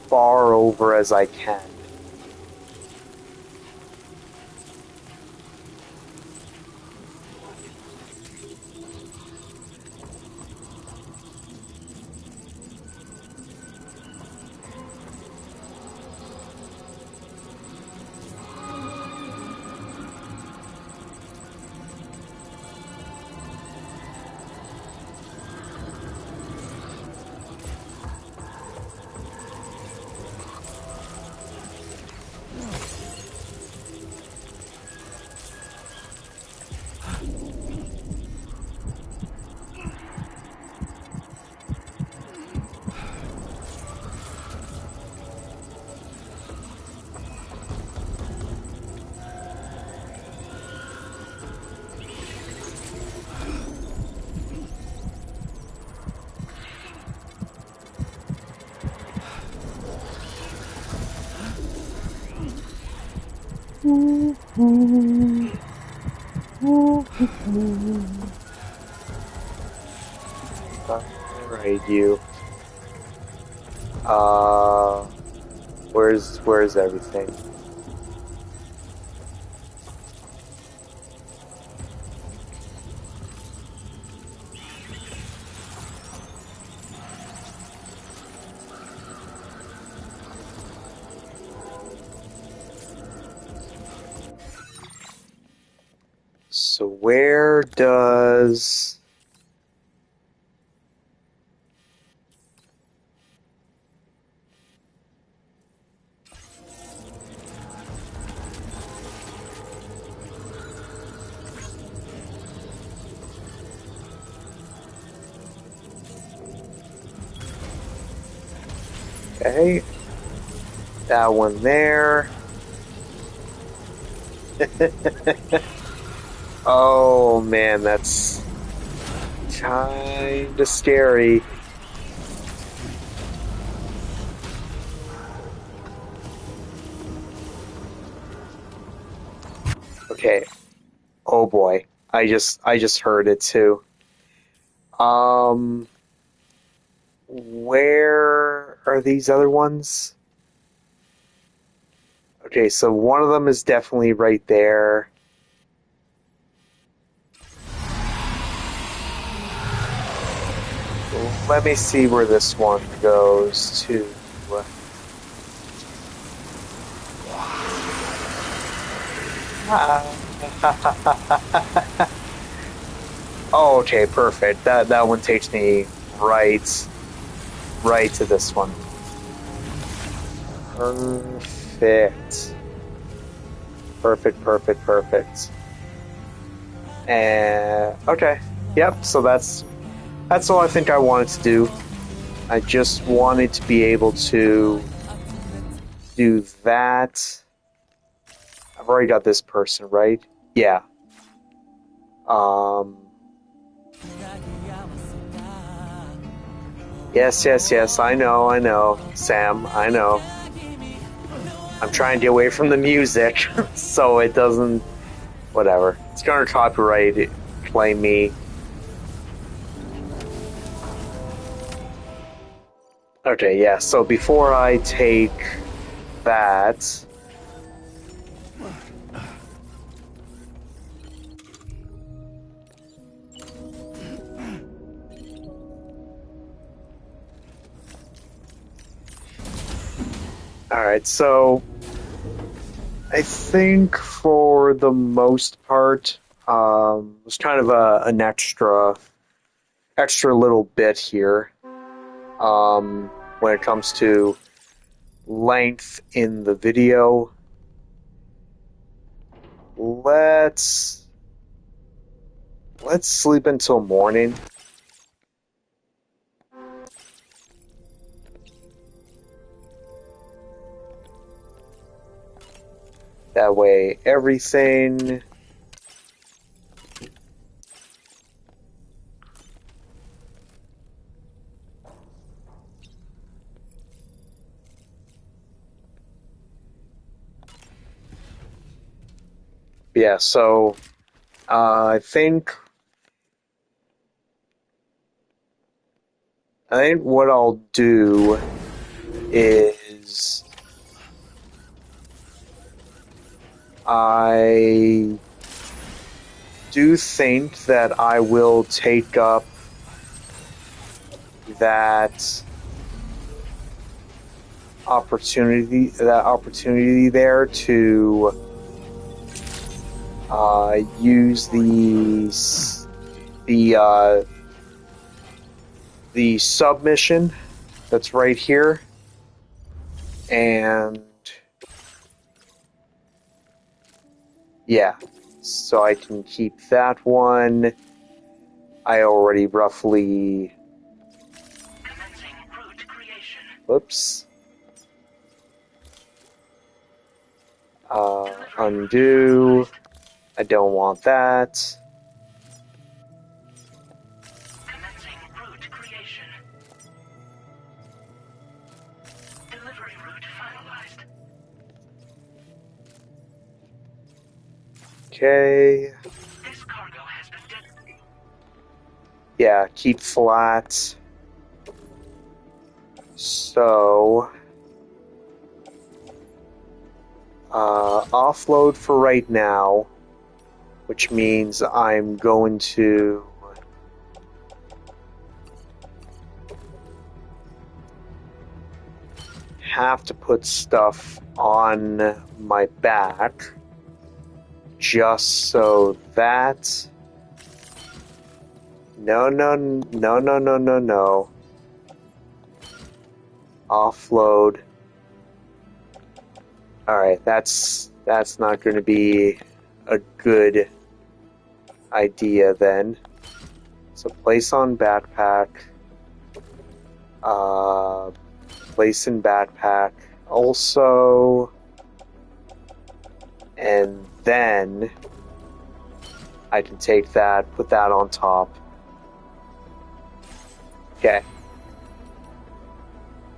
[SPEAKER 2] far over as I can. Alright, you. Where's everything? So where does... Okay. That one there. Oh man, that's kinda scary. Okay. Oh boy. I just heard it too. Where are these other ones? Okay, so one of them is definitely right there. Let me see where this one goes to. Oh, okay, perfect. That one takes me right to this one. Perfect. Perfect. And okay. Yep, so that's all I think I wanted to do. I just wanted to be able to do that. I've already got this person, right? Yeah. Yes, I know. Sam, I know. I'm trying to get away from the music so it doesn't... Whatever. It's gonna copyright claim me. Okay, yeah, so before I take that... Alright, so... I think for the most part, it was kind of an extra little bit here when it comes to length in the video. Let's sleep until morning. That way everything... Yeah, so I think what I'll do is I do think that I will take up that opportunity there to use the submission that's right here, and yeah, so I can keep that one. I already roughly... Whoops. Undo. I don't want that. Okay. Yeah, keep flat. So, offload for right now, which means I'm going to have to put stuff on my back just so that... No. Offload. Alright, that's not going to be a good idea then. So place on backpack. Place in backpack. Also... And then I can take that, put that on top. Okay.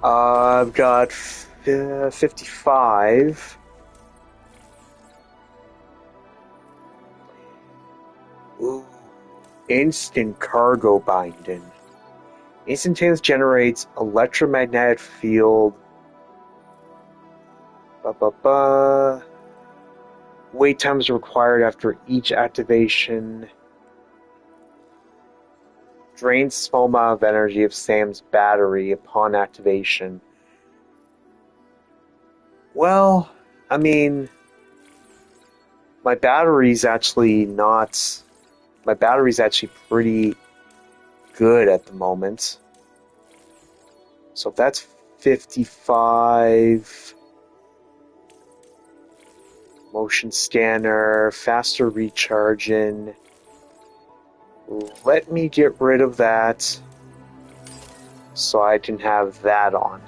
[SPEAKER 2] I've got 55. Ooh. Instant cargo binding. Instantaneous generates electromagnetic field. Wait time is required after each activation. Drains small amount of energy of Sam's battery upon activation. Well, I mean, my battery's actually pretty good at the moment. So if that's 55. Motion scanner, faster recharging. Let me get rid of that so I can have that on.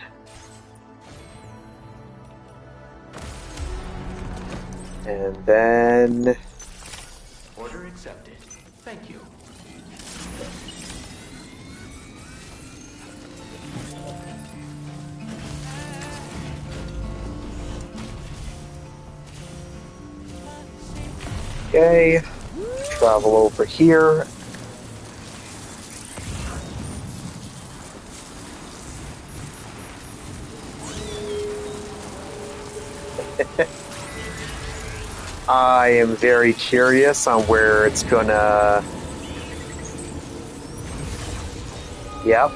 [SPEAKER 2] And then...
[SPEAKER 7] Order accepted. Thank you.
[SPEAKER 2] Okay, travel over here. I am very curious on where it's gonna... Yep.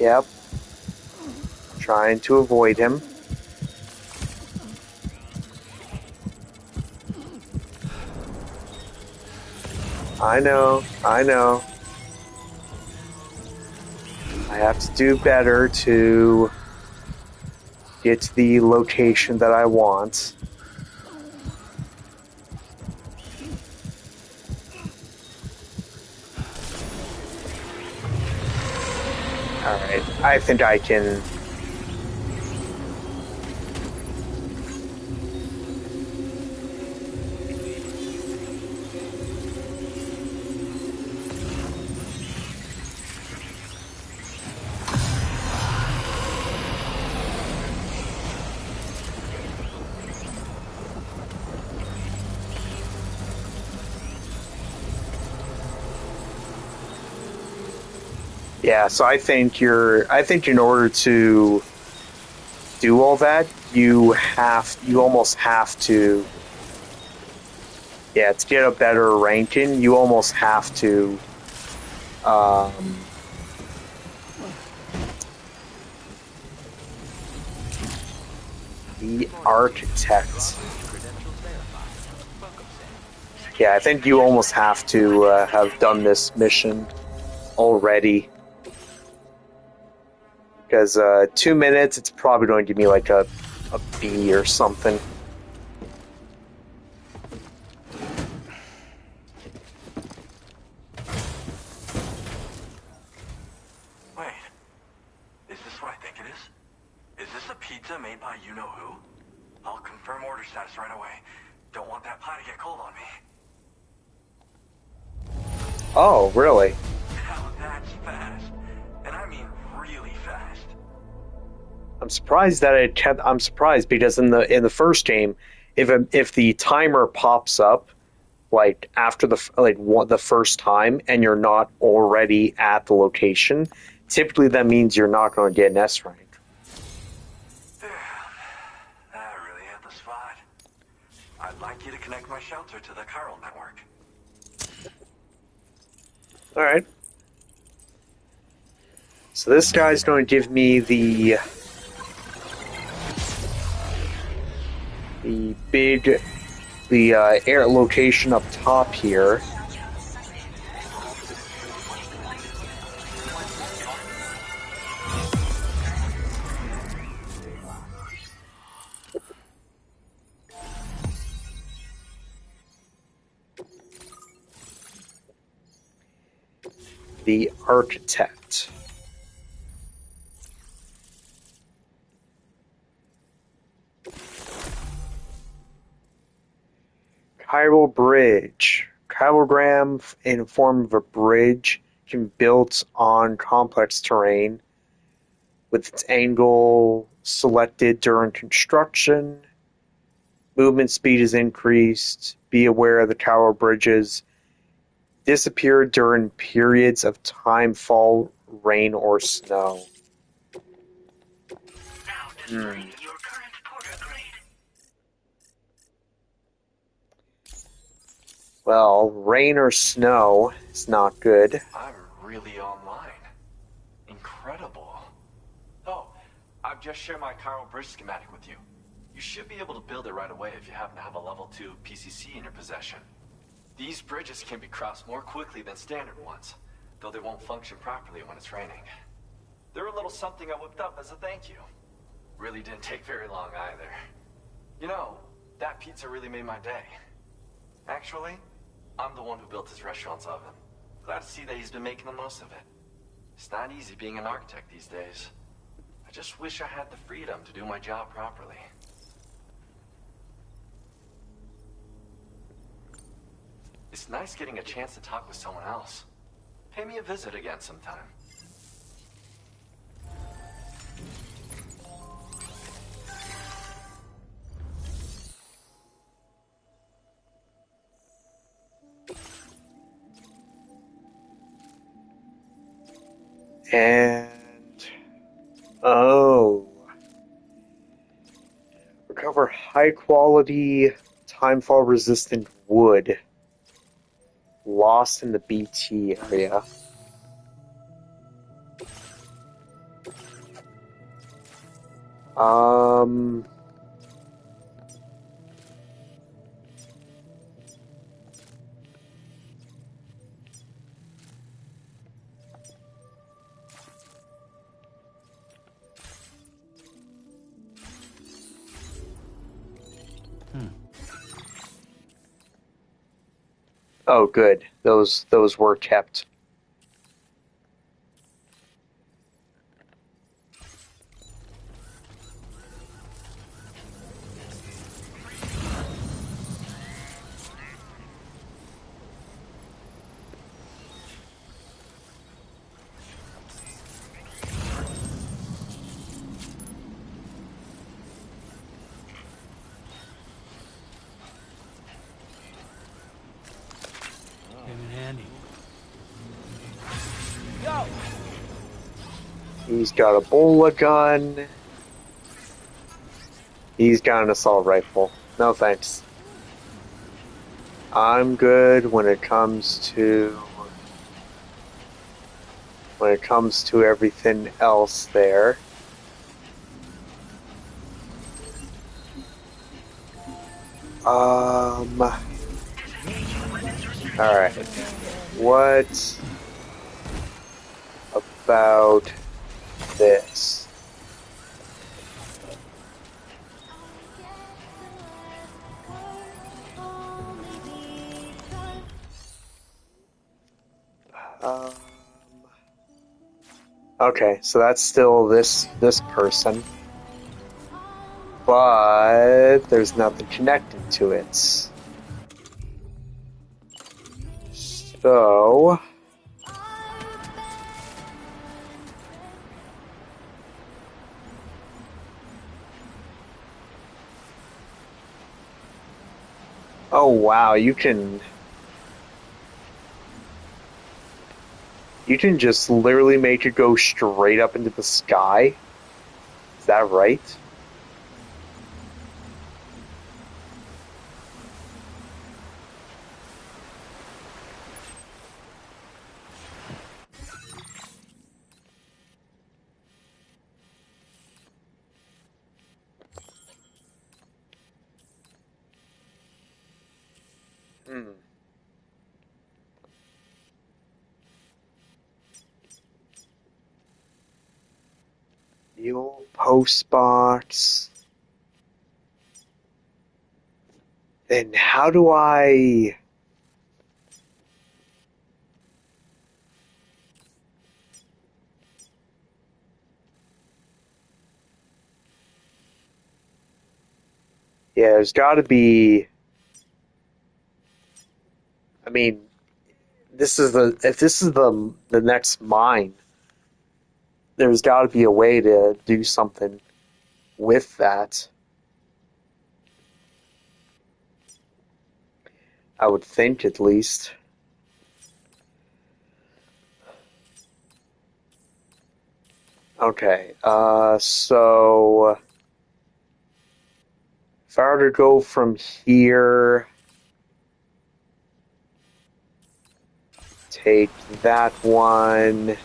[SPEAKER 2] Yep. Trying to avoid him. I know. I have to do better to get to the location that I want. Alright, I think I can... Yeah, so I think in order to do all that, you almost have to, to get a better ranking, you almost have to the architect. Yeah, I think you almost have to have done this mission already. Because 2 minutes, it's probably going to give me like a B or something.
[SPEAKER 10] Wait. Is this what I think it is? Is this a pizza made by you-know-who? I'll confirm order status right away. Don't want that pie to get cold on me.
[SPEAKER 2] Oh, really?
[SPEAKER 10] Now that's fast. And I mean really fast.
[SPEAKER 2] I'm surprised that it kept. I'm surprised because in the first game, if the timer pops up like after the first time and you're not already at the location, typically that means you're not going to get an S rank.
[SPEAKER 10] Damn. I really hit the spot. I'd like you to connect my shelter to the chiral network.
[SPEAKER 2] All right. So this guy's going to give me the air location up top here. The architect. Chiral bridge. Chirogram in form of a bridge can be built on complex terrain with its angle selected during construction. Movement speed is increased. Be aware the chiral bridges disappear during periods of time, fall, rain, or snow. Well, rain or snow is not good.
[SPEAKER 20] I'm really online. Incredible. Oh, I've just shared my chiral bridge schematic with you. You should be able to build it right away if you happen to have a level 2 PCC in your possession. These bridges can be crossed more quickly than standard ones, though they won't function properly when it's raining. They're a little something I whipped up as a thank you. Really didn't take very long either. You know, that pizza really made my day. Actually, I'm the one who built his restaurant's oven. Glad to see that he's been making the most of it. It's not easy being an architect these days. I just wish I had the freedom to do my job properly. It's nice getting a chance to talk with someone else. Pay me a visit again sometime.
[SPEAKER 2] And oh, recover high quality timefall resistant wood lost in the BT area. Um, Oh, good. Those were kept.
[SPEAKER 9] Came in handy.
[SPEAKER 11] Yo!
[SPEAKER 2] He's got a bola gun. He's got an assault rifle. No thanks. I'm good when it comes to everything else there. Alright. What about this? Okay, so that's still this person, but there's nothing connected to it. So oh wow, you can just literally make it go straight up into the sky? Is that right? The old post box. Then how do I... Yeah, there's gotta be... I mean, if this is the next mine, there's got to be a way to do something with that. I would think, at least. Okay, so if I were to go from here, take that one.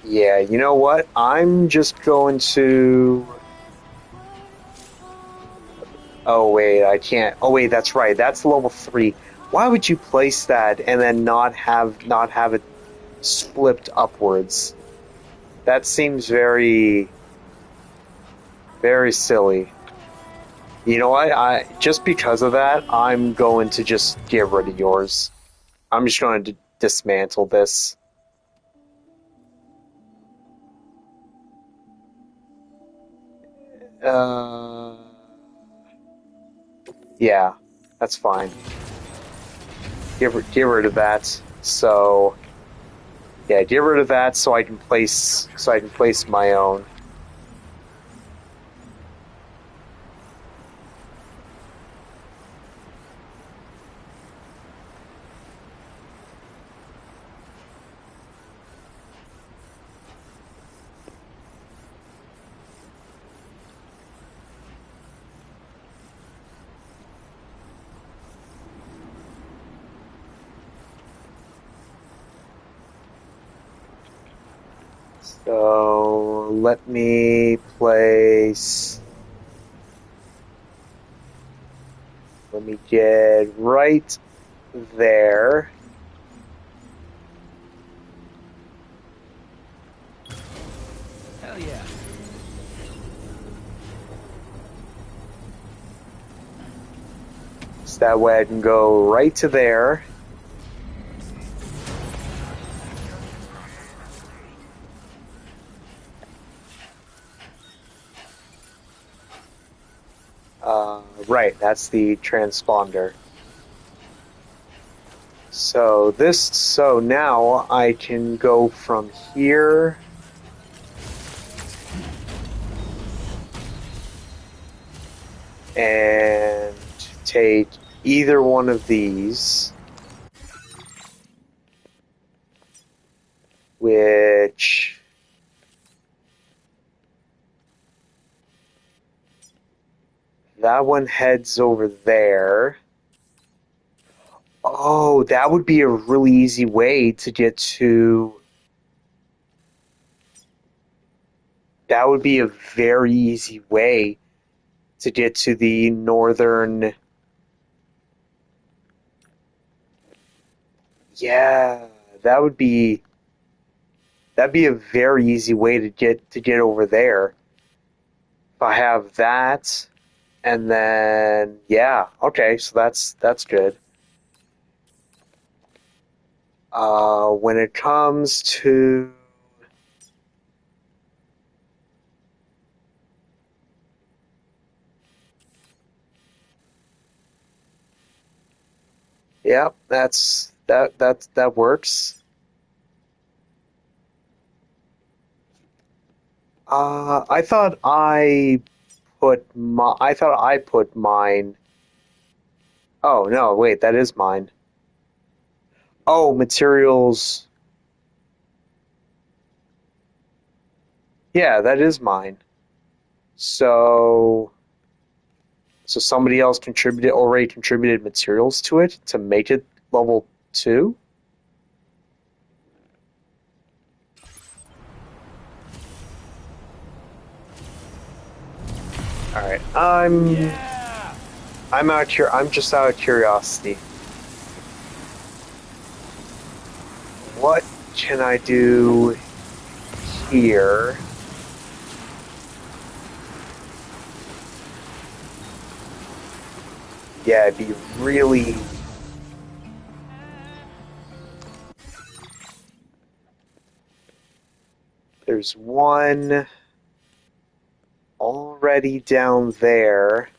[SPEAKER 2] Yeah, you know what? I'm just going to... Oh, wait, I can't. Oh, wait, that's right. That's level 3. Why would you place that and then not have it split upwards? That seems very, very silly. You know what? Just because of that, I'm going to just get rid of yours. I'm just going to dismantle this. Yeah, that's fine. Get rid of that. So, yeah, get rid of that so I can place my own. So let me place. Let me get right there.
[SPEAKER 3] Hell yeah.
[SPEAKER 2] So that way I can go right to there. Right, that's the transponder. So now I can go from here. And take either one of these, which that one heads over there. Oh, that would be a really easy way to get to... That would be a very easy way to get to the northern... Yeah, that'd be a very easy way to get over there. If I have that, and then yeah, okay, so that's good. When it comes to... Yep, that works. I thought I put mine. Oh no, wait, that is mine. Oh, materials. Yeah, that is mine. So somebody else already contributed materials to it to make it level 2? Alright, I'm just out of curiosity. What can I do here? Yeah, it'd be really... There's one already down there.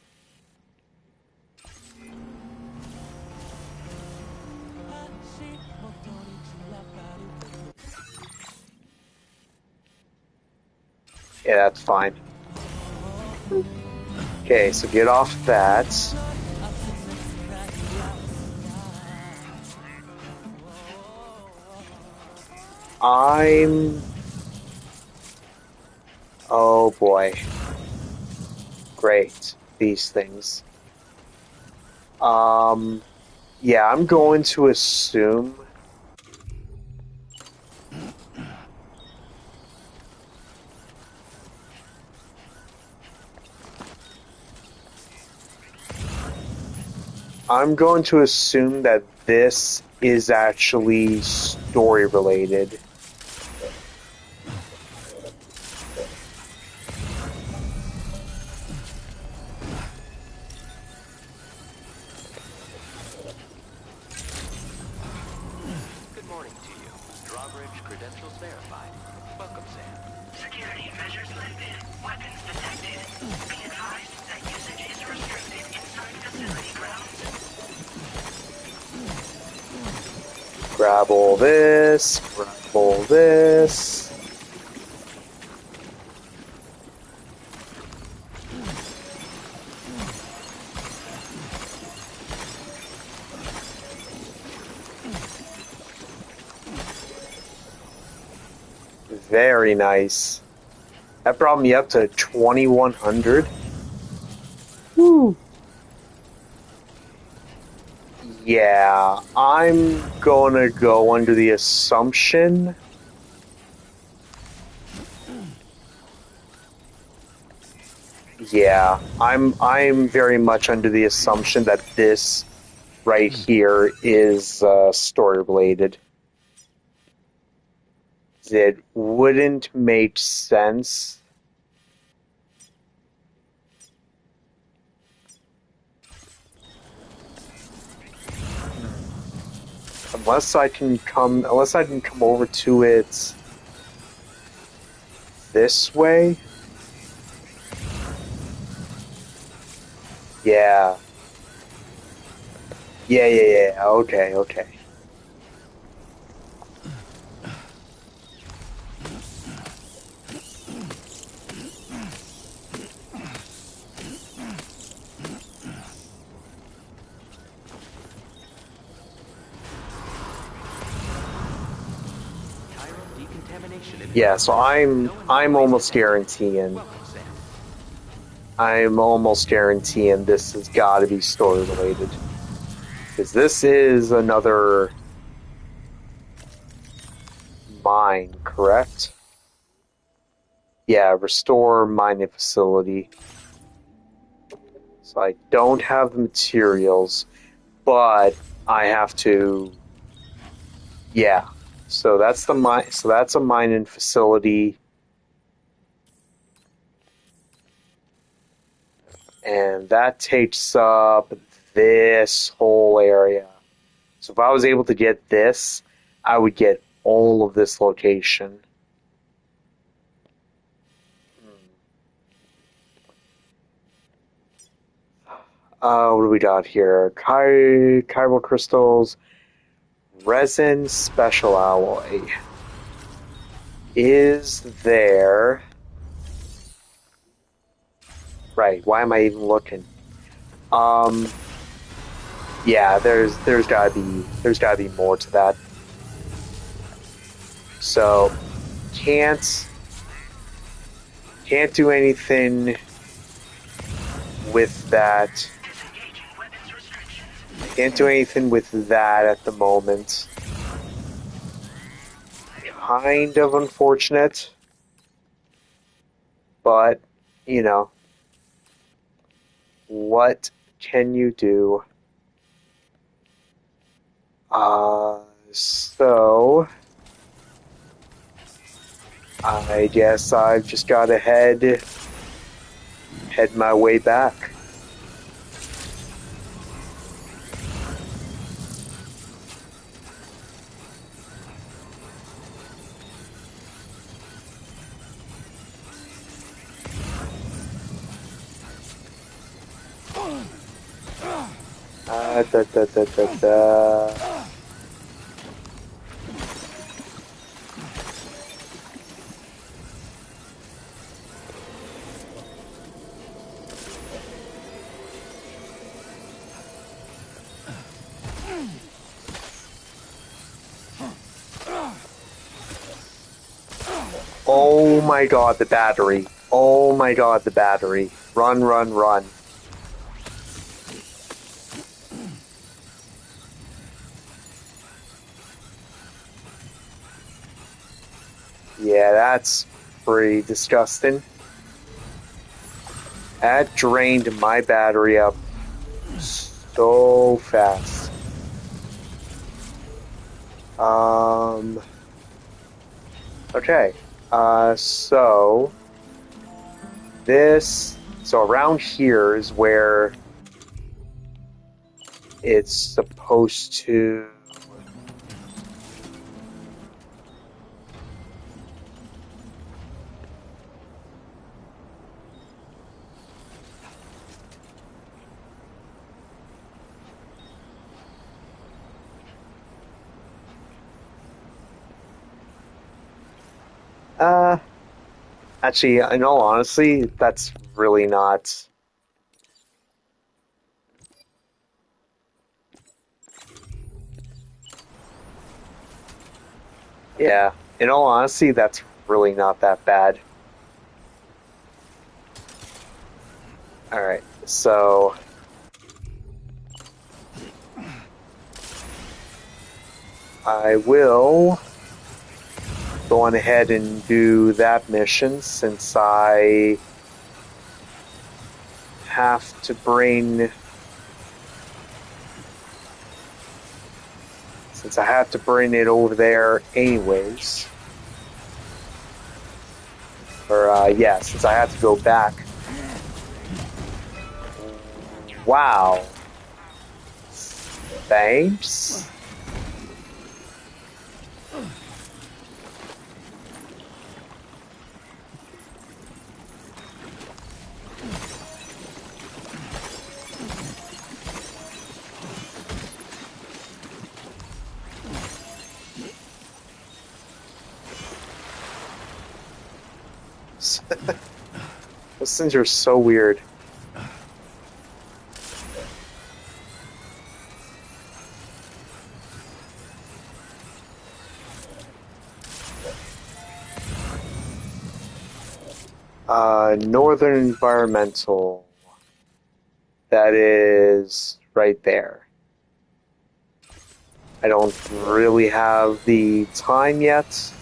[SPEAKER 2] Yeah, that's fine. Okay, so get off that. Oh boy. Great. These things. Yeah, I'm going to assume... I'm going to assume that this is actually story related.
[SPEAKER 7] Good morning to you. Drawbridge credentials verified. Welcome, Sam.
[SPEAKER 4] Security measures lifted. Weapons detected. Be advised that usage is restricted inside facility grounds.
[SPEAKER 2] Grab all this, grab all this. Very nice. That brought me up to 2100. Woo. Yeah, I'm gonna go under the assumption I'm very much under the assumption that this right here is story related. It wouldn't make sense. Unless I can come over to it this way. Yeah. Yeah. Okay. Yeah, so I'm almost guaranteeing. I'm almost guaranteeing this has got to be story related. Because this is another mine, correct? Yeah, restore mining facility. So I don't have the materials, but I have to. Yeah. So that's the mine. So that's a mining facility, and that takes up this whole area. So if I was able to get this, I would get all of this location. What do we got here? Chiral crystals, resin special alloy. Is there... Right, why am I even looking? Yeah, there's gotta be more to that. So can't do anything with that. Can't do anything with that at the moment. Kind of unfortunate, but you know, what can you do? So I guess I've just gotta head my way back. Da, da, da, da, da. Oh my god, the battery. Oh my god, the battery. Run, run, run. Yeah, that's pretty disgusting. That drained my battery up so fast. Okay. So around here is where it's supposed to. Actually, in all honesty, that's really not. Yeah, in all honesty, that's really not that bad. Alright, so. I will go on ahead and do that mission since I have to bring. Since I have to bring it over there anyways. Or, yeah, since I have to go back. Wow. Thanks. Those things are so weird. Northern Environmental. That is right there. I don't really have the time yet.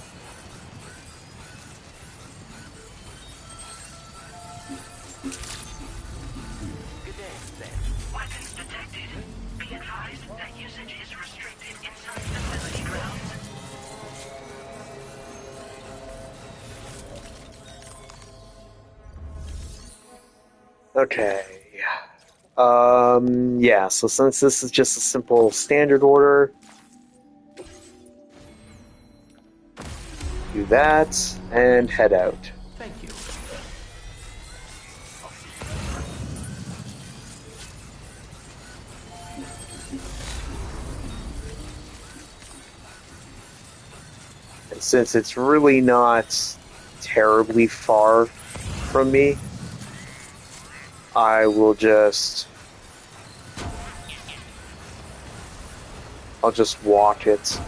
[SPEAKER 4] Weapons detected. Be advised that usage is restricted inside facility grounds.
[SPEAKER 2] Okay. Yeah, so since this is just a simple standard order, do that and head out.
[SPEAKER 9] Thank you.
[SPEAKER 2] And since it's really not terribly far from me, I will I'll just walk it.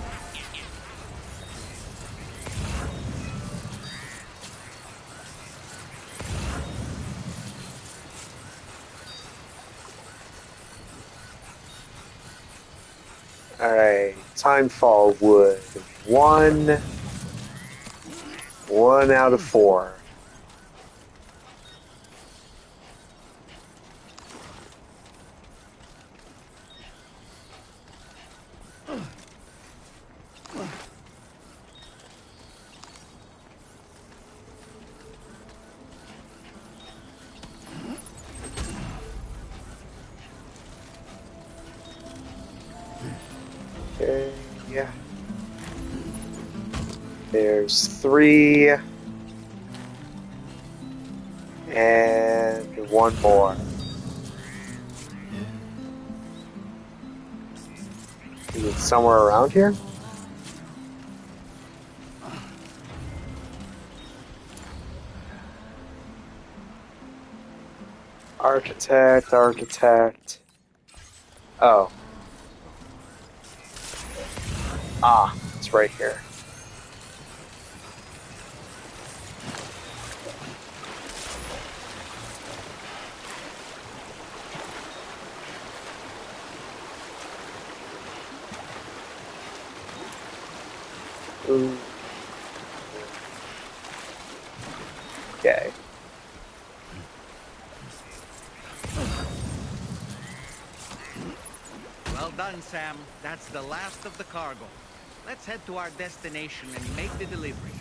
[SPEAKER 2] Alright, timefall wood. 1 out of 4. Okay, yeah. There's 3. And 1 more. Is it somewhere around here? Architect. Oh. Ah, it's right here. Ooh. Okay.
[SPEAKER 1] Well done, Sam. That's the last of the cargo. Let's head to our destination and make the delivery.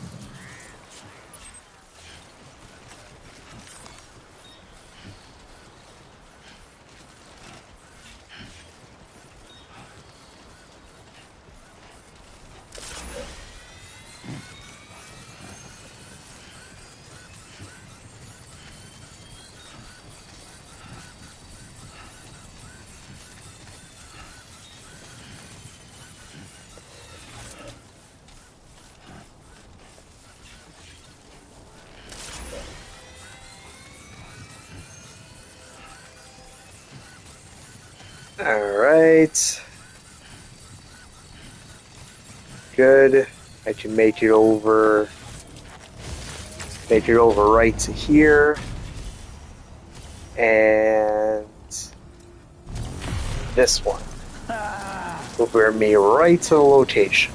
[SPEAKER 2] Alright. Good. I can make it over. Make it over right to here. And this one will bring me right to the location.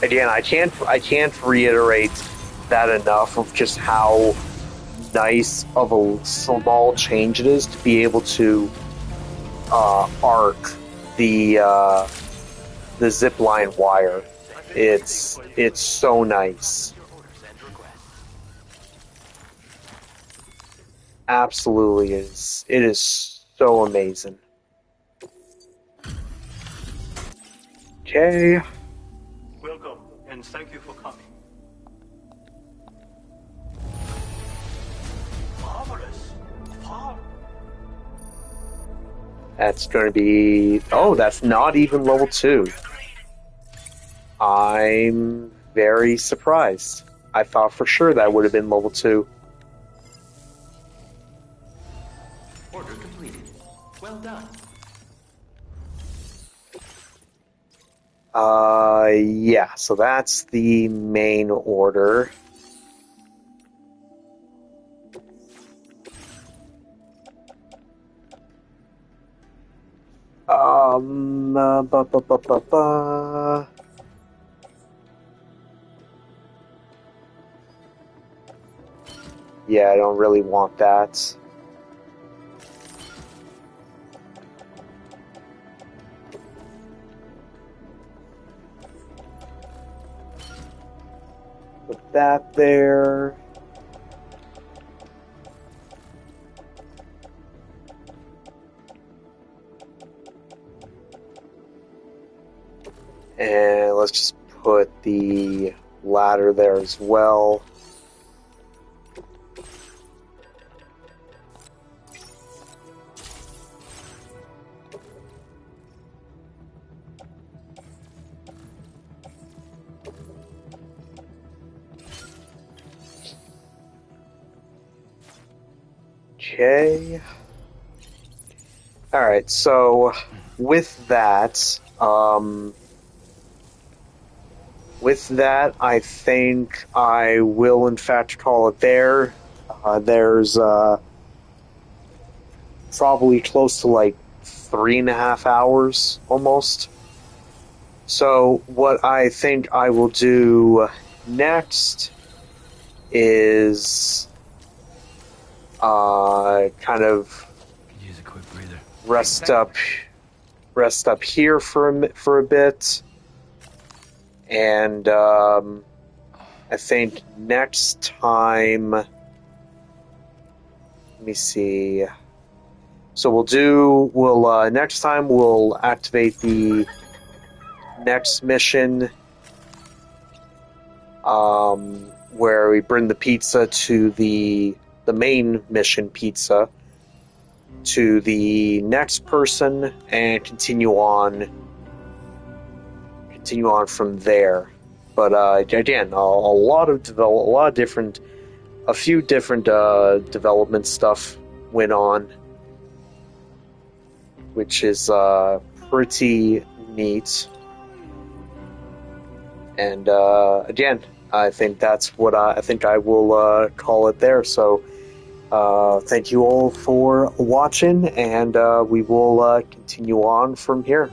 [SPEAKER 2] Again, I can't reiterate that enough of just how nice of a small change it is to be able to arc the zipline wire. It's so nice. Absolutely is. It is so amazing. Okay.
[SPEAKER 10] Welcome, and thank you for coming. Marvelous. Far.
[SPEAKER 2] That's going to be... Oh, that's not even level 2. I'm very surprised. I thought for sure that would have been level 2.
[SPEAKER 7] Order completed. Well done.
[SPEAKER 2] Yeah, so that's the main order. Ba, ba, ba, ba, ba. Yeah, I don't really want that. Put that there. And let's just put the ladder there as well. Okay. Alright, so with that, I think I will in fact call it there. There's probably close to like 3.5 hours almost. So what I think I will do next is kind of
[SPEAKER 9] Use a quick breather.
[SPEAKER 2] rest up here for a bit, and I think next time. Let me see. So next time we'll activate the next mission. where we bring the pizza to the main mission pizza to the next person and continue on from there. But again, a few different development stuff went on, which is pretty neat. And again, I think that's what I think I will call it there. So thank you all for watching, and we will continue on from here.